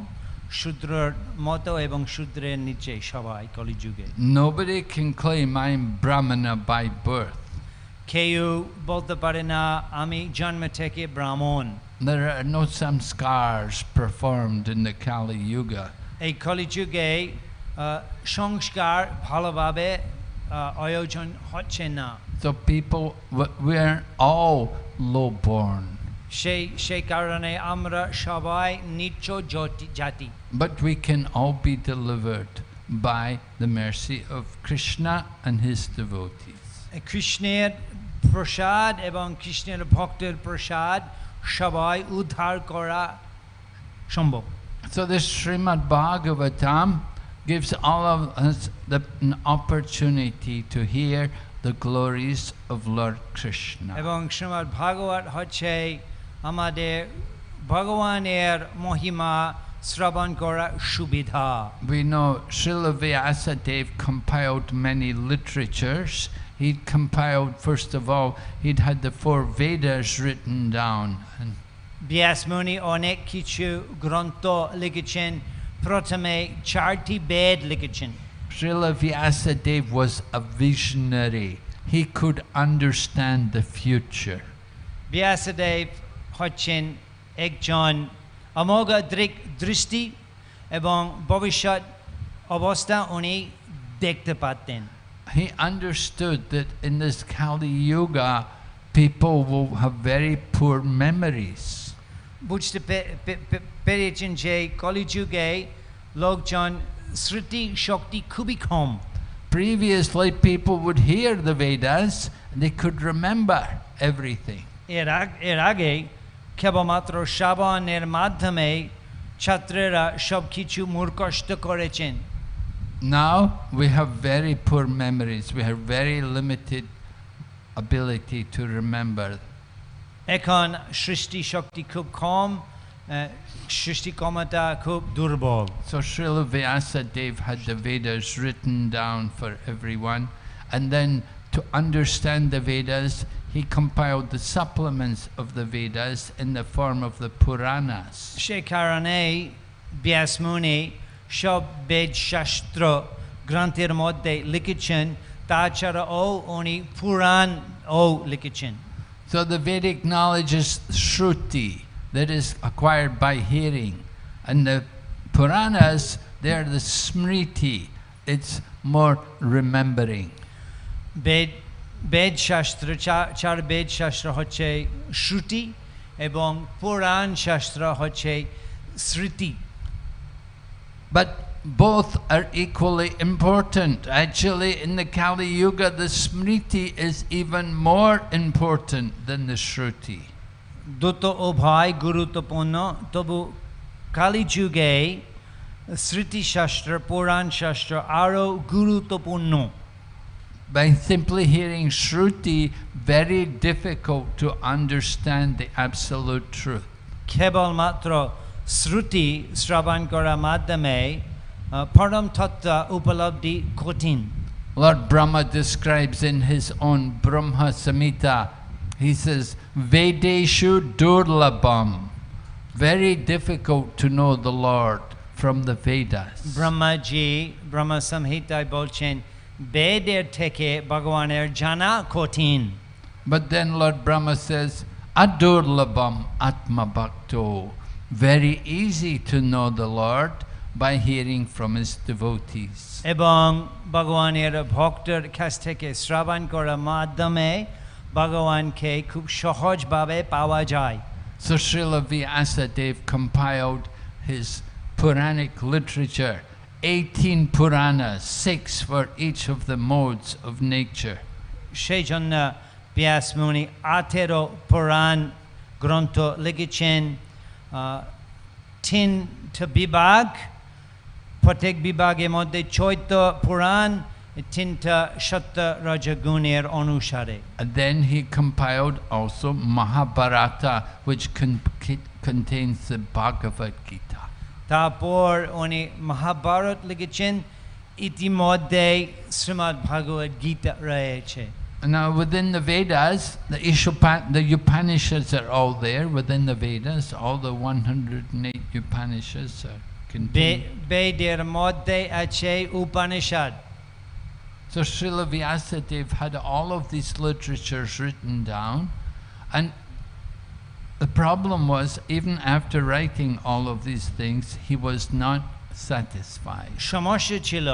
শূদ্রের মতো এবং শূদ্রের নিচে সবাই কলিযুগে। Nobody can claim I'm Brahmana by birth. কেউ বলতে পারে না আমি জন্ম থেকে ব্রাহ্মণ। There are no samskars performed in the Kali Yuga. এই কলিযুগে সংস্কার ভালোভাবে আয়োজন হচ্ছে না। So people, we're all low-born. সেই কারণে আমরা সবাই নিচ্চ জাতি। But we can all be delivered by the mercy of Krishna and his devotees. কৃষ্ণের প্রসাদ এবং কৃষ্ণের ভক্তের প্রসাদ সবাই উদ্ধার করা সম্ভব। So this Srimad Bhagavatam gives all of us an opportunity to hear the glories of Lord Krishna. এবং শ্রীমদ্ ভাগবত হচ্ছে আমাদের ভগবানের মহিমা শ্রবণ করা সুবিধা। We know Srila Vyasadeva compiled many literatures. He'd compiled, first of all, he'd had the 4 Vedas written down. ব্যাস মুনি অনেক কিছু গ্রন্থ লিখেছেন, প্রথমে 4টি বেদ লিখেছেন। Srila Vyasadeva was a visionary. He could understand the future. Vyasdev হচ্ছেন একজন অমোঘ দৃষ্টি এবং ভবিষ্যৎ অবস্থা উনি দেখতে পাতেন। He understood that in this Kali Yuga, people will have very poor memories. বুঝতে পেরেছেন যে কলিযুগে লোকজন স্মৃতি শক্তি খুবই কম। Previously, people would hear the Vedas and they could remember everything. এর আগে কেবলমাত্র শ্রবণের মাধ্যমে ছাত্রেরা সবকিছু মুখস্থ করেছেন। Now we have very poor memories. We have very limited ability to remember. এখন সৃষ্টি শক্তি খুব কম সৃষ্টি ক্ষমতা খুব দুর্বল। So Srila Vyasadeva had the Vedas written down for everyone, and then to understand the Vedas, he compiled the supplements of the Vedas in the form of the Puranas. সেই কারণে ব্যাস মুনি সব বেদ শাস্ত্র গ্রন্থের মধ্যে লিখেছেন, তাছাড়াও উনি পুরাণও লিখেছেন। So the Vedic knowledge is Shruti, that is acquired by hearing, and the Puranas, they are the Smriti, it's more remembering. বেদ শাস্ত্র চার বেদ শাস্ত্র হচ্ছে শ্রুতি এবং পুরাণ শাস্ত্র হচ্ছে স্মৃতি। But both are equally important. Actually, in the Kali Yuga, the Smriti is even more important than the Shruti. দুটো উভয় গুরুত্বপূর্ণ, তবু কালী যুগে স্মৃতি শাস্ত্র পুরাণ শাস্ত্র আরও গুরুত্বপূর্ণ। By simply hearing Shruti, very difficult to understand the absolute truth. কেবলমাত্র শ্রুতি শ্রবণ করার মাধ্যমে পরম তত্ত্ব উপলব্ধি কঠিন। Lord Brahma describes in his own Brahma Samhita, he says, Vedeshu durlabham, very difficult to know the Lord from the Vedas. Brahmaji ব্রহ্ম সংহিতায় বলছেন বেদের থেকে ভগবানের জানা কঠিন। But then Lord Brahma says, adurlabham atma bhakto, very easy to know the Lord by hearing from his devotees. এবং ভগবানের ভক্তের কাছ থেকে শ্রবণ করার মাধ্যমে ভগবানকে খুব সহজভাবে পাওয়া যায়। So Srila Vyasadeva compiled his Puranic literature, 18 Puranas, 6 for each of the modes of nature. সেই জন্য ব্যাস মুনি 18 পুরাণ গ্রন্থ লিখেছেন, 3টা বিভাগ, প্রত্যেক বিভাগের মধ্যে 4টা পুরাণ, 3টা সত্য রজগুণের অনুসারে। And then he compiled also Mahabharata, which contains the Bhagavad Gita. তারপর উনি মহাভারত লিখেছেন, ইতিমধ্যে শ্রীমদ্ ভাগবত গীতা রয়েছে। Now within the Vedas, the Upanishads are all there within the Vedas, all the 108 Upanishads are contained. বেদের মধ্যে আছে Upanishad. So Srila Vyasadeva had all of these literatures written down, and the problem was, even after writing all of these things, he was not satisfied. সমস্যা ছিল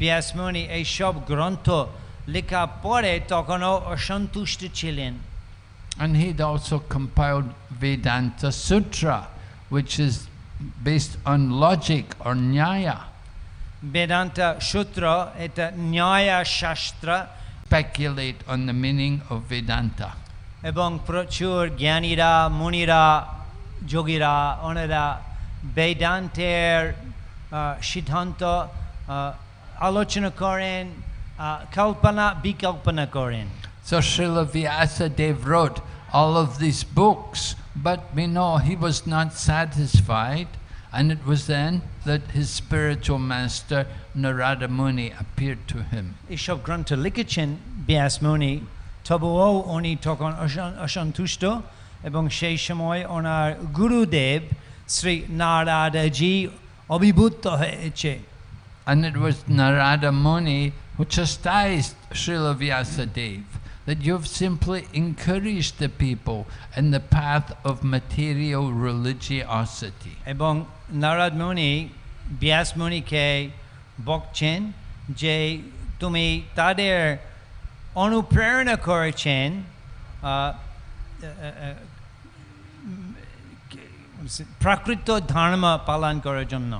ব্যাস মুনি এই সব গ্রন্থ লেখা পরে তখনও অসন্তুষ্ট ছিলেন। And he'd also compiled Vedanta Sutra, which is based on logic or nyaya. Vedanta Sutra, এটা ন্যায় শাস্ত্র, Speculate on the meaning of Vedanta. এবং প্রচুর জ্ঞানীরা মুনিরা যোগীরা ওনারা বেদান্তের সিদ্ধান্ত আলোচনা করেন, কল্পনা বিকল্পনা করেন। So Srila Vyasadeva wrote all of these books, but we know he was not satisfied, and it was then that his spiritual master Narada Muni appeared to him. এইসব গ্রন্থ লিখেছেন ব্যাস মুনি, তবুও উনি তখন অসন্তুষ্ট, এবং সেই সময় ওনার গুরুদেব শ্রী নারাদাজি অভিভূত হয়েছে। And it was Narada Muni who chastised Srila Vyasadeva, that you've simply encouraged the people in the path of material religiosity. এবং নারদ মুনি ব্যাস মুনিকে বকছেন যে তুমি তাদের অনুপ্রেরণা করেছেন প্রাকৃত ধর্ম পালন করার জন্য।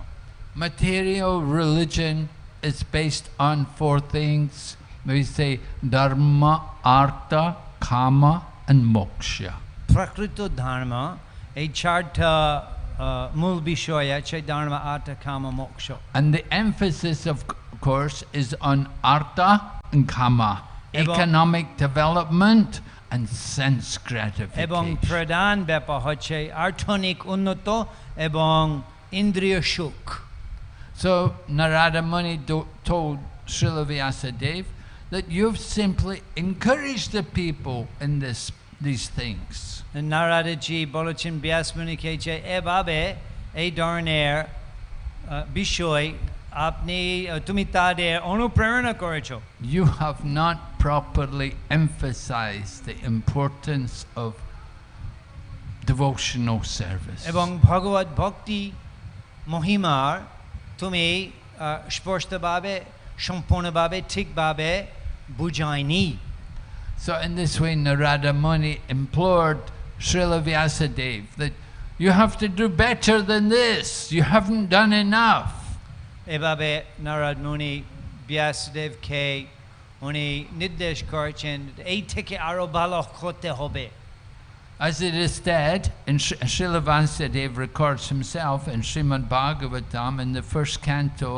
Material religion is based on 4 things. We say dharma, artha, kama and moksha. প্রাকৃত ধর্ম এই 4টা মূল বিষয় আছে, ধর্ম artha kama moksha। And the emphasis of course is on artha and kama. economic development and sense এবং gratification. প্রধান ব্যাপার হচ্ছে অর্থনৈতিক উন্নত এবং ইন্দ্রিয় সুখ। So Narada Muni told Srila Vyasadeva that you've simply encouraged the people in these things. নারায়ণজি বলেছেন ব্যাস মুনিকে যে এভাবে এই ধরনের বিষয় তুমি তাদের অনুপ্রেরণা করেছো। You have not properly emphasized the importance of devotional service. এবং ভগবত ভক্তি মহিমার তুমি স্পষ্টভাবে সম্পূর্ণভাবে ঠিকভাবে বুঝায়নি। So in this way Narada Muni implored Srila Vyasadeva that you have to do better than this, you haven't done enough. এভাবে নারদ মুনি ব্যাসদেবকে উনি নির্দেশ করেছেন এই থেকে আরো ভালো হতে হবে। As it is said, and Srila Vyasadeva records himself in Srimad Bhagavatam in the first canto,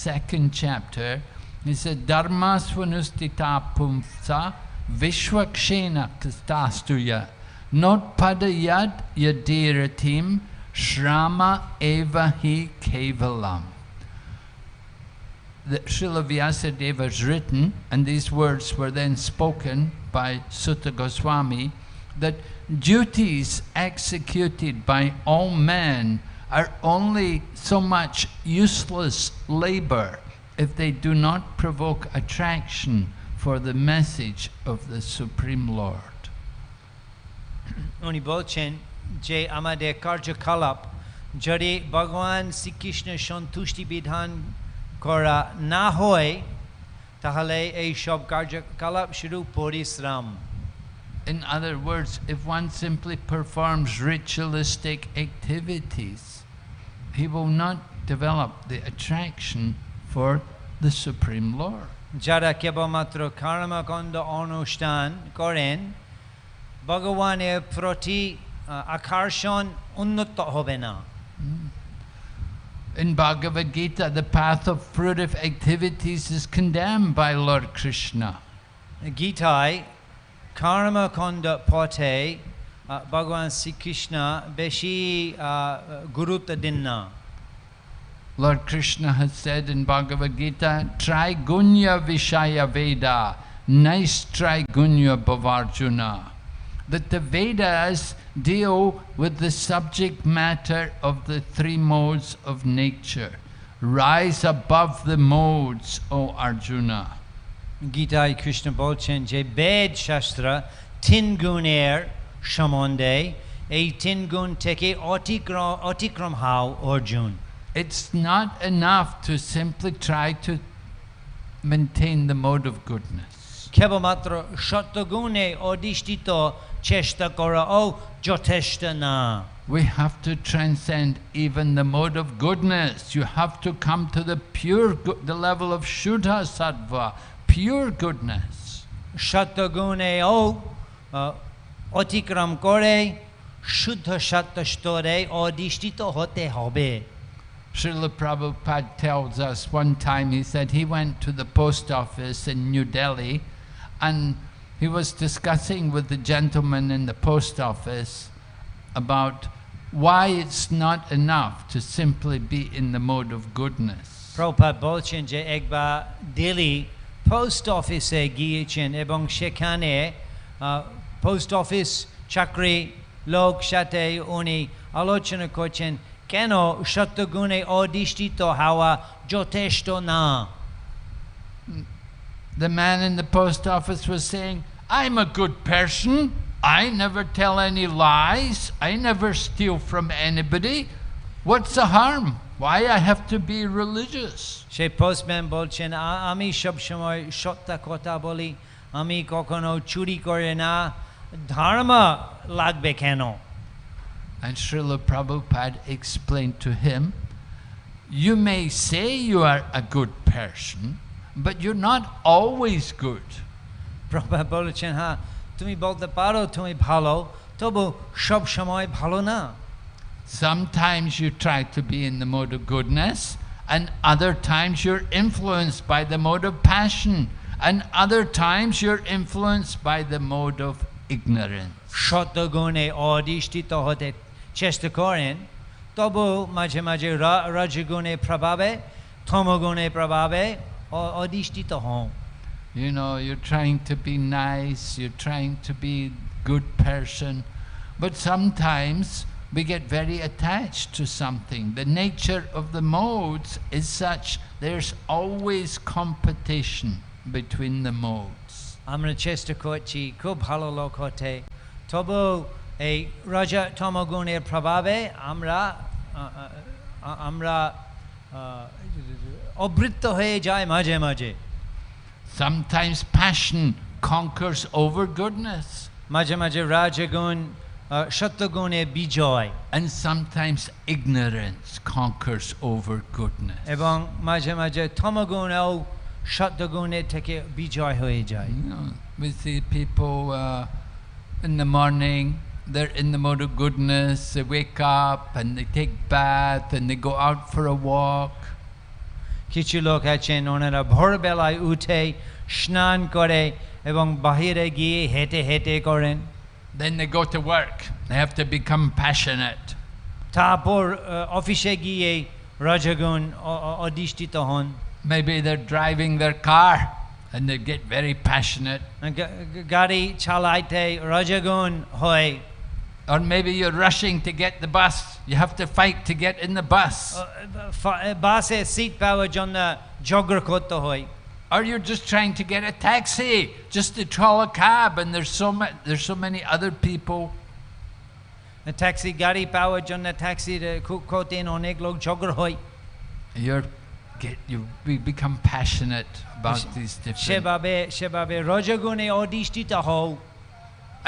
second chapter, he said, Dharma svanustita pumsa vishwakshena kastastuya not padayad yadiratim shrama eva hi kevalam. The Srila Vyasadeva has written, and these words were then spoken by Sutta Goswami, that duties executed by all men are only so much useless labor if they do not provoke attraction for the message of the Supreme Lord. উনি বলছেন যে আমাদের কার্যকলাপ যদি ভগবান শ্রীকৃষ্ণের সন্তুষ্টি বিধান করা না হয় তাহলে এই সব কার্যকলাপ শুধু পরিশ্রম। In other words, if one simply performs ritualistic activities, he will not develop the attraction for the Supreme Lord. যারা কেবলমাত্র কর্মকাণ্ড অনুষ্ঠান করেন ভগবানের প্রতি আকর্ষণ উন্নত হবে না। In Bhagavad Gita, the path of fruitive activities is condemned by Lord Krishna. গীতায় কর্মকাণ্ড পথে ভগবান শ্রীকৃষ্ণ বেশি গুরুত্ব দেন না। Lord Krishna has said in Bhagavad Gita, Trigunya Vishaya Veda, nice Trigunya Bhavarjuna, that the Vedas deal with the subject matter of the three modes of nature. Rise above the modes, O Arjuna. গীতায় কৃষ্ণ বলছেন যে বেদ শাস্ত্র তিন গুণের সম্বন্ধে এই তিন গুণ থেকে অতিক্রম হও Arjun. It's not enough to simply try to maintain the mode of goodness. কেবলমাত্র সত্যগুণে অধিষ্ঠিত চেষ্টা করাও যথেষ্ট না। We have to transcend even the mode of goodness. You have to come to the pure, the level of Shuddha Sattva, pure goodness. সত্যগুণেও অতিক্রম করে শুদ্ধ সত্য স্তরে অধিষ্ঠিত হতে হবে। Srila Prabhupada tells us one time, he said he went to the post office in New Delhi and he was discussing with the gentleman in the post office about why it's not enough to simply be in the mode of goodness. Prabhupada বলছেন যে একবার দিল্লি পোস্ট অফিসে গিয়েছেন এবং সেখানে পোস্ট অফিস চাকরি লোক সাথে উনি আলোচনা করছেন কেন সত্যগুণে অধিষ্ঠিত হওয়া যথেষ্ট না। The man in the post office was saying, I'm a good person, I never tell any lies, I never steal from anybody, what's the harm? Why I have to be religious? সেই পোস্টম্যান বলছেন আমি সব সময় সত্য কথা বলি, আমি কখনো চুরি করে না, ধর্ম লাগবে কেন? And Srila Prabhupada explained to him, you may say you are a good person, but you're not always good. Prabhupada বলেছেন হ্যাঁ তুমি বলতে পারো তুমি ভালো, তবু সব সময় ভালো না। Sometimes you try to be in the mode of goodness, and other times you're influenced by the mode of passion, and other times you're influenced by the mode of ignorance. সত্যগুণে অধিষ্ঠিত হতে চেষ্টা করেন, তবু মাঝে মাঝে রজগুণে প্রভাবে, তমগুণে প্রভাবে অধিষ্ঠিত হন। You know, you're trying to be nice, you're trying to be a good person, but sometimes we get very attached to something. The nature of the modes is such, there's always competition between the modes. আমরা চেষ্টা করছি খুব ভালো লোক হতে, তবু এই রজ তমগুণের প্রভাবে আমরা অবৃত্ত হয়ে যাই মাঝে মাঝে। Sometimes passion conquers over goodness. মাঝে মাঝে রাজগুণ সত্যগুণে বিজয়, and sometimes ignorance conquers over goodness. এবং মাঝে মাঝে তমগুণও সত্যগুণের থেকে বিজয় হয়ে যায়। You know, we see people in the morning, they're in the mode of goodness, they wake up and they take bath and they go out for a walk. কিছু লোক আছেন ওনারা ভোরবেলায় উঠে স্নান করে এবং বাহিরে গিয়ে হেঁটে হেঁটে করেন। Then they go to work, they have to become passionate. তারপর অফিসে গিয়ে রজগুণ অধিষ্ঠিত হন। Maybe they're driving their car and they get very passionate. গাড়ি চালাইতে রজগুণ হয়। Or maybe you're rushing to get the bus, you have to fight to get in the bus. বাসে সিট পাওয়ার জন্য ঝগড়া করতে হয়। Or you're just trying to get a taxi, just to call a cab, and there's so many other people. Taxi গাড়ি পাওয়ার জন্য ট্যাক্সি করেন অনেক লোক ঝগড়া হয়। We become passionate about these different. সেভাবে রজগুণে অধিষ্ঠিত হও।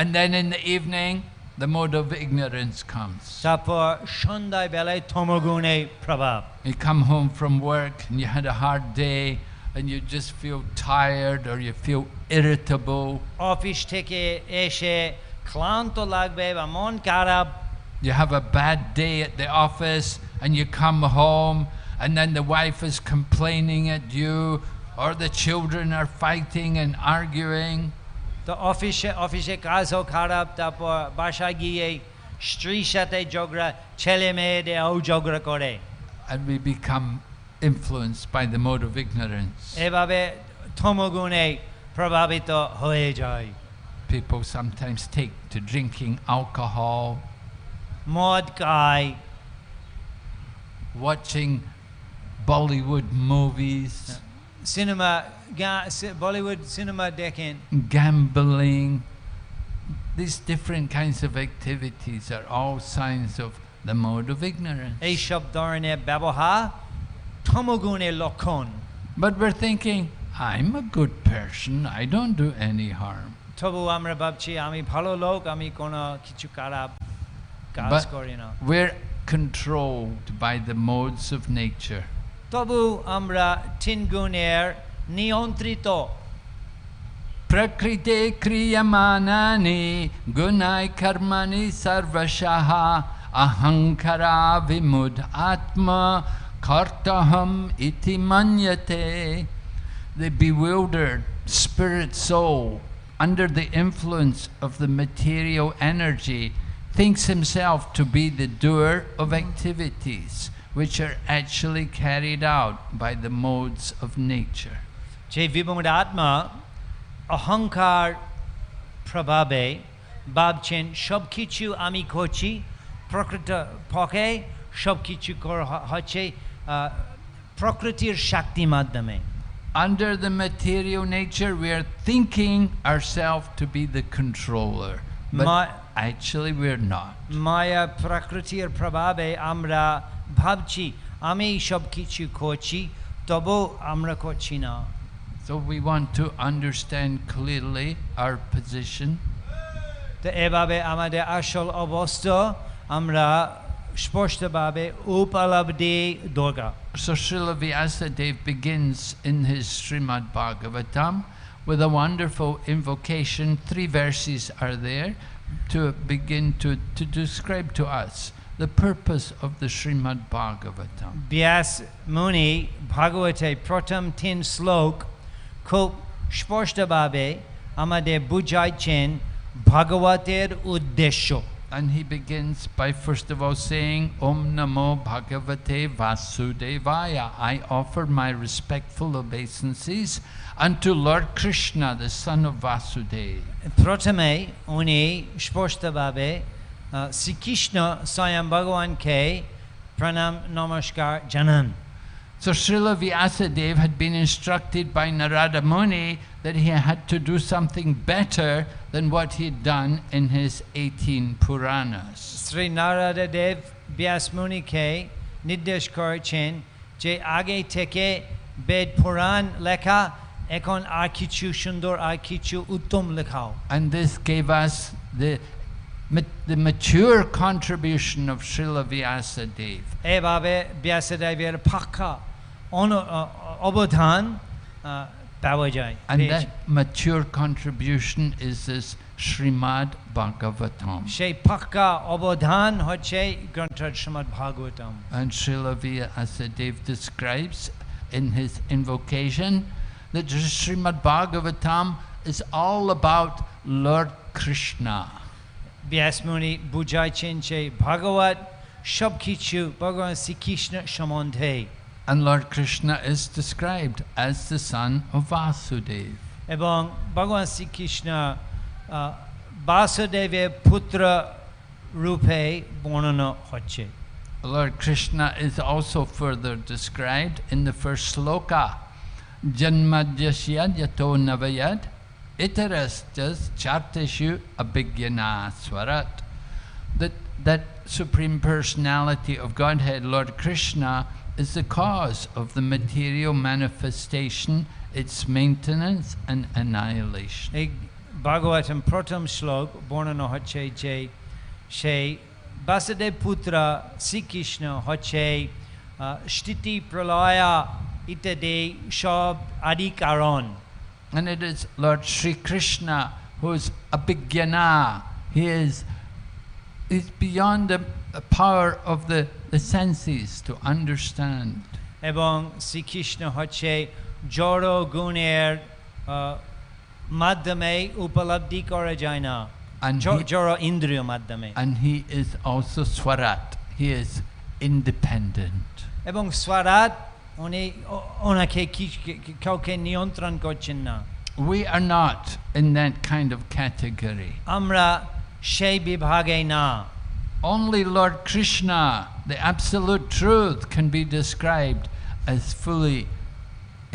And then in the evening, the mode of ignorance comes. তারপর সন্ধ্যায় বেলায় তমগুণে প্রভাব। You come home from work and you had a hard day and you just feel tired or you feel irritable. Office থেকে এসে ক্লান্ত লাগবে বা মন খারাপ। You have a bad day at the office and you come home and then the wife is complaining at you or the children are fighting and arguing. তো অফিসে কাজও খারাপ, তারপর বাসায় গিয়ে স্ত্রীর সাথে ঝগড়া, ছেলে মেয়েদেরও ঝগড়া করে। And we become influenced by the mode of ignorance. এভাবে তমগুণে প্রভাবিত হয়ে যায়। People sometimes take to drinking alcohol, মদ খায়, watching Bollywood movies, Bollywood cinema দেখেন, gambling. These different kinds of activities are all signs of the mode of ignorance. এই সব ধরনের ব্যবহার তমগুণের লক্ষণ। But we're thinking, I'm a good person, I don't do any harm. তবু আমরা ভাবছি আমি ভালো লোক, আমি কোনো কিছু খারাপ কাজ But করি না। we're controlled by the modes of nature. তবু আমরা তিন গুণের নিয়ন্ত্রিত। Prakrite kriyamanani gunai karmani sarvashaha ahankara vimud atma kartaham iti manyate. The bewildered spirit soul, under the influence of the material energy, thinks himself to be the doer of activities which are actually carried out by the modes of nature. যে বিমূঢ় আত্মা অহংকার প্রভাবে ভাবছেন সব কিছু আমি করছি, প্রকৃত পক্ষে সব কিছু হচ্ছে প্রকৃতির শক্তির মাধ্যমে। Under the material nature, we are thinking ourselves to be the controller, but actually we're not. মায়া প্রকৃতির প্রভাবে আমরা ভাবছি আমি সব কিছু করছি, তবু আমরা করছি না। So we want to understand clearly our position. তো এভাবে আমাদের আসল অবস্থা আমরা স্পষ্টভাবে উপলব্ধি দরকার। So Srila Vyasadeva begins in his Srimad Bhagavatam with a wonderful invocation. 3 verses are there to begin to describe to us the purpose of the Srimad Bhagavatam. ব্যাস মুনি ভাগবতে প্রথম 3 শ্লোক খুব স্পষ্টভাবে আমাদের বুঝাইছেন ভাগবতের উদ্দেশ্য। And he begins by first of all saying, Om Namo Bhagavate Vasudevaya. I offer my respectful obeisances unto Lord Krishna, the son of Vasudeva. প্রথমে উনি স্পষ্টভাবে শ্রীকৃষ্ণ স্বয়ং ভগবানকে প্রণাম নমস্কার জানান। So Srila Vyasadeva had been instructed by Narada Muni that he had to do something better than what he had done in his 18 Puranas. Shri Narad দেব ব্যাস মুনিকে নির্দেশ করেছেন যে আগে থেকে বেদ পুরাণ লেখা, এখন আর কিছু সুন্দর আর কিছু উত্তম লেখাও। And this gave us the mature contribution of Srila Vyasadeva. এভাবে ব্যাসদেবের পাক্কা অবদান পাওয়া যায়। And that mature contribution is this Srimad Bhagavatam. সেই পাক্কা অবদান হচ্ছে গ্রন্থ Shrimad Bhagavatam. And Srila Vyasadeva describes in his invocation that Srimad Bhagavatam is all about Lord Krishna. ব্যাসমুনি বুঝাইছেন যে ভাগবত সব কিছু ভগবান শ্রীকৃষ্ণ সম্বন্ধে। And Lord Krishna is described as the son of Vasudeva. এবং ভগবান শ্রীকৃষ্ণ বাসুদেবের পুত্র রূপে বর্ণনা হচ্ছে। Lord Krishna is also further described in the first sloka. Janmadhyasya yato navayad itarastas charteshu abhigyana swarat. That Supreme Personality of Godhead, Lord Krishna, is the cause of the material manifestation, its maintenance and annihilation. এই ভাগবতম প্রথম শ্লোক বর্ণনা হচ্ছে যে সেই বাসুদেব পুত্র শ্রীকৃষ্ণ হচ্ছে স্থিতি প্রলয় ইত্যাদি সব আদি কারণ। And it is Lord Sri Krishna who is abhigyana. He is beyond the power of the senses to understand. এবং শ্রীকৃষ্ণ হচ্ছে জড় গুণের মাধ্যমে উপলব্ধি করা যায় না, জড় ইন্দ্রিয় মাধ্যমে। And he is also Swarat. He is independent. এবং স্বরাট উনি ওনাকে কাউকে নিয়ন্ত্রণ করছেন না। We are not in that kind of category. আমরা সেই বিভাগে না। Only Lord Krishna, the absolute truth, can be described as fully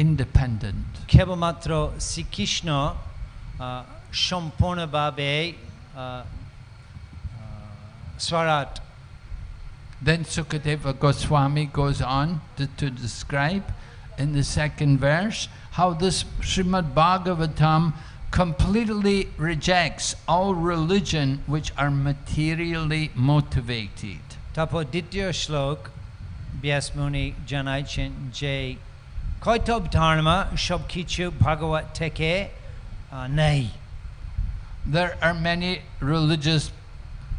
independent. কেবলমাত্র শ্রীকৃষ্ণ সম্পূর্ণভাবে স্বরাট। Then Sukadeva Goswami goes on to describe in the second verse how this Srimad Bhagavatam completely rejects all religion which are materially motivated. তারপর দ্বিতীয় শ্লোক ব্যাসমুনি জানাইছেন যে কৈতব ধর্ম সব কিছু ভাগবত থেকে নেই। There are many religious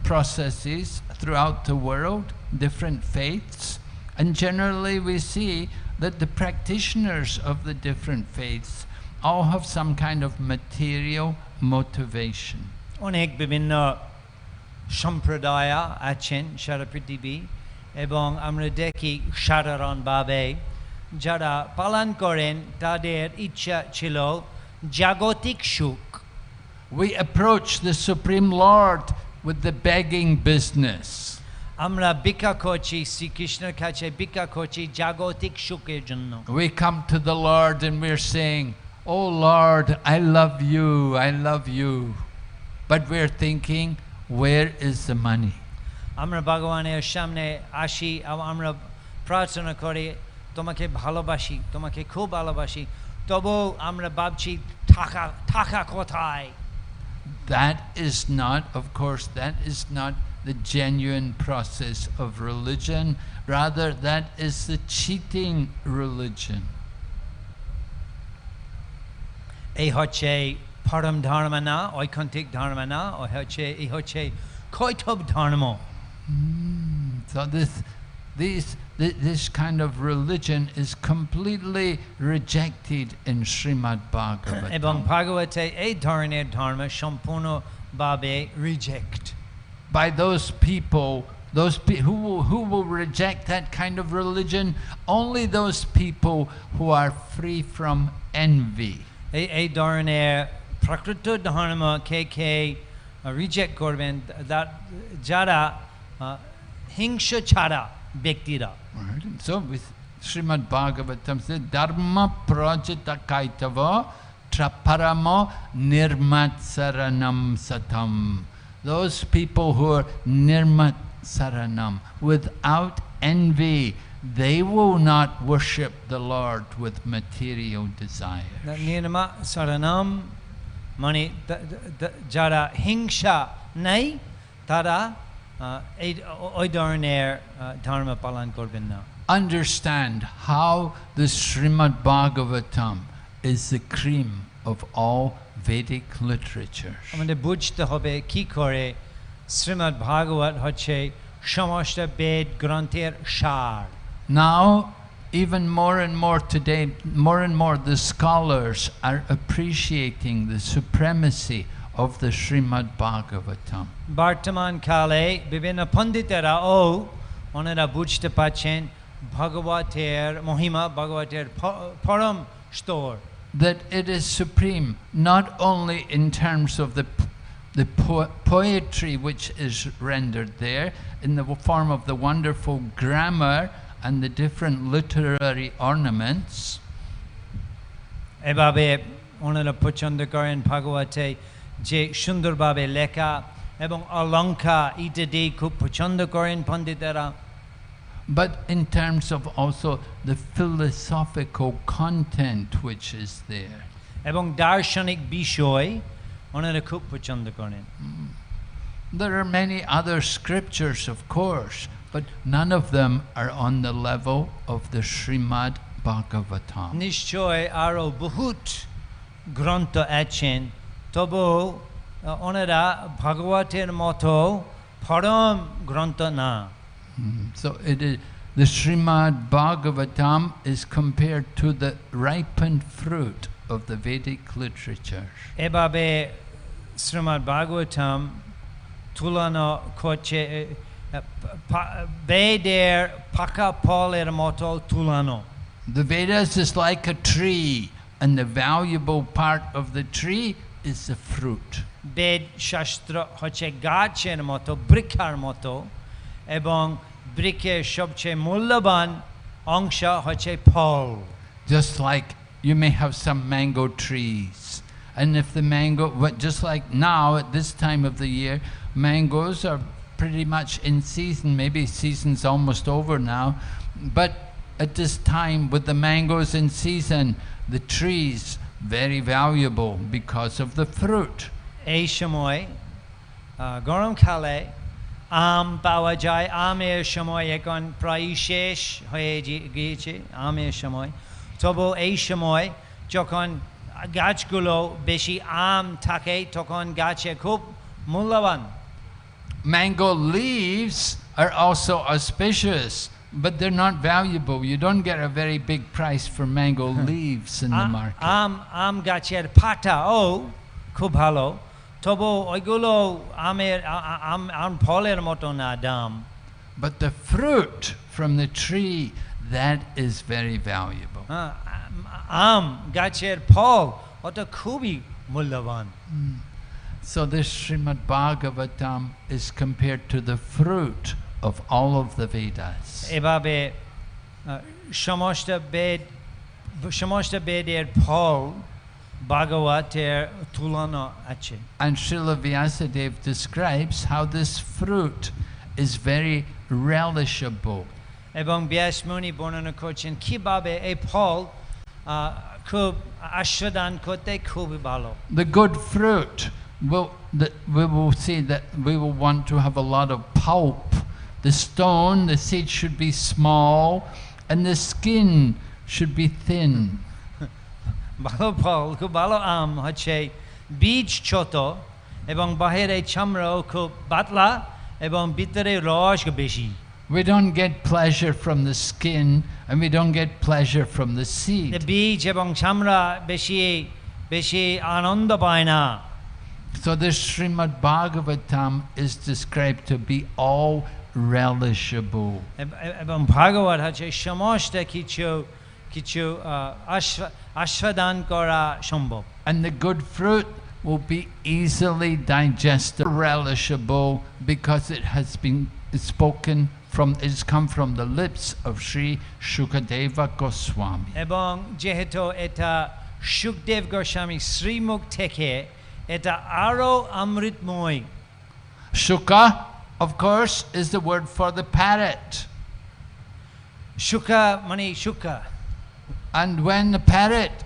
processes throughout the world, different faiths, and generally we see that the practitioners of the different faiths all have some kind of material motivation. অনেক বিভিন্ন সম্প্রদায় আছেন সারা পৃথিবী, এবং আমরা দেখি সাধারণভাবে যারা পালন করেন তাদের ইচ্ছা ছিল জাগতিক সুখ। We approach the Supreme Lord with the begging business. আমরা ভিক্ষা করছি শ্রীকৃষ্ণের কাছে, ভিক্ষা করছি জাগতিক সুখের জন্য। We come to the Lord and we're saying, "Oh Lord, I love you, I love you." But we're thinking, where is the money? আমরা ভগবানের সামনে আসি, আমরা প্রার্থনা করি তোমাকে ভালোবাসি, তোমাকে খুব ভালোবাসি, তবু আমরা ভাবছি টাকা কোথায়? That is not, of course, that is not the genuine process of religion. Rather, that is the cheating religion. এই হচ্ছে পরম ধর্ম না, ঐকান্তিক ধর্ম না, এই হচ্ছে কৈতব ধর্ম। So This kind of religion is completely rejected in Srimad Bhagavatam. এবং ভাগবতে এই ধরনের ধর্ম সম্পূর্ণভাবে reject By those people, who will reject that kind of religion? Only those people who are free from envy. এই ধরনের প্রকৃত ধর্ম কে রিজেক্ট করবেন যারা হিংসা ছাড়া ব্যক্তিরা So with Srimad Bhagavatam says dharma prajita kaitava traparamo nirmatsaranam satam. Those people who are nirmatsaranam, without envy, they will not worship the Lord with material desires. nirmatsaranam মানে যারা হিংসা নাই তারা ওই ধরনের ধর্ম পালন করবেন না Understand how the Srimad Bhagavatam is the cream of all Vedic literatures. আমাদের বুঝতে হবে কি করে শ্রীমদ্ ভাগবত হচ্ছে সমস্ত বেদ গ্রন্থের সার Now, even more and more today, more and more the scholars are appreciating the supremacy of the Srimad Bhagavatam. বর্তমান কালে বিভিন্ন পণ্ডিতেরাও ওনারা বুঝতে পারছেন ভাগবতের মহিমা ভাগবতের পরম স্তর That it is supreme not only in terms of the poetry which is rendered there in the form of the wonderful grammar and the different literary ornaments. এভাবে ওনারা পছন্দ করেন ভাগবতে যে সুন্দরভাবে লেখা এবং অলঙ্কার ইত্যাদি খুব পছন্দ করেন পণ্ডিতেরা But in terms of also the philosophical content which is there. এবং দার্শনিক বিষয় ওনারা খুব পছন্দ করেন There are many other scriptures, of course, but none of them are on the level of the Srimad Bhagavatam. নিশ্চয় আরো বহুত গ্রন্থ আছেন তবু ওনারা ভাগবতের মতো পরম গ্রন্থ না So it is, the Srimad Bhagavatam is compared to the ripened fruit of the Vedic literatures. এভাবে শ্রীমদ্ ভাগবতম তুলনা করছে বেদের পাকা ফলের মতো তুলনা The Vedas is like a tree, and the valuable part of the tree is the fruit. বেদ শাস্ত্র হচ্ছে গাছের মতো বৃক্ষের মতো এবং বৃক্ষের সবচেয়ে মূল্যবান অংশ হচ্ছে ফল Just like you may have some mango trees, and if the mango, just like now at this time of the year, mangoes are pretty much in season. Maybe season's almost over now, but at this time with the mangoes in season, the trees very valuable because of the fruit. এই সময় গরমকালে আম পাওয়া যায় আমের সময় এখন প্রায় শেষ হয়ে গিয়েছে আমের সময় তবু এই সময় যখন গাছগুলো বেশি আম থাকে তখন গাছে খুব মূল্যবান Mango leaves are also auspicious, but they're not valuable. You don't get a very big price for mango leaves in the market. আম গাছের পাতাও খুব ভালো তবু ওইগুলো আম ফলের মতো না দাম But the fruit from the tree, that is very valuable. আম গাছের ফল ওটা খুবই মূল্যবান So this Srimad Bhagavatam is compared to the fruit of all of the Vedas. এভাবে সমস্ত বেদের ফল ভাগবতের তুলনা আছে And Srila Vyasadeva describes how this fruit is very relishable. এবং ব্যাসমুনি বর্ণনা করছেন কিভাবে এই ফল খুব আস্বাদন করতে খুবই ভালো The good fruit, we will see that we will want to have a lot of pulp. The stone, the seed should be small, and the skin should be thin. ভালো ফল খুব ভালো আম হচ্ছে বীজ ছোট এবং বাহিরে চামড়াও খুব পাতলা এবং ভিতরে রস বেশি We don't get pleasure from the skin, and we don't get pleasure from the seed. বীজ এবং চামড়া বেশি বেশি আনন্দ পায় না। So the Srimad Bhagavatam is described to be all relishable. এবং ভাগবত হচ্ছে সমস্ত কিছু কিছু আস্বাদন করা সম্ভব। And the good fruit will be easily digestible, relishable, because it has been spoken from, it's come from the lips of Sri Shukadeva Goswami. এবং যেহেতু এটা সুখদেব গোস্বামী শ্রীমুখ থেকে এটা আরো অমৃতময়। Shuka, of course, is the word for the parrot. Shuka মানে shuka। And when the parrot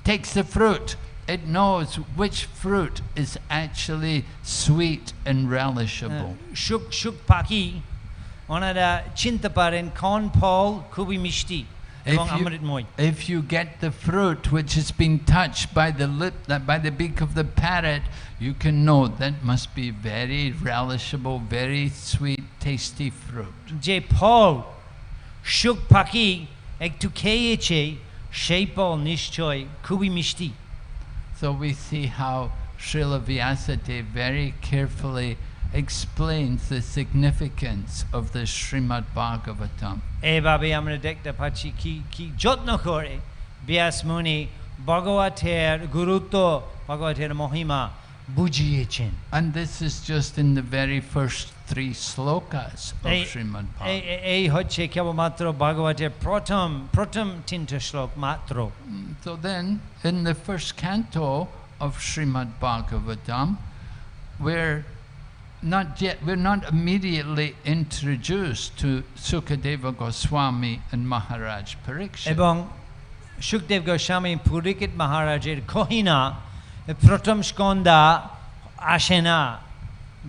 takes the fruit, it knows which fruit is actually sweet and relishable. সুখ পাখি ওনারা চিনতে পারেন কোন ফল খুবই মিষ্টি এবং অমৃতময়। If you get the fruit which has been touched by the lip, by the beak of the parrot, you can know that must be very relishable, very sweet, tasty fruit. যে ফল সুখ পাখি একটু খেয়েছে সেই ফল নিশ্চয় খুবই মিষ্টি। So we see how Srila Vyasadeva very carefully explains the significance of the Srimad Bhagavatam. এইভাবে আমরা দেখতে পাচ্ছি কি কি যত্ন করে ব্যাস মুনি ভগবতের গুরুত্ব ভগবতের মহিমা বুঝিয়েছেন। And this is just in the very first 3 slokas of Srimad Bhagavatam. এই হচ্ছে কেবলমাত্র ভগবতের প্রথম 3টা শ্লোক মাত্র। So then, in the first canto of Srimad Bhagavatam, we're not immediately introduced to Sukadeva Goswami and Maharaj Parikshit. এবং সুখদেব গোস্বামী পুরিকিত মহারাজের কহিনা প্রথম স্কন্ধা আসে না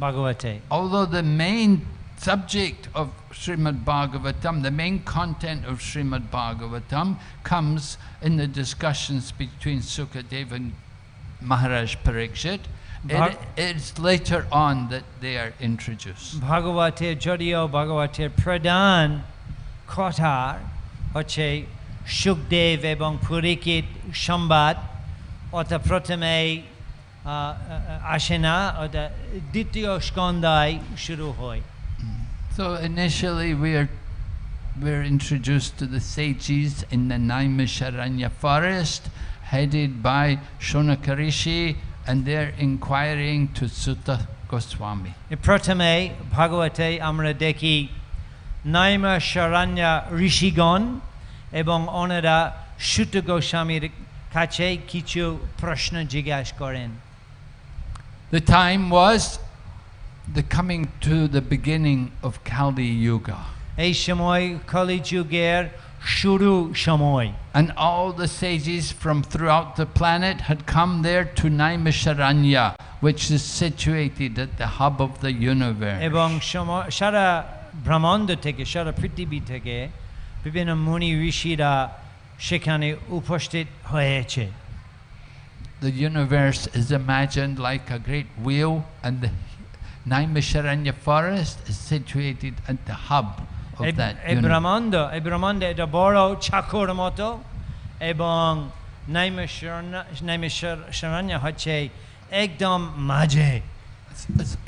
ভাগবতে। Although the main subject of Srimad Bhagavatam, the main content of Srimad Bhagavatam comes in the discussions between Sukadeva and Maharaj Parikshit. It's later on that they are introduced. ভাগবতের যদিও ভাগবতের প্রধান কথা হচ্ছে সুখদেব এবং পুরিকিত সংবাদ, ওটা প্রথমে আসে না, ওটা দ্বিতীয় স্কন্ধায় শুরু হয়। So initially we're introduced to the sages in the Naimisharanya forest, headed by Shonaka Rishi, and they're inquiring to Sutta Goswami. প্রথমে ভাগবতে আমরা দেখি নৈমিষারণ্য ঋষিগণ এবং ওনারা সুত গোস্বামীর কাছে কিছু প্রশ্ন জিজ্ঞাসা করেন। The time was the coming to the beginning of Kali Yuga. এই সময় কলি যুগের শুরু সময়। And all the sages from throughout the planet had come there to Naimisharanya, which is situated at the hub of the universe. এবং সারা ব্রহ্মাণ্ড থেকে সারা পৃথিবী থেকে বিভিন্ন মুনি ঋষিরা সেখানে উপস্থিত হয়েছে। The universe is imagined like a great wheel, and the Naimisharanya forest is situated at the hub of that universe. এই ব্রহ্মাণ্ড এটা বড় চাকর মতো এবং নৈমিষারণ্য হচ্ছে একদম মাঝে।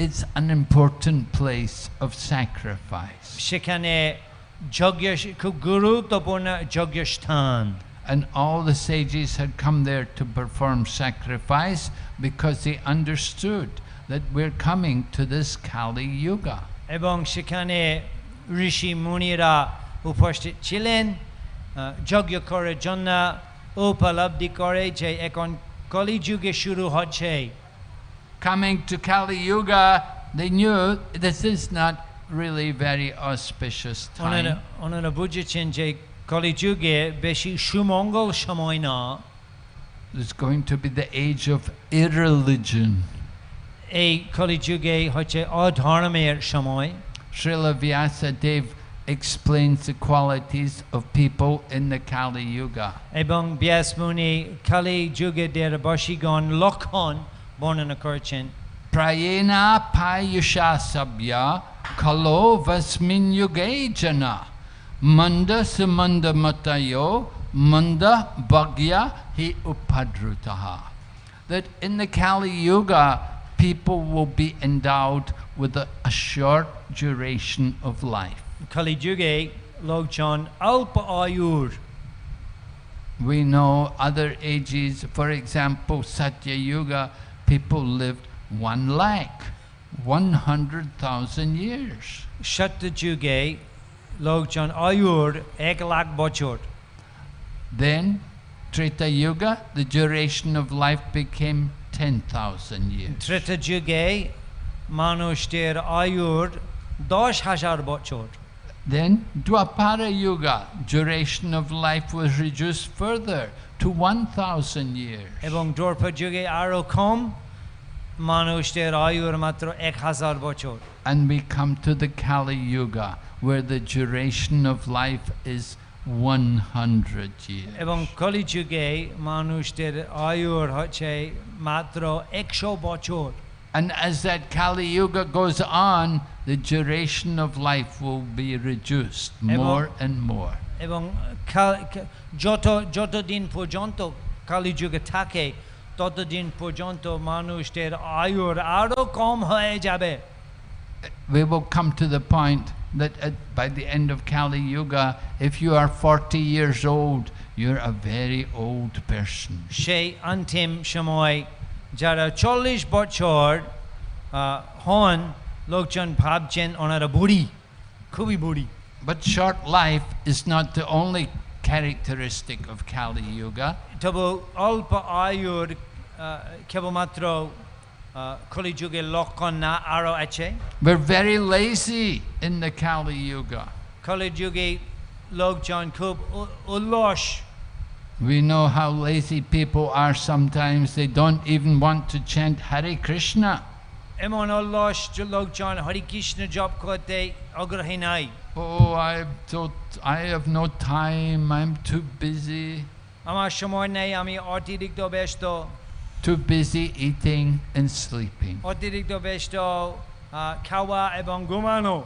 It's an important place of sacrifice. সেখানে যজ্ঞ খুব গুরুত্বপূর্ণ যজ্ঞস্থান। And all the sages had come there to perform sacrifice because they understood that we're coming to this Kali Yuga. এবং সেখানে ঋষি মুনিরা উপস্থিত ছিলেন যজ্ঞ করার জন্য, উপলব্ধি করে যে এখন কলিযুগে শুরু হচ্ছে। Coming to Kali Yuga, they knew this is not really very auspicious time. ওনারা বুঝেছেন যে কলিযুগে বেশি সুমঙ্গল সময় না। It's going to be the age of irreligion. এই কলিযুগে হচ্ছে অধর্মের সময়। Srila Vyasadeva explains the qualities of people in the Kali Yuga. এবং ব্যাস মুনি কলি যুগে দেড় বশীগণ লক্ষণ বর্ণনা করেছেন। Prayena payusha sabya kalo vasmin yuge jana manda sumanda matayo manda bhagya hi upadrutaha. That in the Kali Yuga, people will be endowed with a short duration of life. Kali Yuga Logchan Alpa Ayur. We know other ages, for example, Satya Yuga, people lived 100,000 years. Satya Yuga Logchan Ayur 1 lakh bochor. Then Treta Yuga, the duration of life became 10,000 years. Treta Yuga Manushter Ayur 10,000 bochor. Then Dwapara Yuga, duration of life was reduced further to 1,000 years. Ebong Dwapara Yuga aro kom Manushter Ayur matro 1,000 bochor. And we come to the Kali Yuga, where the duration of life is 100 years. Ebong Kali Yuga Manushter Ayur hoche matro 100 bochor. And as that Kali Yuga goes on, the duration of life will be reduced more and more. Ebong joto din porjonto Kali Yuga thake toto din porjonto manushter ayur aro kom hoye jabe. We will come to the point that by the end of Kali Yuga, if you are 40 years old, you're a very old person. Shei antim shamoy jara 40 bochor hon lokjon bhabchen onara buri khubi buri. But short life is not the only characteristic of Kali Yuga. Tabo alpa ayur kebamatro Kali Yuga lokkon na aro ache. We're very lazy in the Kali Yuga. Kali Yuga lokjon khub ulosh. We know how lazy people are sometimes. They don't even want to chant Hare Krishna. Emon ulosh lokjon Hare Krishna job kote agrahi nai. Oh, I have no time, I'm too busy. Amar shomoy nei ami otirikto besto. Too busy eating and sleeping. Otirikto besto khawa ebong gumano.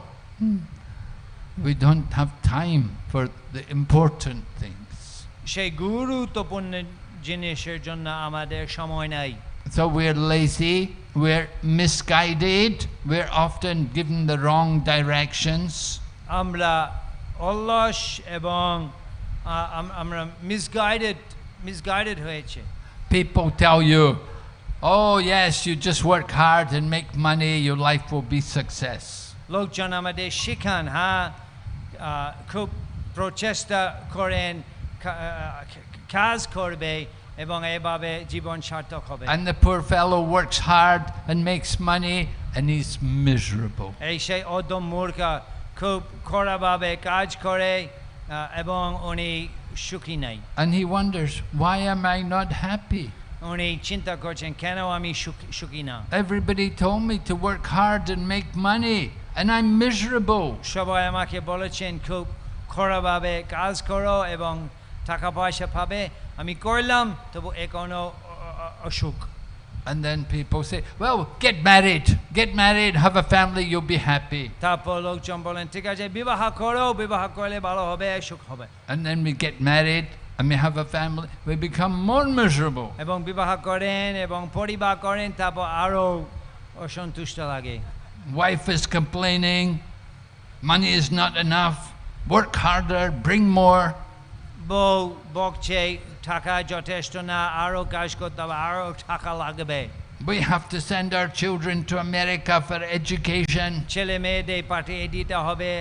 We don't have time for the important things. Shei guru topun jinisher jonna amader shomoy nai. So we're lazy, we're misguided, we're often given the wrong directions. Amra ollosh ebong amra misguided hoyeche. People tell you, oh yes, you just work hard and make money, your life will be success. Lokjon amader shikhan ha khub prochesta koren kaz korbe ebong ebabe jibon sarthok hobe. And the poor fellow works hard and makes money and he's miserable. Ei shei odom murka khub korababe kaj kore ebong oni shuki nai. And he wonders, why am I not happy? Oni chinta korchen keno ami shuki na. Everybody told me to work hard and make money and I'm miserable. Shobai amake bolechen khub korababe kaj koro ebong taka paisha pabe ami korlam tobo ekono ashuk. And then people say, well, get married, have a family, you'll be happy. Tapor lokjon bolen ঠিক আছে বিবাহ করো বিবাহ করলে ভালো হবে সুখ হবে. And then we get married and we have a family, we become more miserable. এবং বিবাহ করেন এবং পরিবার করেন তারপর আরো অসন্তুষ্ট লাগে. Wife is complaining, money is not enough, work harder, bring more. বউ বকছে টাকা যথেষ্ট না আরো কাজ করতে হবে আরো টাকা লাগবে. We have to send our children to America for education. ছেলে মেয়েদের পাঠিয়ে দিতে হবে.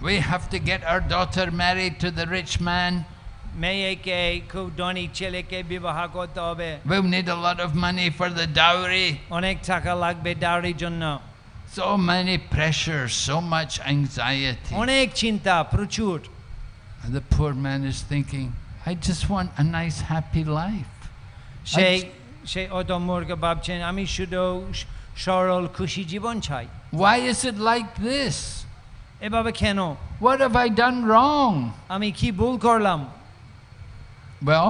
We have to get our daughter married to the rich man. মেয়েকে খুব ধনী ছেলেকে বিবাহ করতে হবে. We'll need a lot of money for the dowry. অনেক টাকা লাগবে ডাউরির জন্য. So many pressures, so much anxiety. অনেক চিন্তা প্রচুর. And the poor man is thinking, I just want a nice happy life. সেই অদম মূর্খ ভাবছেন আমি শুধু সরল খুশি জীবন চাই. Why is it like this? এভাবে কেন? What have I done wrong? আমি কি ভুল করলাম? Well,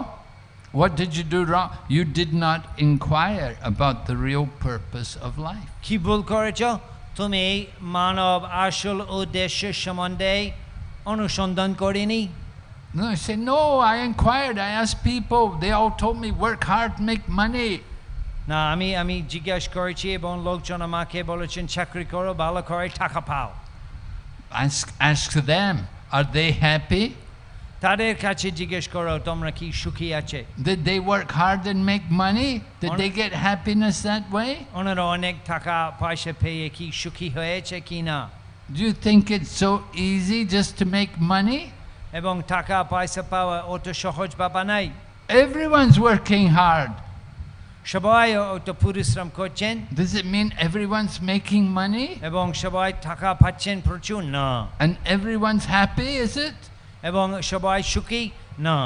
What did you do wrong? You did not inquire about the real purpose of life. কি ভুল করেছো? তুমি মানব আসল উদ্দেশ্য সম্বন্ধে অনুসন্ধান করিনি। No, I say, no, I inquired, I asked people, they all told me work hard, make money. না, আমি জিজ্ঞেস করেছি এবং লোকজন আমাকে বলেছেন চাকরি করো, ভালো করে টাকা পাও। Ask them, are they happy? তাদের কাছে জিজ্ঞেস করো তোমরা কি সুখী আছে? Did they work hard and make money? Did they get happiness that way? ওনারা অনেক টাকা পয়সা পেয়ে কি সুখী হয়েছে কি না? Do you think it's so easy just to make money? এবং টাকা পয়সা পাওয়া অত সহজ ব্যাপার নাই। Everyone's working hard. সবাই অত পরিশ্রম করছেন। Does it mean everyone's making money? এবং সবাই টাকা পাচ্ছেন প্রচুর? না। And everyone's happy, is it? এবং সবাই সুখী? না।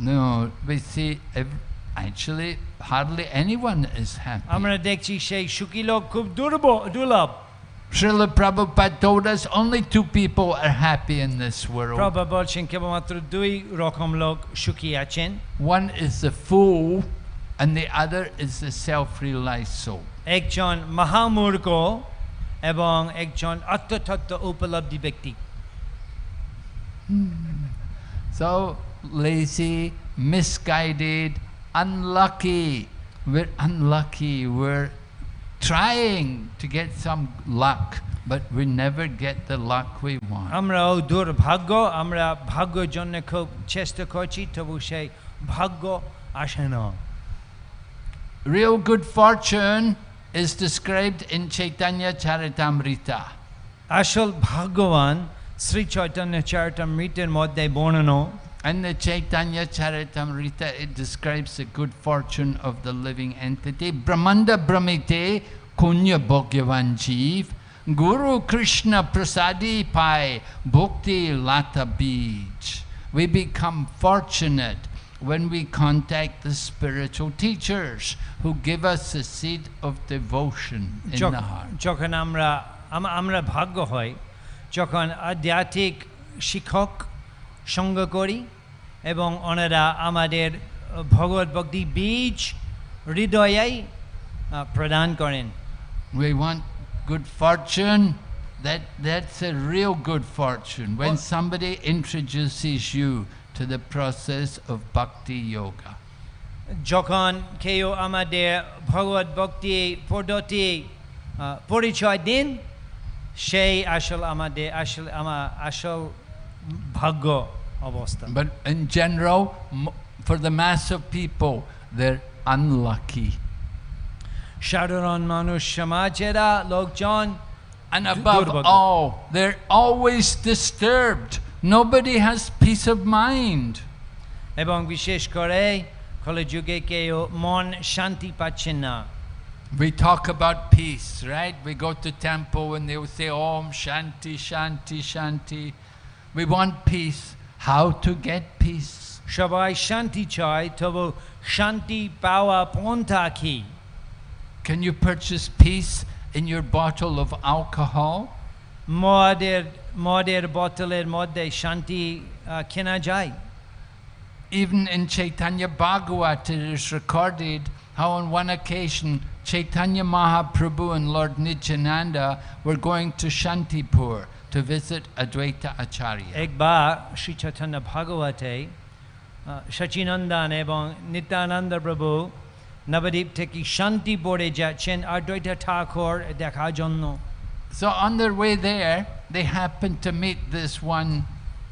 No, we see actually hardly anyone is happy. আমরা দেখছি সেই সুখী লোক খুব দুর্লভ। Srila Prabhupada told us only two people are happy in this world. Prabhupada বলছেন কেবলমাত্র দুই রকম লোক সুখী আছেন। One is the fool and the other is the self-realized soul. একজন মহামূর্খ এবং একজন আত্মতত্ত্ব উপলব্ধি ব্যক্তি। So lazy, misguided, unlucky. We're unlucky. We're trying to get some luck, but we never get the luck we want. আমরাও দুর্ভাগ্য, আমরা ভাগ্যের জন্য খুব চেষ্টা করছি, তবু সেই ভাগ্য আসে না। Real good fortune is described in Chaitanya Charitamrita. আসল ভাগ্যবান শ্রী চৈতন্য চরিতামৃতের মধ্যে বর্ণনা। And the Chaitanya Charitamrita, it describes the good fortune of the living entity. Brahmanda Brahmite Kunya Bhagyavan Jeev Guru Krishna Prasadi Pai Bhakti Lata Beach. We become fortunate when we contact the spiritual teachers who give us the seed of devotion in the heart. যখন আমরা ভাগ্য হই যখন আধ্যাত্মিক শিক্ষক সঙ্গ করি এবং ওনারা আমাদের ভগবত ভক্তি বীজ হৃদয়ে প্রদান করেন। We want good fortune. That's a real good fortune when somebody introduces you to the process of bhakti yoga. যখন কেউ আমাদের ভগবত ভক্তি পদ্ধতি পরিচয় দেন, সেই আসল ভাগ্য অবস্থা। But in general, for the mass of people, they're unlucky. সাধারণ মানুষ সমাজেরা লোকজন, and above all, they're always disturbed. Nobody has peace of mind. এবং বিশেষ করে কলিযুগে কেউ মন শান্তি পাচ্ছে না। We talk about peace, right? We go to temple and they will say Om Shanti Shanti Shanti. We want peace. How to get peace? সবাই শান্তি চায়, তবু শান্তি পাওয়া পন্থা কি? Can you purchase peace in your bottle of alcohol? মদের বোতলের মধ্যে শান্তি কেনা যায়? Even in Chaitanya Bhagavata it is recorded how on one occasion Chaitanya Mahaprabhu and Lord Nityananda were going to Shantipur to visit Advaita Acharya. একবার শ্রী চৈতন্য ভাগবতে সচিনন্দন এবং নিত্যানন্দ প্রভু নবদ্বীপ থেকে শান্তিপুরে যাচ্ছেন অদ্বৈত ঠাকুর দেখার জন্য। So on their way there, they happened to meet this one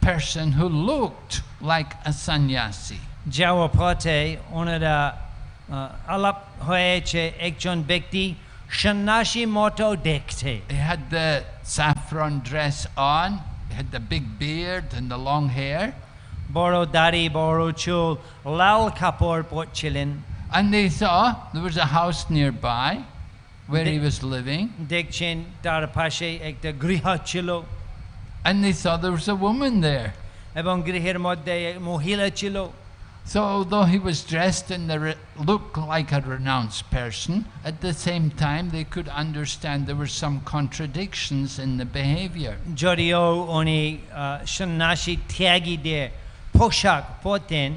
person who looked like a sannyasi. যাওয়ার পথে ওনারা আলাপ হয়েছে একজন ব্যক্তি সন্ন্যাসী মতো দেখতে। He had the saffron dress on, he had the big beard and the long hair. বড় দাড়ি, বড় চুল, লাল কাপড় পরছিলেন। And they saw there was a house nearby where he was living. দেখছেন তার পাশে একটা গৃহ ছিল। And they saw there was a woman there. এবং গৃহের মধ্যে মহিলা ছিল। So although he was dressed in looked like a renounced person, at the same time they could understand there were some contradictions in the behavior. যদিও উনি সন্ন্যাসী ত্যাগীদের পোশাক পরতেন,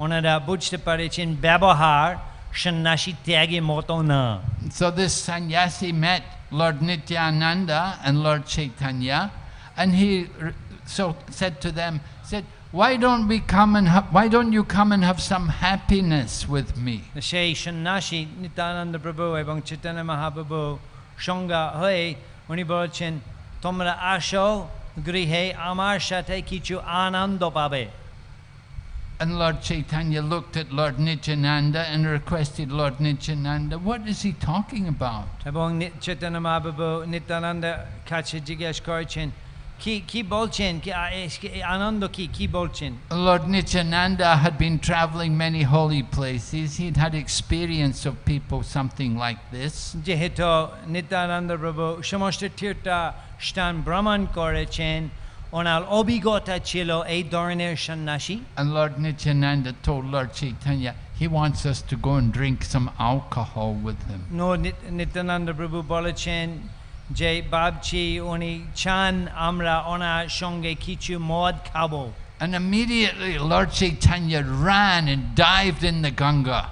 ওনারা বুঝতে পারেছেন ব্যবহার সন্ন্যাসী ত্যাগের মতো না। So this sannyasi met Lord Nityananda and Lord Chaitanya, and he said to them, why don't you come and have some happiness with me? সেই সন্ন্যাসী নিত্যানন্দ প্রভু এবং চৈতন্য মহাপ্রভু সঙ্গা হয়ে উনি বলছেন তোমরা আসো গৃহে আমার সাথে কিছু আনন্দ পাবে। And Lord Chaitanya looked at Lord Nityananda and requested Lord Nityananda, what is he talking about? এবং চৈতন্য মহাপ্রভু নিত্যানন্দ কাছে জিজ্ঞেস করেছেন কি বলছেন, কি আনন্দ কি বলছেন? Lord Nityananda had been traveling many holy places. He'd had experience of people something like this. যেহেতু নিত্যানন্দ প্রভু সমস্ত তীর্থ স্থান ভ্রমণ করেছেন, ওনার অভিজ্ঞতা ছিল এই ধরনের সন্ন্যাসী। And Lord Nityananda told Lord Chaitanya he wants us to go and drink some alcohol with him. Nityananda প্রভু বলেছেন যে ভাবছি উনি চান আমরা ওনার সঙ্গে কিছু মদ খাবো। And immediately Lord Chaitanya ran and dived in the Ganga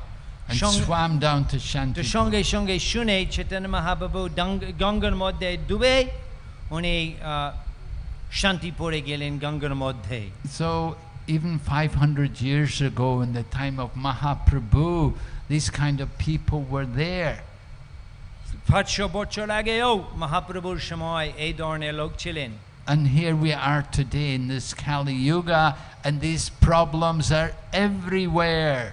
and swam down to Shanti. সঙ্গে সঙ্গে শুনে চৈতন্য মহাপ্রভু গঙ্গার মধ্যে ডুবে উনি শান্তিপুরে গেলেন গঙ্গার মধ্যে। So even 500 years ago in the time of Mahaprabhu, these kind of people were there. 500 বছর আগেও মহাপ্রভুর সময় এই ধরনের লোক ছিলেন। And here we are today in this Kali Yuga, and these problems are everywhere.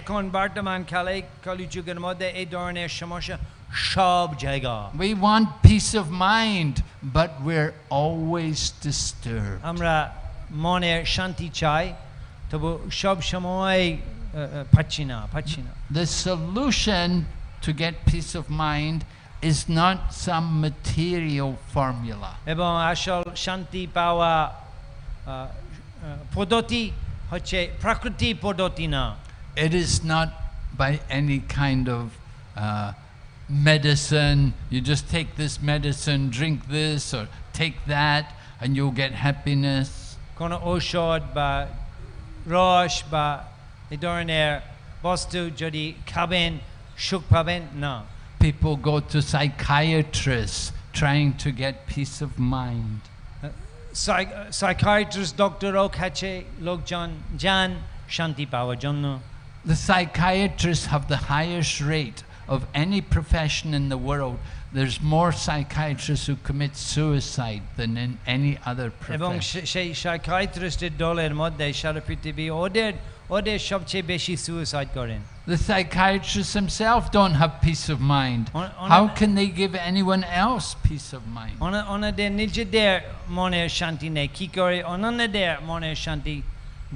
এখন বর্তমান কালে কলিযুগের মধ্যে এই ধরনের সমস্যা সব জায়গা। We want peace of mind, but we're always disturbed. আমরা মনের শান্তি চাই, তবু সব সময় পাচ্ছি না। The solution to get peace of mind is not some material formula. এবং আসল শান্তি পাওয়া পদ্ধতি হচ্ছে প্রাকৃতিক পদ্ধতি না। It is not by any kind of medicine. You just take this medicine, drink this, or take that, and you'll get happiness. কোনো ঔষধ বা রস বা এই ধরনের বস্তু যদি খাবেন সুখ পাবেন না। People go to psychiatrists trying to get peace of mind. Psychiatrist doctorও কাছে লোকজন যান শান্তি পাওয়ার জন্য। The psychiatrists have the highest rate of any profession in the world. There's more psychiatrists who commit suicide than in any other এবং profession. সেই সাইকিয়াট্রিস্টের দলের মধ্যে সারা পৃথিবী ওদের সবচেয়ে বেশি সুইসাইড করেন। The psychiatrists themselves don't have peace of mind. How can they give anyone else peace of mind? ওনাদের নিজেদের মনের শান্তি নেই, কি করে অন্যদের মনের শান্তি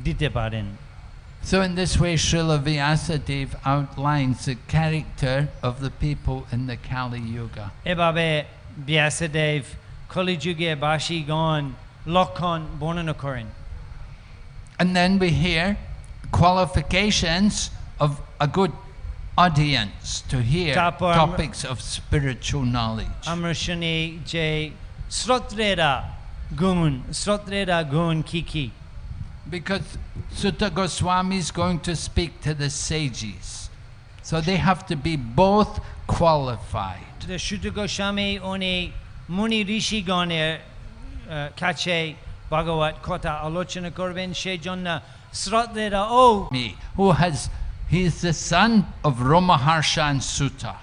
দিতে পারেন? So in this way, Srila Vyasadeva outlines the character of the people in the Kali Yuga. এভাবে ব্যাসদেব কলিযুগে বাসীগণ লক্ষণ বর্ণনা করেন। And then we hear qualifications of a good audience to hear topics of spiritual knowledge. আমরা শুনি যে শ্রোত্রেরা গুণ কি? Because Sutta Goswami is going to speak to the sages, so they have to be both qualified. Sutta Goswami uনি মুনি ঋষিগণের কাছে ভাগবত কথা আলোচনা করবেন, সেই জন্য শ্রোত্রেরা He is the son of Romaharsha and Sutta.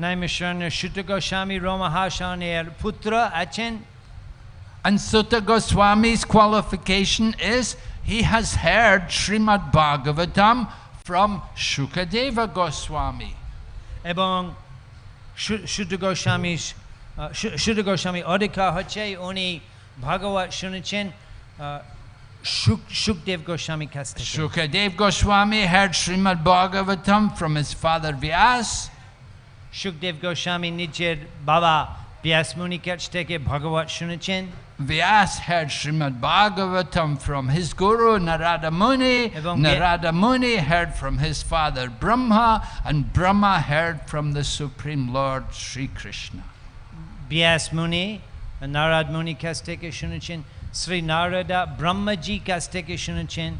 নৈমিষারণ্যের Sutta Goswami Romaharshaনের পুত্র আছেন। And Sutta Goswami's qualification is he has heard Srimad Bhagavatam from Shukadeva Goswami. এবং Sutta Goswami অধিকার হচ্ছে উনি ভাগবত শুনেছেন Shukdev Goswami কাছ থেকে। Shukadeva Goswami heard Srimad Bhagavatam from his father Vyas. Shukdev Goswami নিজের বাবা ব্যাস মুনির কাছ থেকে ভাগবত শুনেছেন। Vyas heard Srimad Bhagavatam from his guru Narada Muni. Narada Muni heard from his father Brahma, and Brahma heard from the Supreme Lord Sri Krishna. ব্যাস মুনি নারদ মুনি কাছ থেকে শুনেছেন, শ্রী নারদা ব্রহ্মাজি কাছ থেকে শুনেছেন,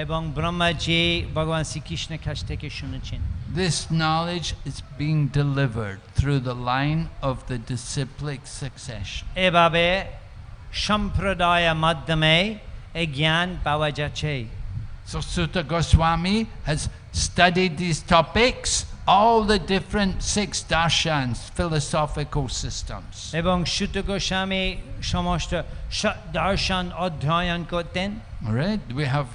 এবং ব্রহ্মাজি ভগবান শ্রীকৃষ্ণের কাছ থেকে শুনেছেন। This knowledge is being delivered through the line of the disciplic succession. এভাবে সম্প্রদায়ের মাধ্যমে এই জ্ঞান পাওয়া যাচ্ছে। So Sutta Goswami has studied these topics, all the different 6 darshans, philosophical systems. এবং সুত গোস্বামী সমস্ত দর্শন অধ্যয়ন করতেন। All right, we have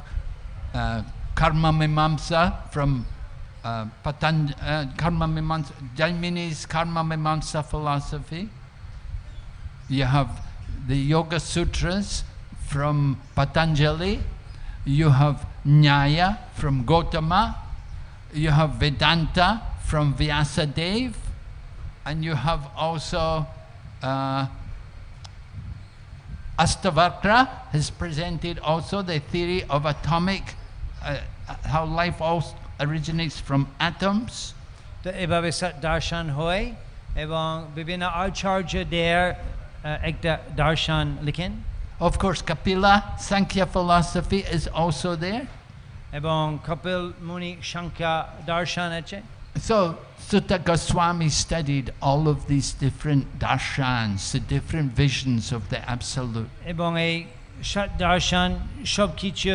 Karma Mimamsa from Karma Mimamsa, Jaimini's Karma Mimamsa philosophy. You have the Yoga Sutras from Patanjali. You have Nyaya from Gautama. You have Vedanta from Vyasadev. And you have also Astavakra has presented also the theory of atomic, how life also originates from atoms. তো এভাবে দর্শন হয় এবং বিভিন্ন আচার্যদের একটা দর্শন লিখেন। Of course, Kapila Sankhya philosophy is also there. এবং কপিল মুনি সংখ্যা দর্শন আছে। So Sutta Goswami studied all of these different darshans, the different visions of the Absolute. এবং এই দর্শন সবকিছু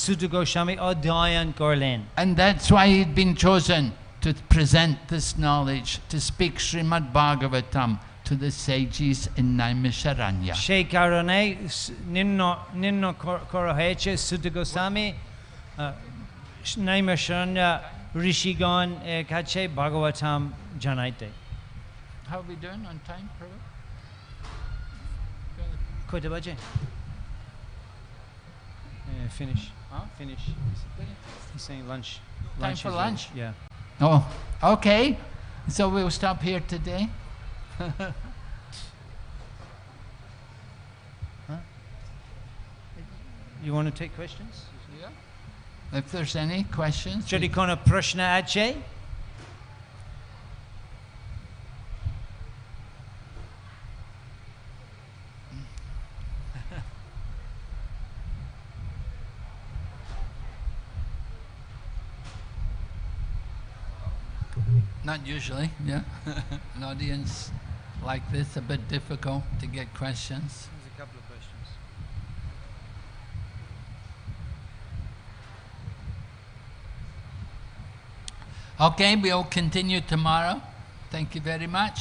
সুত গোস্বামী অধ্যয়ন করলেন। And that's why he'd been chosen to present this knowledge, to speak Srimad Bhagavatam to the sages in Naimisharanya. সেই কারণে নিম্ন করা হয়েছে সুত গোস্বামী নৈমিষারণ্য ঋষিগণ এর কাছে ভাগবতম জানাইতে। How are we doing on time, Prabhu? কয়টা বাজে? Finish. Huh? Finish. He's saying lunch. Time for is ready. lunch? Yeah. Oh, okay. So we'll stop here today. You want to take questions? Yeah. If there's any questions. যদি কোনো প্রশ্ন আছে? Not usually, yeah. An audience like this, a bit difficult to get questions. There's a couple of questions. Okay, we'll continue tomorrow. Thank you very much.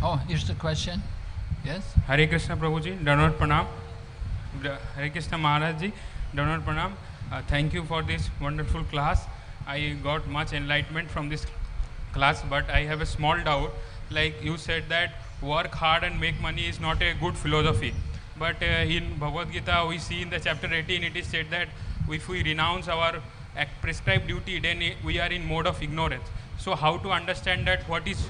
Oh, here's the question. Yes? Hare Krishna Prabhu ji, Dandavat Pranam. Hare Krishna Maharaj ji, Dandavat Pranam. Thank you for this wonderful class. I got much enlightenment from this class, but I have a small doubt. Like you said that work hard and make money is not a good philosophy. But in Bhagavad Gita, we see in the chapter 18, it is said that if we renounce our prescribed duty, then we are in mode of ignorance. So how to understand that what is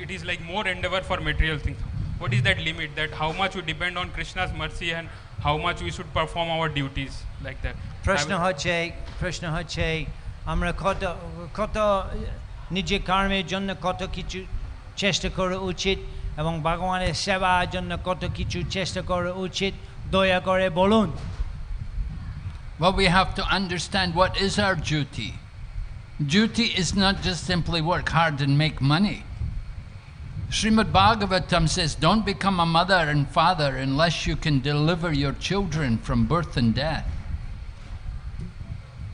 it is like more endeavor for material things. What is that limit, that how much we depend on Krishna's mercy and how much we should perform our duties, like that? প্রশ্ন হচ্ছে আমরা কত নিজের কর্মের জন্য কত কিছু চেষ্টা করা উচিত এবং ভগবানের সেবার জন্য কত কিছু চেষ্টা করা উচিত, দয়া করে বলুন। Well, we have to understand what is our duty. Duty is not just simply work hard and make money. Srimad Bhagavatam says, don't become a mother and father unless you can deliver your children from birth and death.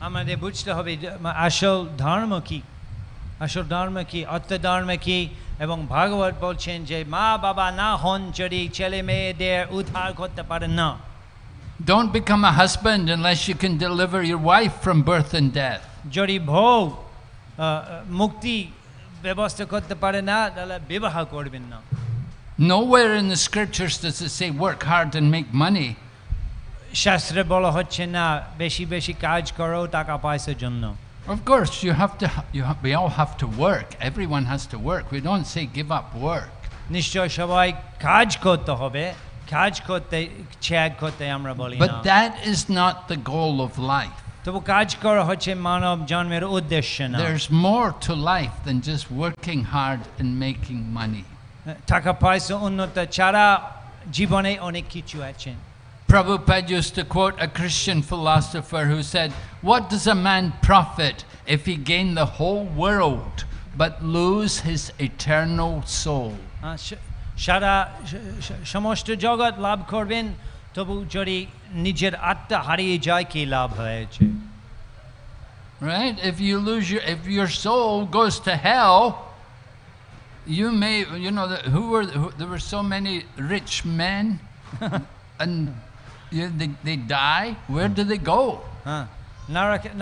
আমাদের বুঝতে হবে আসল ধর্ম কি, অর্থধর্ম কি, এবং ভাগবত বলছেন যে মা বাবা না হন যদি ছেলে মেয়েদের উদ্ধার করতে পারেন না। Don't become a husband unless you can deliver your wife from birth and death. যদি বউ মুক্তি ব্যবস্থা করতে পারে না তাহলে বিবাহ করবেন না। Nowhere in the scriptures does it say work hard and make money. শাস্ত্রে বলা হচ্ছে না বেশি বেশি কাজ করো টাকা পয়সার জন্য। Of course, we all have to work. Everyone has to work. We don't say give up work. নিশ্চয় সবাই কাজ করতে হবে, কাজ করতে ত্যাগ করতে আমরা বলি না। But that is not the goal of life. তবু কাজ করা হচ্ছে মানব জন্মের উদ্দেশ্য না। There's more to life than just working hard and making money. টাকা পয়সা উন্নত ছাড়া জীবনে অনেক কিছু আছে। Prabhupada used to quote a Christian philosopher who said, "What does a man profit if he gain the whole world but lose his eternal soul?" সারা সমস্ত জগৎ লাভ করবেন তবু যদি নিজের আত্মা হারিয়ে যায় কি লাভ হয়েছে? Right? If your soul goes to hell, you may, there were so many rich men, and they die. Where do they go?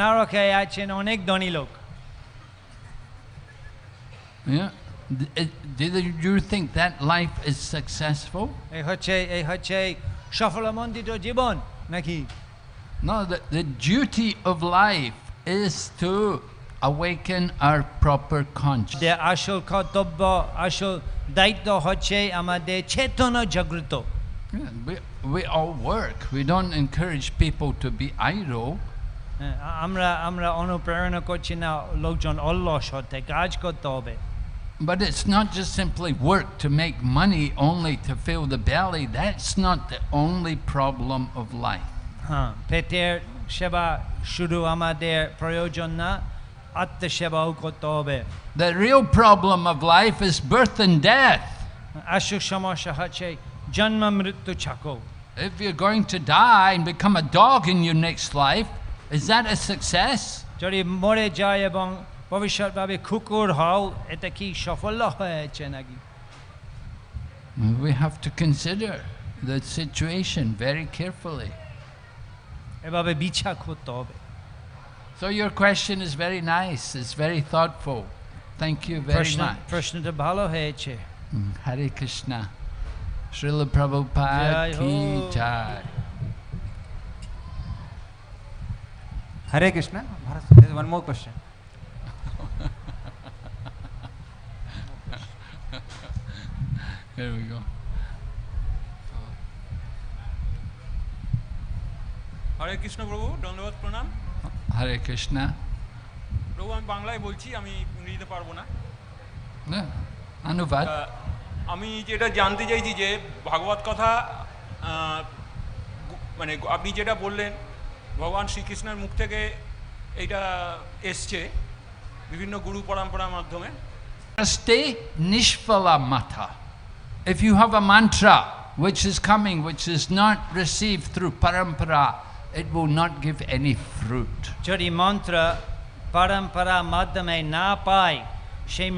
নরকে আছেন অনেক ধনী লোক। Yeah. Do you think that life is successful? এই হচ্ছে সফলমণ্ডিত জীবন নাকি? No, the duty of life is to awaken our proper consciousness. আসল কর্তব্য আসল দায়িত্ব হচ্ছে আমাদের চেতনা জাগ্রত। We all work. We don't encourage people to be idle. আমরা অনুপ্রেরণা করছি না লোকজন অলস হতে, কাজ করতে হবে। But it's not just simply work to make money only to fill the belly. That's not the only problem of life. পেটের সেবা শুধু আমাদের প্রয়োজন না, আত্মসেবাও করতে হবে। The real problem of life is birth and death. আসল সমস্যা হচ্ছে জন্ম মৃত্যু চক্র। If you're going to die and become a dog in your next life, is that a success? যদি মরে যায় এবং ভবিষ্যৎভাবে কুকুর হও, এটা কি সফল হয়েছে নাকি? We have to consider the situation very carefully. এভাবে বিচার করতে হবে। So your question is very nice. It's very thoughtful. Thank you very much. প্রশ্নটা ভালো হয়েছে। Hare Krishna. Srila Prabhupada ki jai. Hare Krishna. There's one more question. Here we go. হরে কৃষ্ণ প্রভু, ধন্যবাদ, প্রণাম। Hare Krishna. প্রভু আমি বাংলায় বলছি, আমি ইংরেজিতে পারবো না। No, Anuvad. আমি যেটা জানতে চাইছি যে ভাগবত কথা, মানে আপনি যেটা বললেন ভগবান শ্রীকৃষ্ণের মুখ থেকে এইটা এসছে বিভিন্ন গুরু পরম্পরার মাধ্যমে। Stay nishphala mata. If you have a mantra which is coming, which is not received through parampara, it will not give any fruit. যদি মন্ত্র পরম্পরা মাধ্যমে না পায়, সেই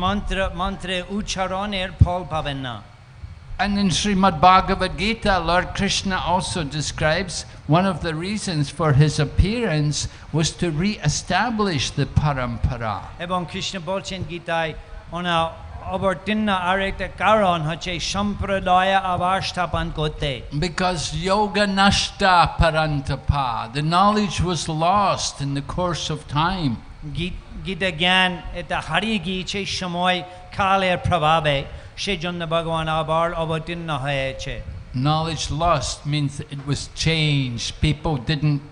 মন্ত্রে উচ্চারণের ফল পাবেন না। And in Srimad Bhagavata, Lord Krishna also describes one of the reasons for his appearance was to re-establish the parampara. এবং কৃষ্ণ বলছেন গীতায়, ওনার অবতীর্ণ আরেকটা কারণ হচ্ছে সম্প্রদায় আবার স্থাপন করতে। Because yoga nashta parantapa, the knowledge was lost in the course of time. Gita জ্ঞান এটা হারিয়ে গিয়েছে সময় কালের প্রভাবে, সেই জন্য ভগবান আবার অবতীর্ণ হয়েছে। Knowledge lost means it was changed. People didn't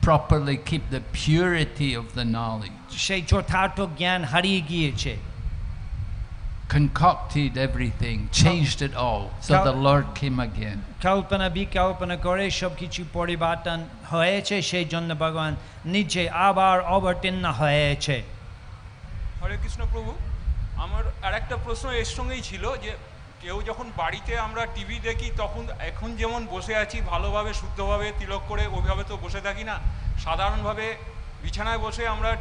properly keep the purity of the knowledge. সেই যথার্থ জ্ঞান হারিয়ে গিয়েছে। Concocted everything, changed it all. So the Lord came again. কল্পনা বিকল্পনা করে সবকিছু পরিবর্তন হয়েছে, সেই জন্য ভগবান নিজে আবার অবতীর্ণ হয়েছে। হরে কৃষ্ণ প্রভু, আমার আরেকটা প্রশ্ন এর সঙ্গেই ছিল যে কেউ যখন বাড়িতে আমরা টিভি দেখি তখন এখন যেমন বসে আছি ভালোভাবে শুদ্ধভাবে তিলক করে, ওইভাবে তো বসে থাকি না। সাধারণভাবে বিছানায় বসে আমরা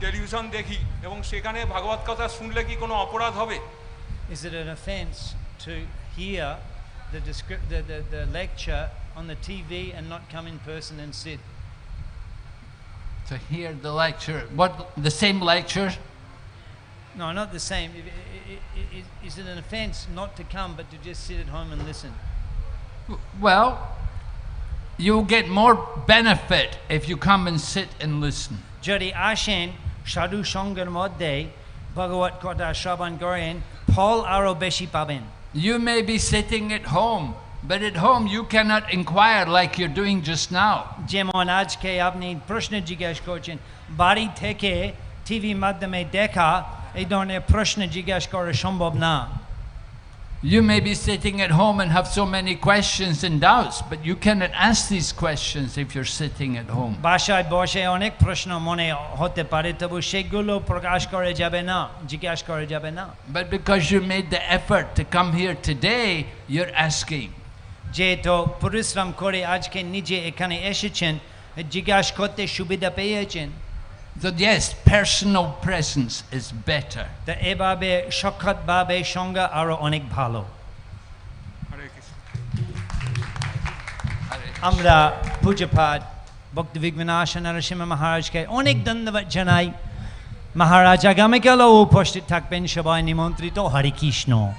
টেলিভিশন দেখি এবং সেখানে ভাগবত কথা শুনলে কি কোনো অপরাধ হবে? Is it an offense to hear the lecture on the TV and not come in person and sit? To hear the lecture, what, the same lecture? No, not the same. Is it an offense not to come but to just sit at home and listen? Well, you'll get more benefit if you come and sit and listen. যদি আসেন সাধু সঙ্গের মধ্যে ভগবত কথা শ্রবণ করেন, ফল আরো বেশি পাবেন। You may be sitting at home, but at home you cannot inquire like you're doing just now. যেমন আজকে আপনি প্রশ্ন জিজ্ঞেস করছেন, বাড়ি থেকে টিভি মাধ্যমে দেখা এই ধরনের প্রশ্ন জিজ্ঞেস করা সম্ভব না। You may be sitting at home and have so many questions and doubts, but you cannot ask these questions if you're sitting at home. বাসায় বসে অনেক প্রশ্ন মনে হতে পারে, তবু সেগুলো প্রকাশ করে যাবে না, জিজ্ঞাসা করে যাবে না। But because you made the effort to come here today, you're asking. যেহেতু পরিশ্রম করে আজকে নিজে এখানে এসেছেন, জিজ্ঞাসা করতে সুবিধা পেয়েছেন। So yes, personal presence is better. তা এভাবে সাক্ষাৎভাবে সঙ্গে আরো অনেক ভালো। হরে কৃষ্ণ। আমরা পূজ্যপাঠ ভক্তি বিঘ্নাশ নরসিংহ মহারাজকে অনেক ধন্যবাদ জানাই। মহারাজ আগামীকালও উপস্থিত থাকবেন, সবাই নিমন্ত্রিত। হরে কৃষ্ণ।